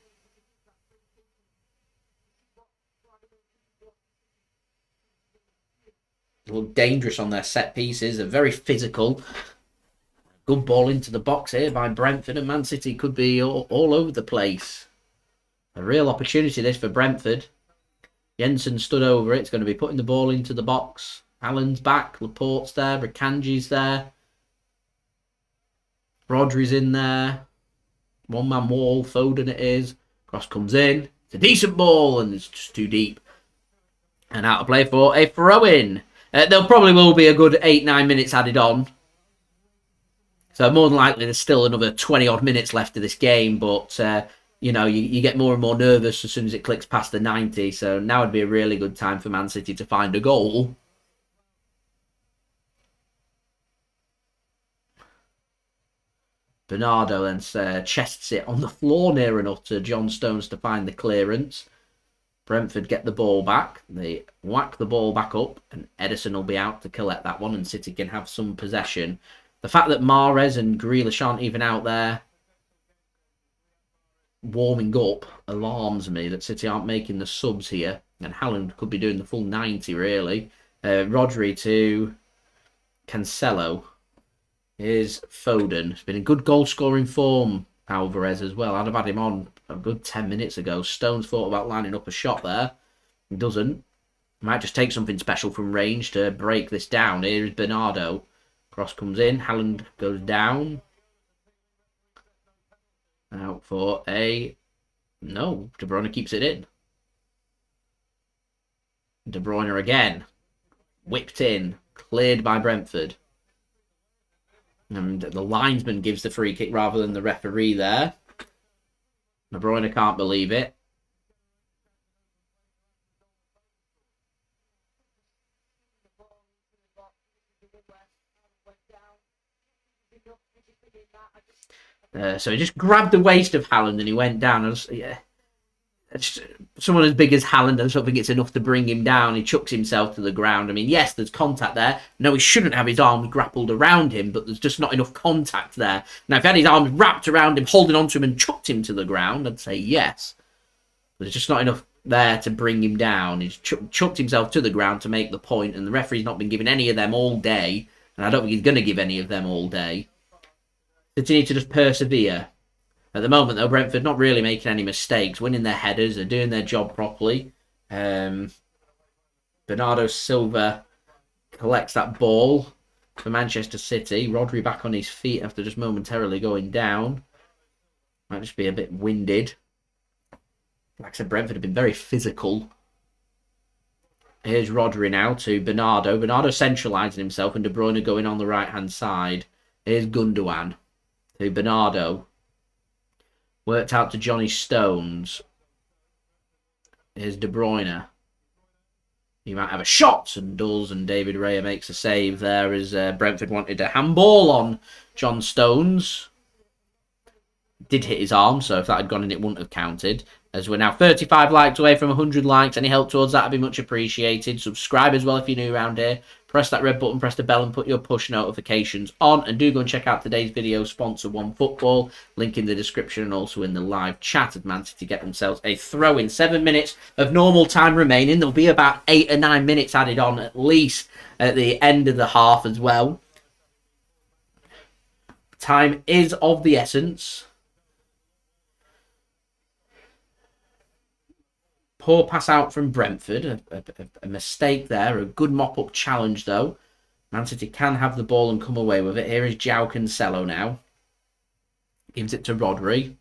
Look dangerous on their set pieces. They're very physical. Good ball into the box here by Brentford, and Man City could be all over the place. A real opportunity this for Brentford. Jensen stood over it. It's going to be putting the ball into the box. Haaland's back. Laporte's there. Akanji's there. Rodri's in there. One-man wall. Foden it is. Cross comes in. It's a decent ball, and it's just too deep. And out of play for a throw-in. There probably will be a good 8-9 minutes added on. So more than likely there's still another 20-odd minutes left of this game. But, you know, you get more and more nervous as soon as it clicks past the 90. So now would be a really good time for Man City to find a goal. Bernardo then chests it on the floor near enough to John Stones to find the clearance. Brentford get the ball back. They whack the ball back up and Ederson will be out to collect that one and City can have some possession. The fact that Mahrez and Grealish aren't even out there warming up alarms me, that City aren't making the subs here. And Haaland could be doing the full 90 really. Rodri to Cancelo. Here's Foden. It's been in good goal scoring form, Alvarez as well. I'd have had him on a good 10 minutes ago. Stones thought about lining up a shot there. He doesn't. Might just take something special from range to break this down. Here's Bernardo. Cross comes in. Haaland goes down. Out for a... No, De Bruyne keeps it in. De Bruyne again. Whipped in. Cleared by Brentford. And the linesman gives the free kick rather than the referee there. De Bruyne can't believe it. So he just grabbed the waist of Haaland and he went down. Someone as big as Haaland, I don't think it's enough to bring him down. He chucks himself to the ground. I mean, yes, there's contact there. No, he shouldn't have his arms grappled around him, but there's just not enough contact there. Now, if he had his arms wrapped around him, holding onto him and chucked him to the ground, I'd say yes. But there's just not enough there to bring him down. He's chucked himself to the ground to make the point, and the referee's not been giving any of them all day, and I don't think he's going to give any of them all day. They need to just persevere. At the moment, though, Brentford not really making any mistakes, winning their headers, they're doing their job properly. Bernardo Silva collects that ball for Manchester City. Rodri back on his feet after just momentarily going down. Might just be a bit winded. Like I said, Brentford have been very physical. Here's Rodri now to Bernardo. Bernardo centralising himself and De Bruyne going on the right-hand side. Here's Gundogan to Bernardo. Worked out to Johnny Stones. Here's De Bruyne. He might have a shot and does, and David Raya makes a save there as Brentford wanted a handball on John Stones. did hit his arm, so if that had gone in, it wouldn't have counted. As we're now 35 likes away from 100 likes. Any help towards that would be much appreciated. Subscribe as well if you're new around here. Press that red button, press the bell, and put your push notifications on. And do go and check out today's video sponsor, OneFootball. Link in the description and also in the live chat of Man City get themselves a throw-in. 7 minutes of normal time remaining. There'll be about 8 or 9 minutes added on at least at the end of the half as well. Time is of the essence. Poor pass out from Brentford. A mistake there. A good mop-up challenge, though. Man City can have the ball and come away with it. Here is Joao Cancelo now. Gives it to Rodri.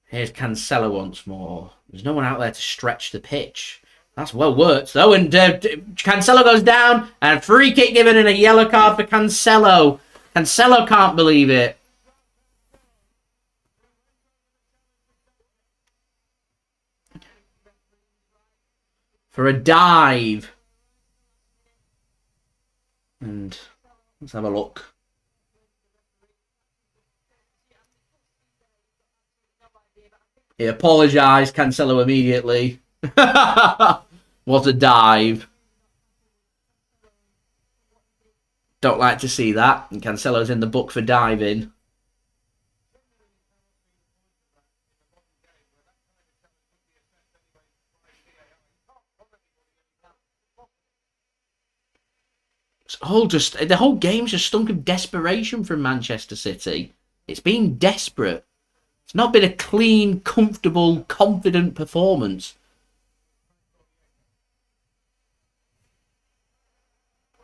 Here's Cancelo once more. There's no one out there to stretch the pitch. That's well worked, though. And Cancelo goes down. And free kick given and a yellow card for Cancelo. Cancelo can't believe it. For a dive. And let's have a look. He apologised, Cancelo, immediately. What a dive. Don't like to see that. And Cancelo's in the book for diving. The whole game's just stunk of desperation from Manchester City. It's been desperate. It's not been a clean, comfortable, confident performance.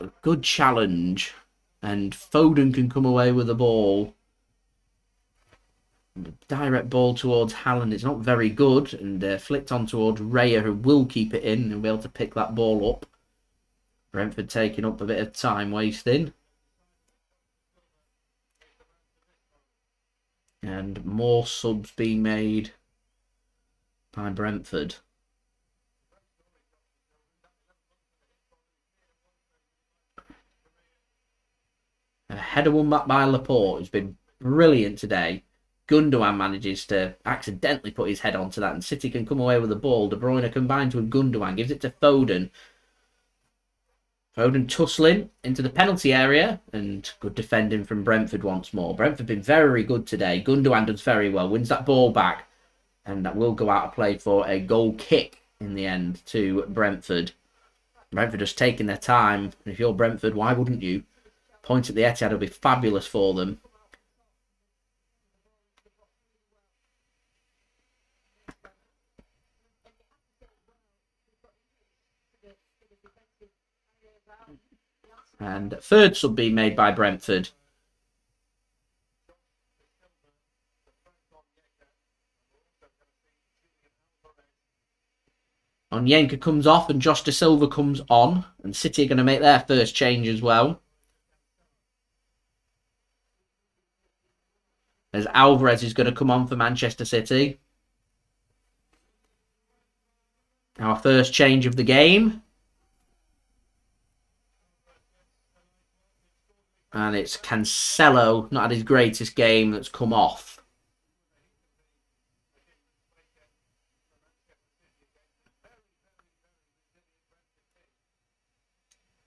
A good challenge. And Foden can come away with the ball. And a direct ball towards Haaland. It's not very good. And flicked on towards Raya, who will keep it in and be able to pick that ball up. Brentford taking up a bit of time wasting. And more subs being made by Brentford. A header won back by Laporte, who's been brilliant today. Gundogan manages to accidentally put his head onto that, and City can come away with the ball. De Bruyne combines with Gundogan, gives it to Foden. Foden tussling into the penalty area, and good defending from Brentford once more. Brentford been very good today. Gundogan does very well, wins that ball back, and that will go out of play for a goal kick in the end to Brentford. Brentford just taking their time. And if you're Brentford, why wouldn't you? Point at the Etihad will be fabulous for them. And third sub being made by Brentford. Onyeka comes off and Josh De Silva comes on. And City are going to make their first change as well. As Alvarez is going to come on for Manchester City. Our first change of the game. And it's Cancelo, not had his greatest game, that's come off.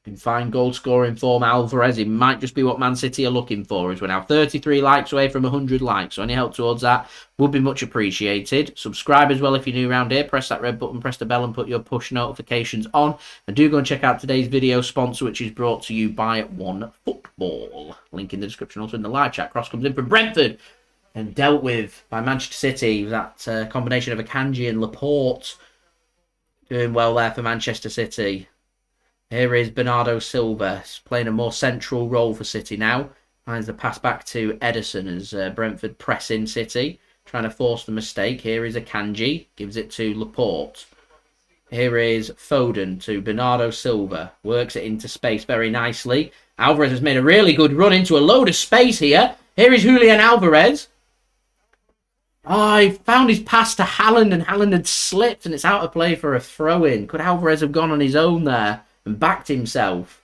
In fine goal scoring form, Alvarez, it might just be what Man City are looking for, as we're now 33 likes away from 100 likes. So any help towards that would be much appreciated. Subscribe as well if you're new around here. Press that red button, press the bell and put your push notifications on. And do go and check out today's video sponsor, which is brought to you by OneFootball. Link in the description, also in the live chat. Cross comes in from Brentford and dealt with by Manchester City. That combination of Akanji and Laporte doing well there for Manchester City. Here is Bernardo Silva playing a more central role for City now. Finds the pass back to Ederson as Brentford press in City, trying to force the mistake. Here is Akanji, gives it to Laporte. Here is Foden to Bernardo Silva, works it into space very nicely. Alvarez has made a really good run into a load of space here. Here is Julian Alvarez. Oh, he found his pass to Haaland and Haaland had slipped and it's out of play for a throw-in. Could Alvarez have gone on his own there and backed himself?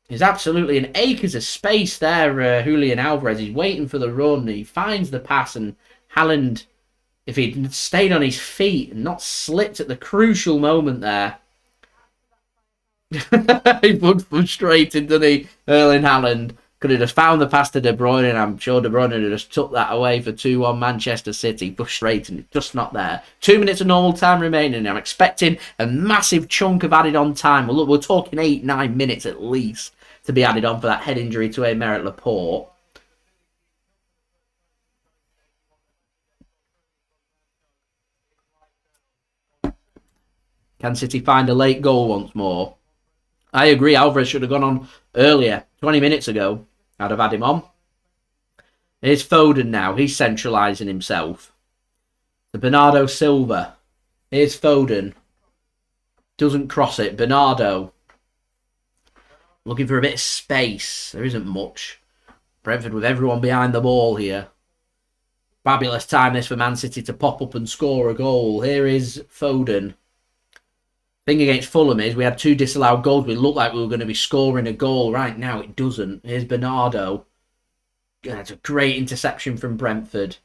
There's absolutely an acres of space there. Julian Alvarez, he's waiting for the run. He finds the pass, and Haaland, if he'd stayed on his feet and not slipped at the crucial moment there. He looks frustrated, doesn't he? Erling Haaland could have just found the pass to De Bruyne, and I'm sure De Bruyne would have just took that away for 2-1 Manchester City. Frustrating, it's just not there. 2 minutes of normal time remaining. I'm expecting a massive chunk of added on time. Well, look, we're talking 8-9 minutes at least to be added on for that head injury to Aymeric Laporte. Can City find a late goal once more? I agree, Alvarez should have gone on earlier, 20 minutes ago. I'd have had him on. Here's Foden now. He's centralising himself. The Bernardo Silva. Here's Foden. Doesn't cross it. Bernardo. Looking for a bit of space. There isn't much. Brentford with everyone behind the ball here. Fabulous time this for Man City to pop up and score a goal. Here is Foden. Thing against Fulham is we had 2 disallowed goals. We looked like we were going to be scoring a goal. Right now it doesn't. Here's Bernardo. That's a great interception from Brentford.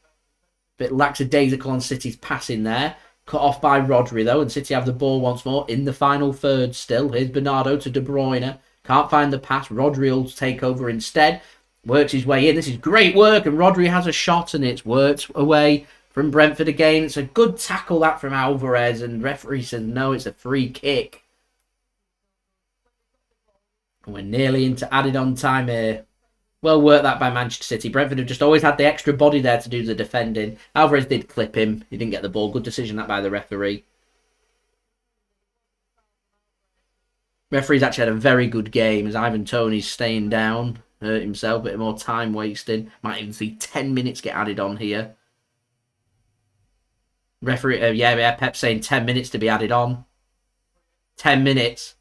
Bit lackadaisical on City's passing there. Cut off by Rodri though, and City have the ball once more in the final third still. Here's Bernardo to De Bruyne. Can't find the pass. Rodri will take over instead. Works his way in. This is great work, and Rodri has a shot, and it's worked away from Brentford again. It's a good tackle that from Alvarez, and referee says no, it's a free kick. We're nearly into added on time here. Well worked that by Manchester City. Brentford have just always had the extra body there to do the defending. Alvarez did clip him. He didn't get the ball. Good decision that by the referee. Referee's actually had a very good game as Ivan Toney's staying down. Hurt himself, a bit more time wasted. Might even see 10 minutes get added on here. Referee, yeah, Pep's saying 10 minutes to be added on. 10 minutes.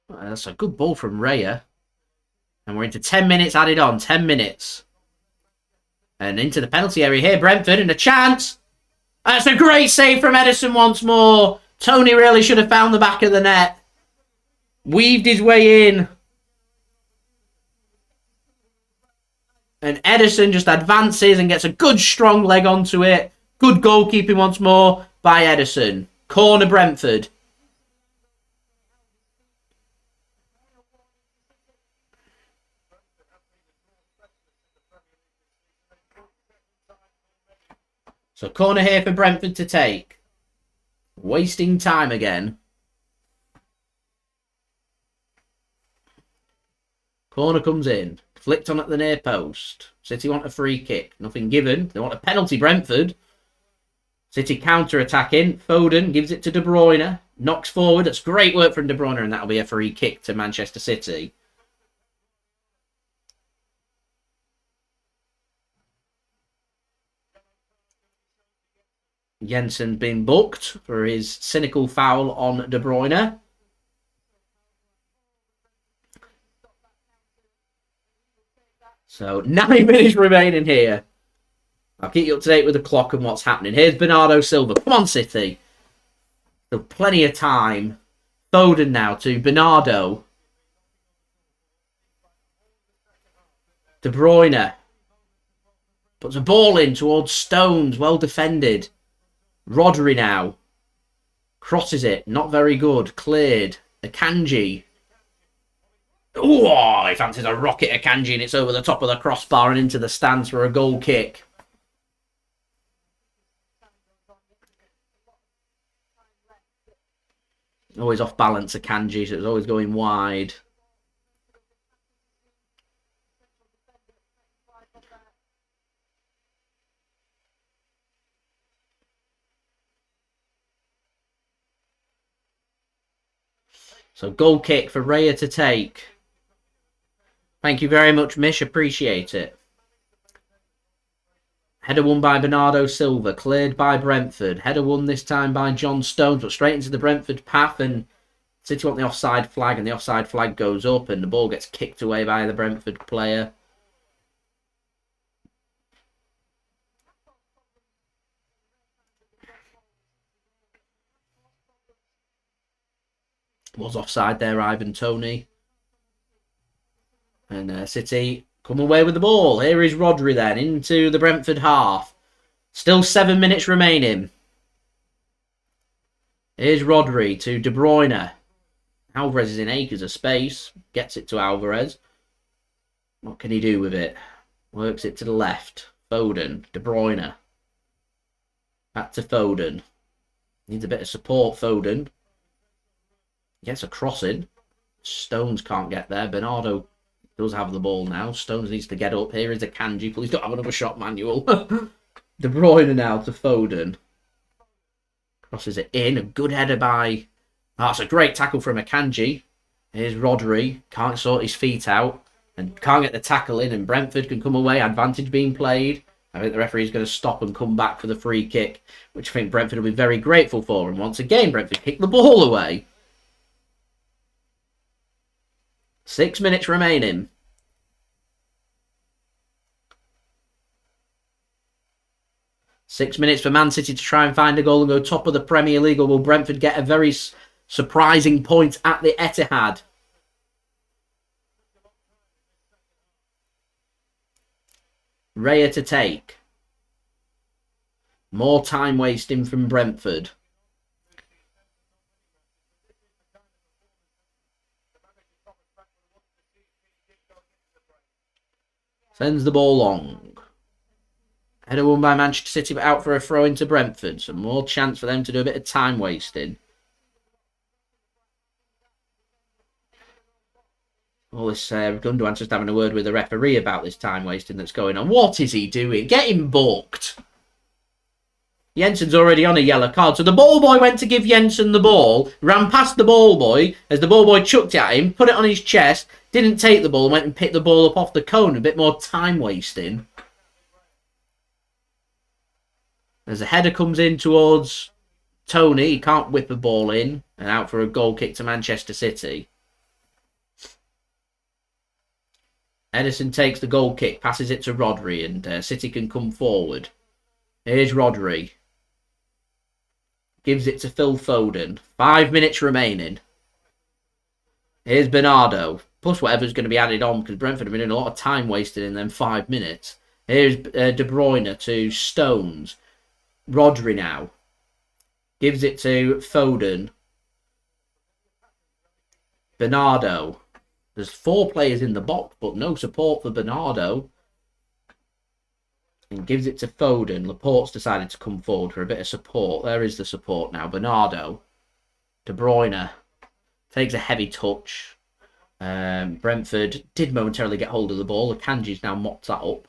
That's a good ball from Raya. And we're into 10 minutes added on. 10 minutes. And into the penalty area here. Brentford and a chance. That's a great save from Ederson once more. Toney really should have found the back of the net. Weaved his way in. And Ederson just advances and gets a good strong leg onto it. Good goalkeeping once more by Ederson. Corner Brentford. So corner here for Brentford to take. Wasting time again. Corner comes in. Flicked on at the near post. City want a free kick. Nothing given. They want a penalty, Brentford. City counter-attacking. Foden gives it to De Bruyne. Knocks forward. That's great work from De Bruyne, and that'll be a free kick to Manchester City. Jensen been booked for his cynical foul on De Bruyne. So 9 minutes remaining here. I'll keep you up to date with the clock and what's happening. Here's Bernardo Silva. Come on, City. Still plenty of time. Foden now to Bernardo. De Bruyne. Puts a ball in towards Stones. Well defended. Rodri now. Crosses it. Not very good. Cleared. Akanji. Oh, he fancies a rocket Akanji, and it's over the top of the crossbar and into the stands for a goal kick. Always off balance Akanji, so it's always going wide. So goal kick for Raya to take. Thank you very much, Mish. Appreciate it. Header won by Bernardo Silva. Cleared by Brentford. Header won this time by John Stones, but straight into the Brentford path. And City want the offside flag, and the offside flag goes up, and the ball gets kicked away by the Brentford player. Was offside there, Ivan Toney. And City come away with the ball. Here is Rodri then, into the Brentford half. Still 7 minutes remaining. Here's Rodri to De Bruyne. Alvarez is in acres of space. Gets it to Alvarez. What can he do with it? Works it to the left. Foden. De Bruyne. Back to Foden. Needs a bit of support, Foden. Gets a crossing. Stones can't get there. Bernardo does have the ball now. Stones needs to get up. Here is Akanji. Please don't have another shot, Manuel. De Bruyne now to Foden. Crosses it in. A good header by... That's a great tackle from Akanji. Here's Rodri. Can't sort his feet out. And can't get the tackle in. And Brentford can come away. Advantage being played. I think the referee is going to stop and come back for the free kick, which I think Brentford will be very grateful for. And once again, Brentford kick the ball away. 6 minutes remaining. Six minutes for Man City to try and find a goal and go top of the Premier League, or will Brentford get a very surprising point at the Etihad? Raya to take. More time wasting from Brentford. Sends the ball long. Header won by Manchester City, but out for a throw into Brentford. So more chance for them to do a bit of time wasting. All this Gundogan's just having a word with the referee about this time wasting that's going on. What is he doing? Get him booked. Jensen's already on a yellow card. So the ball boy went to give Jensen the ball, ran past the ball boy as the ball boy chucked it at him, put it on his chest, didn't take the ball, went and picked the ball up off the cone. A bit more time wasting. As the header comes in towards Toney, he can't whip the ball in, and out for a goal kick to Manchester City. Ederson takes the goal kick, passes it to Rodri, and City can come forward. Here's Rodri. Gives it to Phil Foden. 5 minutes remaining. Here's Bernardo. Plus whatever's going to be added on, because Brentford have been doing a lot of time wasted in them 5 minutes. Here's De Bruyne to Stones. Rodri now. Gives it to Foden. Bernardo. There's 4 players in the box, but no support for Bernardo. And gives it to Foden. Laporte's decided to come forward for a bit of support. There is the support now. Bernardo. De Bruyne. Takes a heavy touch. Brentford did momentarily get hold of the ball. Akanji's now mopped that up.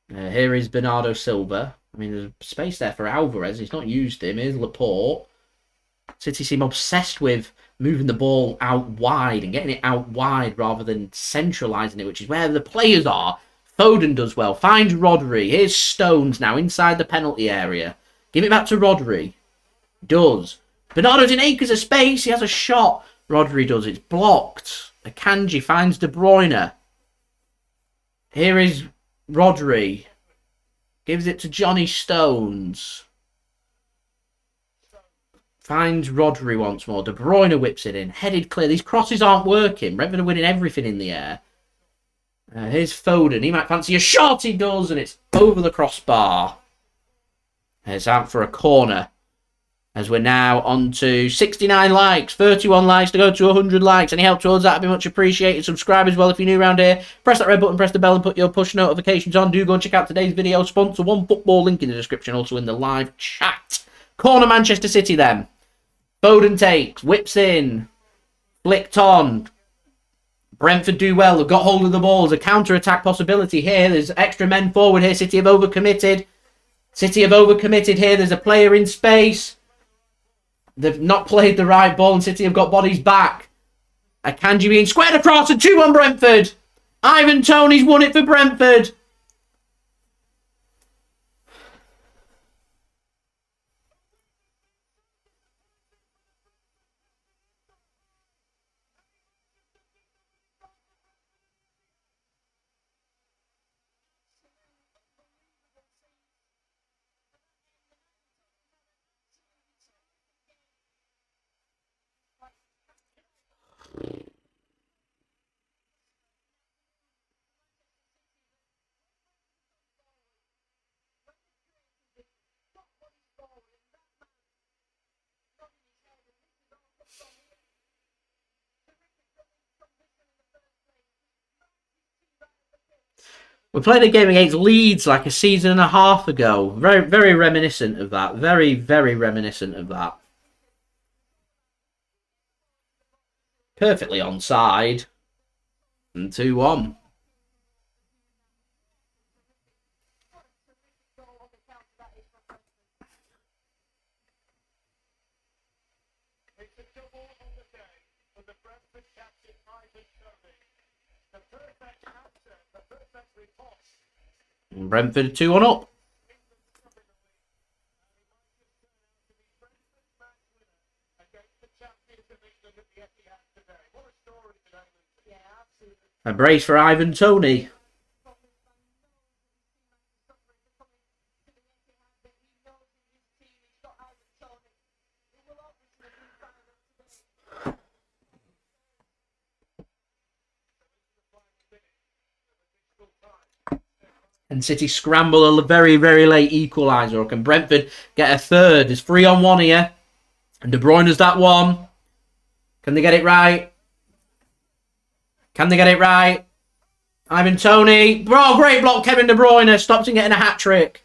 Here is Bernardo Silva. I mean, there's space there for Alvarez. He's not used him. Here's Laporte. City seem obsessed with moving the ball out wide and getting it out wide rather than centralising it, which is where the players are. Foden does well. Finds Rodri. Here's Stones now inside the penalty area. Give it back to Rodri. Does. Bernardo's in acres of space. He has a shot. Rodri does. It's blocked. Akanji finds De Bruyne. Here is Rodri. Gives it to Johnny Stones. Finds Rodri once more. De Bruyne whips it in. Headed clear. These crosses aren't working. Brentford are winning everything in the air. Here's Foden. He might fancy a shot. He does. And it's over the crossbar. It's out for a corner. As we're now on to 69 likes. 31 likes to go to 100 likes. Any help towards that would be much appreciated. Subscribe as well if you're new around here. Press that red button. Press the bell and put your push notifications on. Do go and check out today's video sponsor. One Football, link in the description. Also in the live chat. Corner Manchester City then. Foden takes. Whips in. Flicked on. Brentford do well. They've got hold of the ball. There's a counter-attack possibility here. There's extra men forward here. City have overcommitted. City have overcommitted here. There's a player in space. They've not played the right ball and City have got bodies back. Akanji being squared across and 2-1 Brentford. Ivan Toney's won it for Brentford. We played a game against Leeds like a season and a half ago. Very, very reminiscent of that. Very, very reminiscent of that. Perfectly onside. And 2-1. It's a double on the day for the Brentford captain Ivan Toney. The perfect answer, the perfect repulse. And Brentford 2-1 up. Against the champions of England at the Etihad today. What a story today. Yeah, absolutely. A brace for Ivan Toney. And City scramble a very, very late equaliser. Or can Brentford get a third? There's 3-on-1 here. And De Bruyne has that one. Can they get it right? Can they get it right? Ivan Toney. Bro, great block. Kevin De Bruyne stops him getting a hat-trick.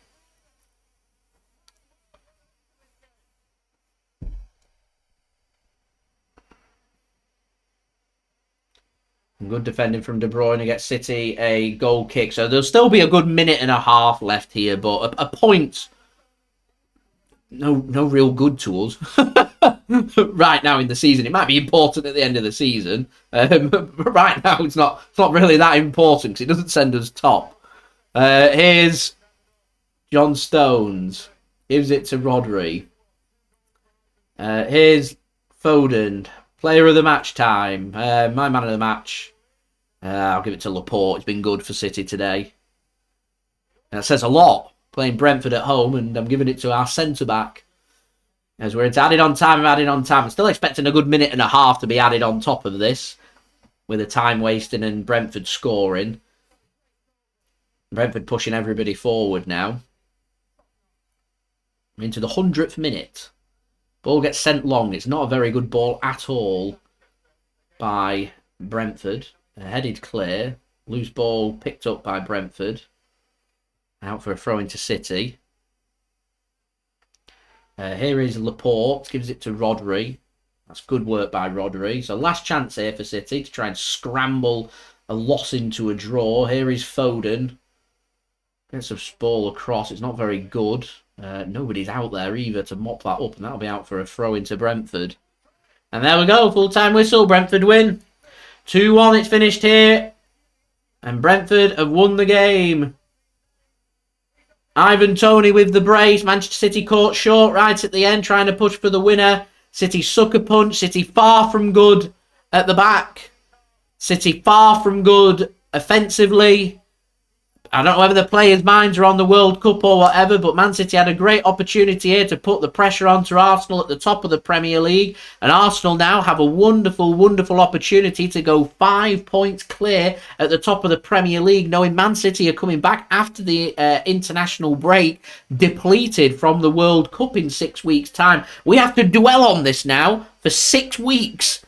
Good defending from De Bruyne gets City a goal kick. So there'll still be a good minute and a half left here. But a point, no real good to us right now in the season. It might be important at the end of the season. But right now it's not really that important because it doesn't send us top. Here's John Stones. Gives it to Rodri. Here's Foden. Player of the match time. My man of the match. I'll give it to Laporte. It's been good for City today. And that says a lot. Playing Brentford at home, and I'm giving it to our centre-back. As we're added on time, I'm still expecting a good minute and a half to be added on top of this. With a time wasting and Brentford scoring. Brentford pushing everybody forward now. Into the 100th minute. Ball gets sent long. It's not a very good ball at all by Brentford. Headed clear. Loose ball picked up by Brentford. Out for a throw into City. Here is Laporte. Gives it to Rodri. That's good work by Rodri. So last chance here for City to try and scramble a loss into a draw. Here is Foden. Gets a ball across. It's not very good. Nobody's out there either to mop that up, and that'll be out for a throw into Brentford. And there we go, full-time whistle, Brentford win. 2-1, it's finished here. And Brentford have won the game. Ivan Toney with the brace. Manchester City caught short right at the end, trying to push for the winner. City sucker punch. City far from good at the back. City far from good offensively. I don't know whether the players' minds are on the World Cup or whatever, but Man City had a great opportunity here to put the pressure onto Arsenal at the top of the Premier League. And Arsenal now have a wonderful, wonderful opportunity to go 5 points clear at the top of the Premier League, knowing Man City are coming back after the international break, depleted from the World Cup in 6 weeks' time. We have to dwell on this now for 6 weeks.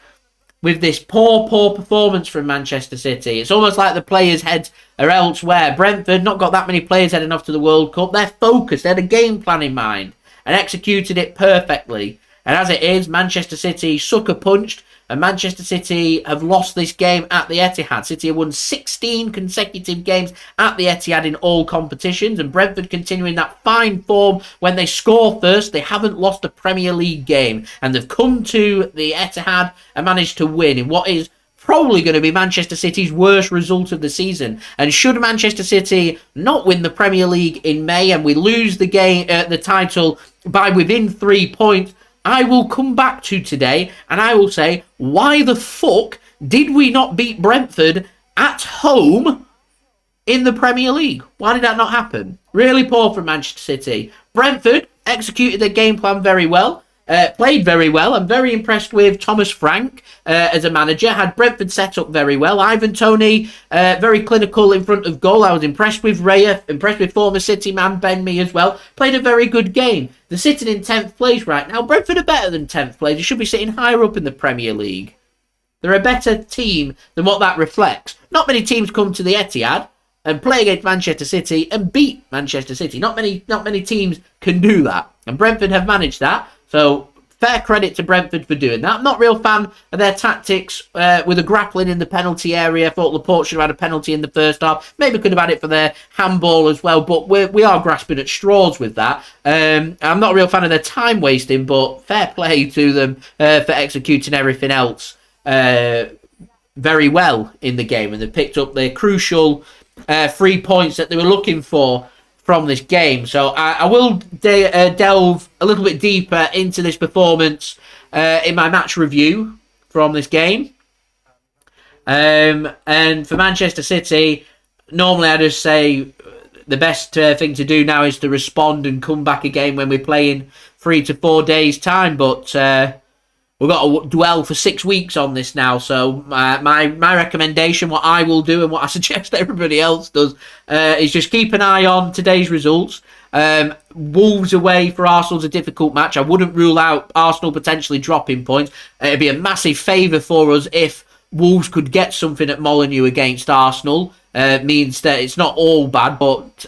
With this poor performance from Manchester City. It's almost like the players' heads are elsewhere. Brentford, not got that many players heading off to the World Cup. They're focused. They had a game plan in mind and executed it perfectly. And as it is, Manchester City sucker punched, and Manchester City have lost this game at the Etihad. City have won 16 consecutive games at the Etihad in all competitions, and Brentford continuing that fine form. When they score first, they haven't lost a Premier League game, and they've come to the Etihad and managed to win in what is probably going to be Manchester City's worst result of the season. And should Manchester City not win the Premier League in May and we lose the game, the title by within 3 points, I will come back to today and I will say, why the fuck did we not beat Brentford at home in the Premier League? Why did that not happen? Really poor from Manchester City. Brentford executed their game plan very well. Played very well. I'm very impressed with Thomas Frank as a manager. Had Brentford set up very well. Ivan Toney, very clinical in front of goal. I was impressed with Raya. Impressed with former City man Ben Mee as well. Played a very good game. They're sitting in 10th place right now. Brentford are better than 10th place. They should be sitting higher up in the Premier League. They're a better team than what that reflects. Not many teams come to the Etihad and play against Manchester City and beat Manchester City. Not many teams can do that, and Brentford have managed that. So fair credit to Brentford for doing that. I'm not a real fan of their tactics with a grappling in the penalty area. I thought Laporte should have had a penalty in the first half. Maybe could have had it for their handball as well, but we are grasping at straws with that. I'm not a real fan of their time wasting, but fair play to them for executing everything else very well in the game, and they picked up their crucial 3 points that they were looking for from this game. So I will delve a little bit deeper into this performance in my match review from this game. And for Manchester City, normally I just say the best thing to do now is to respond and come back again when we're playing 3 to 4 days time, but we've got to dwell for 6 weeks on this now. So my recommendation, what I will do and what I suggest everybody else does, is just keep an eye on today's results. Wolves away for Arsenal's a difficult match. I wouldn't rule out Arsenal potentially dropping points. It'd be a massive favour for us if Wolves could get something at Molineux against Arsenal. Means that it's not all bad, but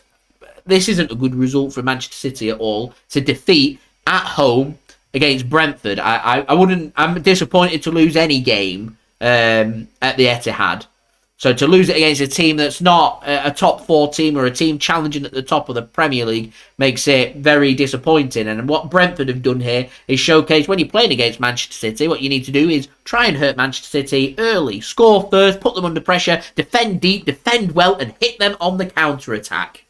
this isn't a good result for Manchester City at all. To defeat at home against Brentford. I'm disappointed to lose any game at the Etihad. So to lose it against a team that's not a top 4 team or a team challenging at the top of the Premier League makes it very disappointing. And what Brentford have done here is showcase when you're playing against Manchester City, what you need to do is try and hurt Manchester City early. Score first, put them under pressure, defend deep, defend well, and hit them on the counter-attack.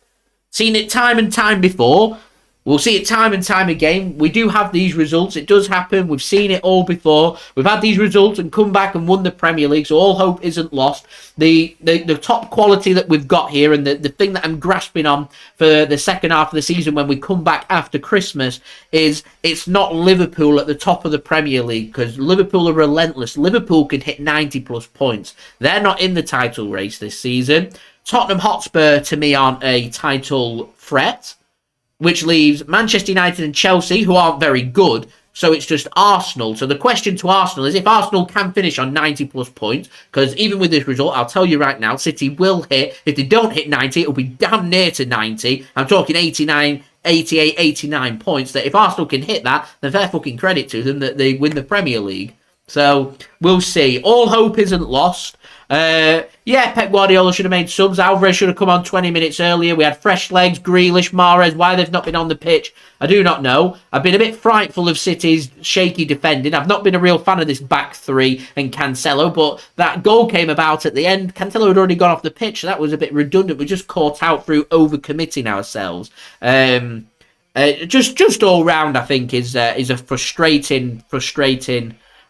Seen it time and time before. We'll see it time and time again. We do have these results. It does happen. We've seen it all before. We've had these results and come back and won the Premier League, so all hope isn't lost. The top quality that we've got here and the thing that I'm grasping on for the second half of the season when we come back after Christmas is it's not Liverpool at the top of the Premier League, because Liverpool are relentless. Liverpool can hit 90-plus points. They're not in the title race this season. Tottenham Hotspur, to me, aren't a title threat, which leaves Manchester United and Chelsea, who aren't very good. So it's just Arsenal. So the question to Arsenal is if Arsenal can finish on 90-plus points, because even with this result, I'll tell you right now, City will hit. If they don't hit 90, it'll be damn near to 90. I'm talking 89, 88, 89 points. That if Arsenal can hit that, then fair fucking credit to them that they win the Premier League. So we'll see. All hope isn't lost. Pep Guardiola should have made subs. Alvarez should have come on 20 minutes earlier. We had fresh legs, Grealish, Mahrez. Why they've not been on the pitch, I do not know. I've been a bit frightful of City's shaky defending. I've not been a real fan of this back three and Cancelo, but that goal came about at the end. Cancelo had already gone off the pitch, so that was a bit redundant. We just caught out through overcommitting ourselves. Just all round, I think, is a frustrating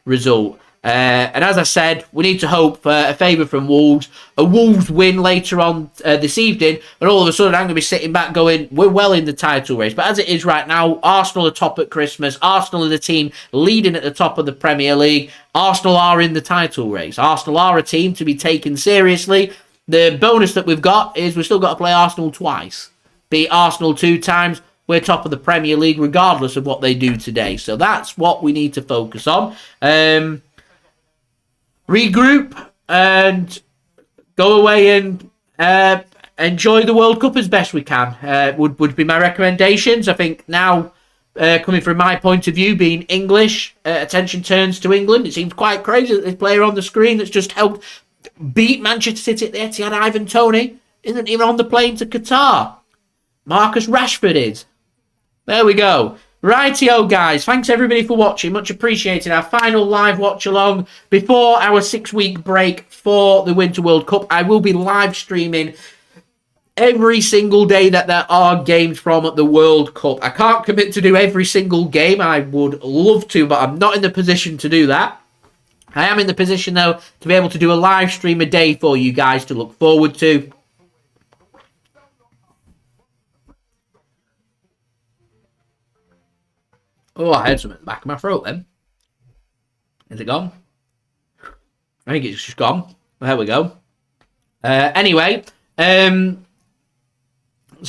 result. And as I said, we need to hope for a favour from Wolves. A Wolves win later on this evening, and all of a sudden I'm going to be sitting back going, we're well in the title race. But as it is right now, Arsenal are top at Christmas. Arsenal are the team leading at the top of the Premier League. Arsenal are in the title race. Arsenal are a team to be taken seriously. The bonus that we've got is we've still got to play Arsenal twice. Beat Arsenal 2 times. We're top of the Premier League regardless of what they do today. So that's what we need to focus on. Regroup and go away and enjoy the World Cup as best we can would be my recommendations. I think now, coming from my point of view, being English, attention turns to England. It seems quite crazy that this player on the screen that's just helped beat Manchester City at the Etihad, Ivan Toney, isn't even on the plane to Qatar. Marcus Rashford is. There we go. Rightio, guys. Thanks everybody for watching. Much appreciated. Our final live watch along before our 6-week break for the Winter World Cup. I will be live streaming every single day that there are games from the World Cup. I can't commit to do every single game. I would love to, but I'm not in the position to do that. I am in the position, though, to be able to do a live stream a day for you guys to look forward to. Oh, I heard something at the back of my throat then. Is it gone? I think it's just gone. There we go. Anyway, so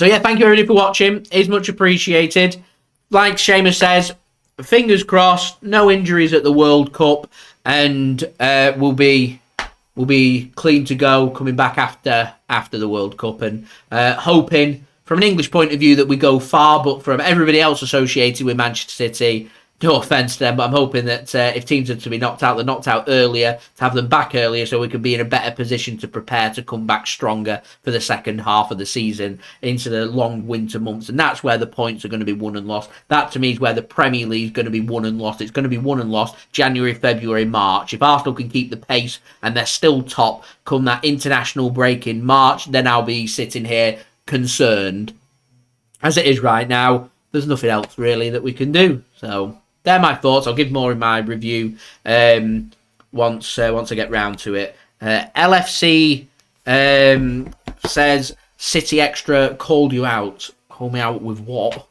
yeah, thank you everybody for watching. It's much appreciated. Like Seamus says, fingers crossed, no injuries at the World Cup, and we'll be will be clean to go coming back after the World Cup, and hoping from an English point of view that we go far, but from everybody else associated with Manchester City, no offence to them, but I'm hoping that if teams are to be knocked out, they're knocked out earlier, to have them back earlier so we can be in a better position to prepare to come back stronger for the second half of the season into the long winter months. And that's where the points are going to be won and lost. That, to me, is where the Premier League is going to be won and lost. It's going to be won and lost January, February, March. If Arsenal can keep the pace and they're still top come that international break in March, then I'll be sitting here concerned. As it is right now, there's nothing else really that we can do. So they're my thoughts. I'll give more in my review once I get round to it. LFC says City Extra called you out. Call me out with what?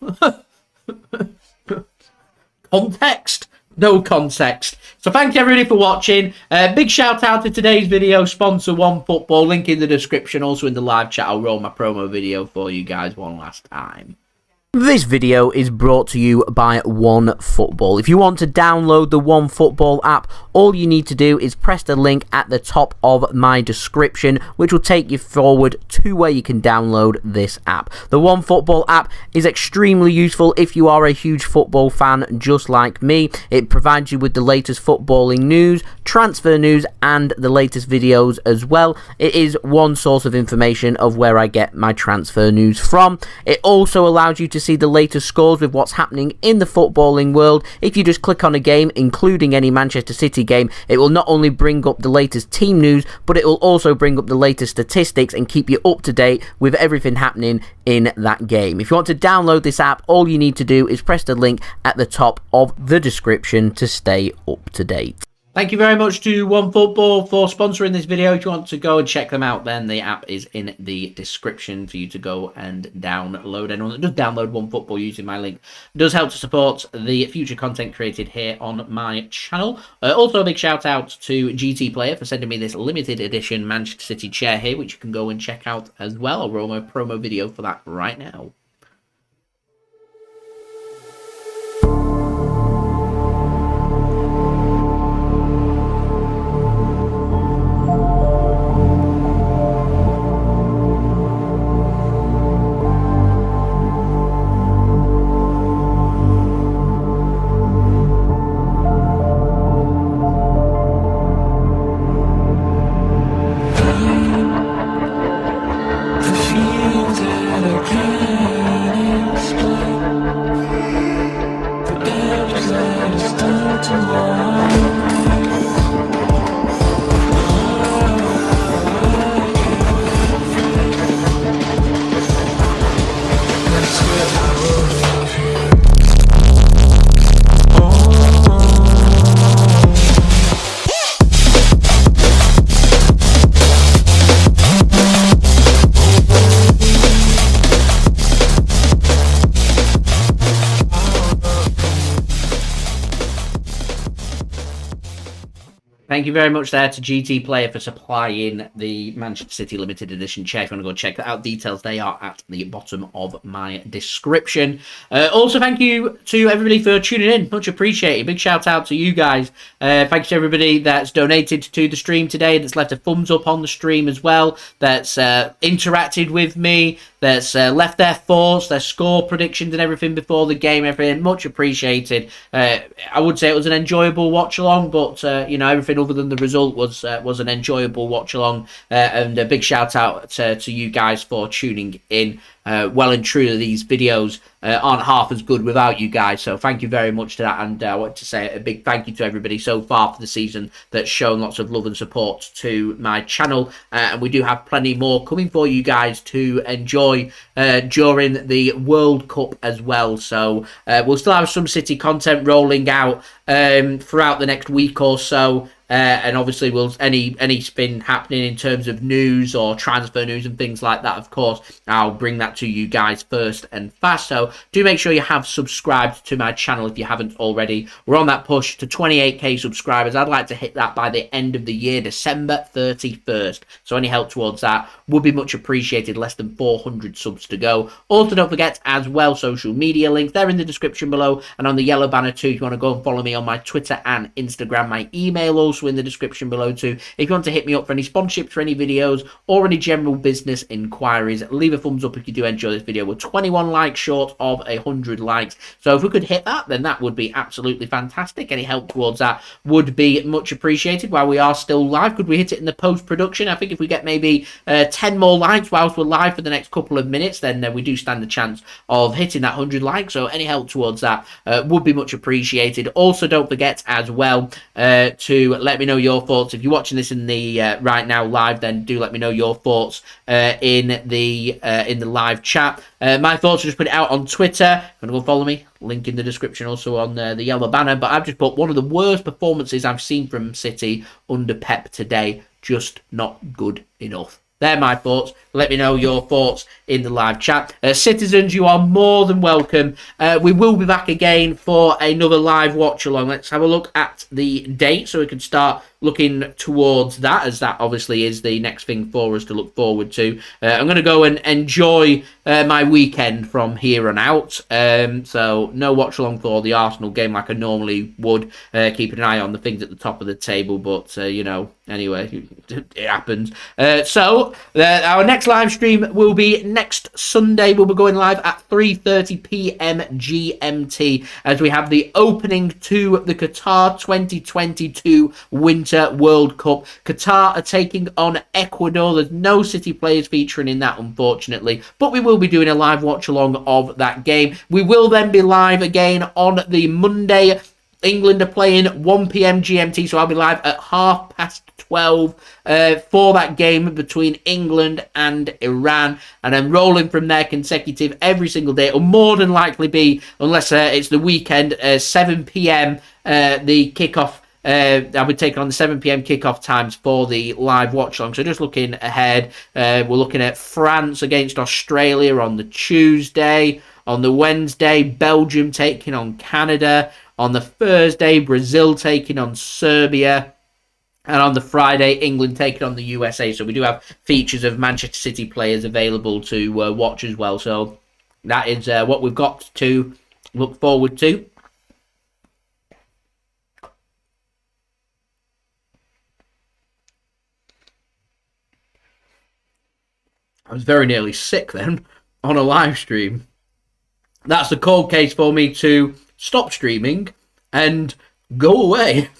Context? No context. So thank you everybody for watching. Big shout out to today's video sponsor OneFootball. Link in the description. Also in the live chat. I'll roll my promo video for you guys one last time. This video is brought to you by OneFootball. If you want to download the OneFootball app, all you need to do is press the link at the top of my description, which will take you forward to where you can download this app. The OneFootball app is extremely useful if you are a huge football fan just like me. It provides you with the latest footballing news, transfer news, and the latest videos as well. It is one source of information of where I get my transfer news from. It also allows you to see the latest scores with what's happening in the footballing world. If you just click on a game, including any Manchester City game, it will not only bring up the latest team news, but it will also bring up the latest statistics and keep you up to date with everything happening in that game. If you want to download this app, all you need to do is press the link at the top of the description to stay up to date. Thank you very much to OneFootball for sponsoring this video. If you want to go and check them out, then the app is in the description for you to go and download. Anyone that does download OneFootball using my link does help to support the future content created here on my channel. Also, a big shout out to GT Player for sending me this limited edition Manchester City chair here, which you can go and check out as well. I'll roll my promo video for that right now. Thank you very much there to GT Player for supplying the Manchester City Limited Edition chair. If you want to go check that out, details they are at the bottom of my description. Also, thank you to everybody for tuning in. Much appreciated. Big shout out to you guys. Thank you to everybody that's donated to the stream today, that's left a thumbs up on the stream as well, that's interacted with me, that's left their thoughts, their score predictions and everything before the game. Everything much appreciated. I would say it was an enjoyable watch along, but you know, everything other than the result was an enjoyable watch along. And a big shout out to you guys for tuning in. Well and truly, these videos aren't half as good without you guys, so thank you very much to that. And I want to say a big thank you to everybody so far for the season that's shown lots of love and support to my channel, and we do have plenty more coming for you guys to enjoy during the World Cup as well. So we'll still have some City content rolling out throughout the next week or so. And obviously, any spin happening in terms of news or transfer news and things like that, of course, I'll bring that to you guys first and fast. So do make sure you have subscribed to my channel if you haven't already. We're on that push to 28k subscribers. I'd like to hit that by the end of the year, December 31st. So any help towards that would be much appreciated. Less than 400 subs to go. Also, don't forget as well, social media links. They're in the description below and on the yellow banner too. If you want to go and follow me on my Twitter and Instagram, my email also also in the description below too. If you want to hit me up for any sponsorships for any videos or any general business inquiries, leave a thumbs up if you do enjoy this video. We're 21 likes short of 100 likes, so if we could hit that, then that would be absolutely fantastic. Any help towards that would be much appreciated while we are still live. Could we hit it in the post-production? I think if we get maybe 10 more likes whilst we're live for the next couple of minutes, then we do stand a chance of hitting that 100 likes, so any help towards that would be much appreciated. Also, don't forget as well to let me know your thoughts. If you're watching this in the right now live, then do let me know your thoughts in the live chat. My thoughts, just put it out on Twitter. If you want to go follow me, link in the description, also on the yellow banner. But I've just put one of the worst performances I've seen from City under Pep today. Just not good enough. They're my thoughts. Let me know your thoughts in the live chat. Citizens, you are more than welcome. We will be back again for another live watch along. Let's have a look at the date so we can start looking towards that, as that obviously is the next thing for us to look forward to. I'm going to go and enjoy my weekend from here on out. So no watch along for the Arsenal game like I normally would, keeping an eye on the things at the top of the table, but you know, anyway, it happens. So our next live stream will be next Sunday. We'll be going live at 3:30 p.m. GMT as we have the opening to the Qatar 2022 Winter World Cup. Qatar are taking on Ecuador. There's no City players featuring in that, unfortunately, but we will be doing a live watch along of that game. We will then be live again on the Monday. England are playing 1 p.m. GMT, so I'll be live at 12:30 for that game between England and Iran, and then rolling from there consecutive every single day. It'll more than likely be, unless it's the weekend, 7 p.m. The kickoff. I'll be taking on the 7 p.m. kickoff times for the live watch along. So just looking ahead, we're looking at France against Australia on the Tuesday. On the Wednesday, Belgium taking on Canada. On the Thursday, Brazil taking on Serbia. And on the Friday, England taking on the USA. So we do have features of Manchester City players available to watch as well. So that is what we've got to look forward to. I was very nearly sick then on a live stream. That's the cold case for me to stop streaming and go away.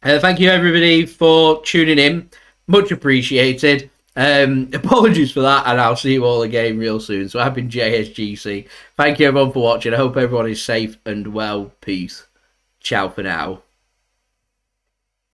Thank you everybody for tuning in. Much appreciated. Apologies for that, and I'll see you all again real soon. So I've been JSGC. Thank you everyone for watching. I hope everyone is safe and well. Peace. Ciao for now.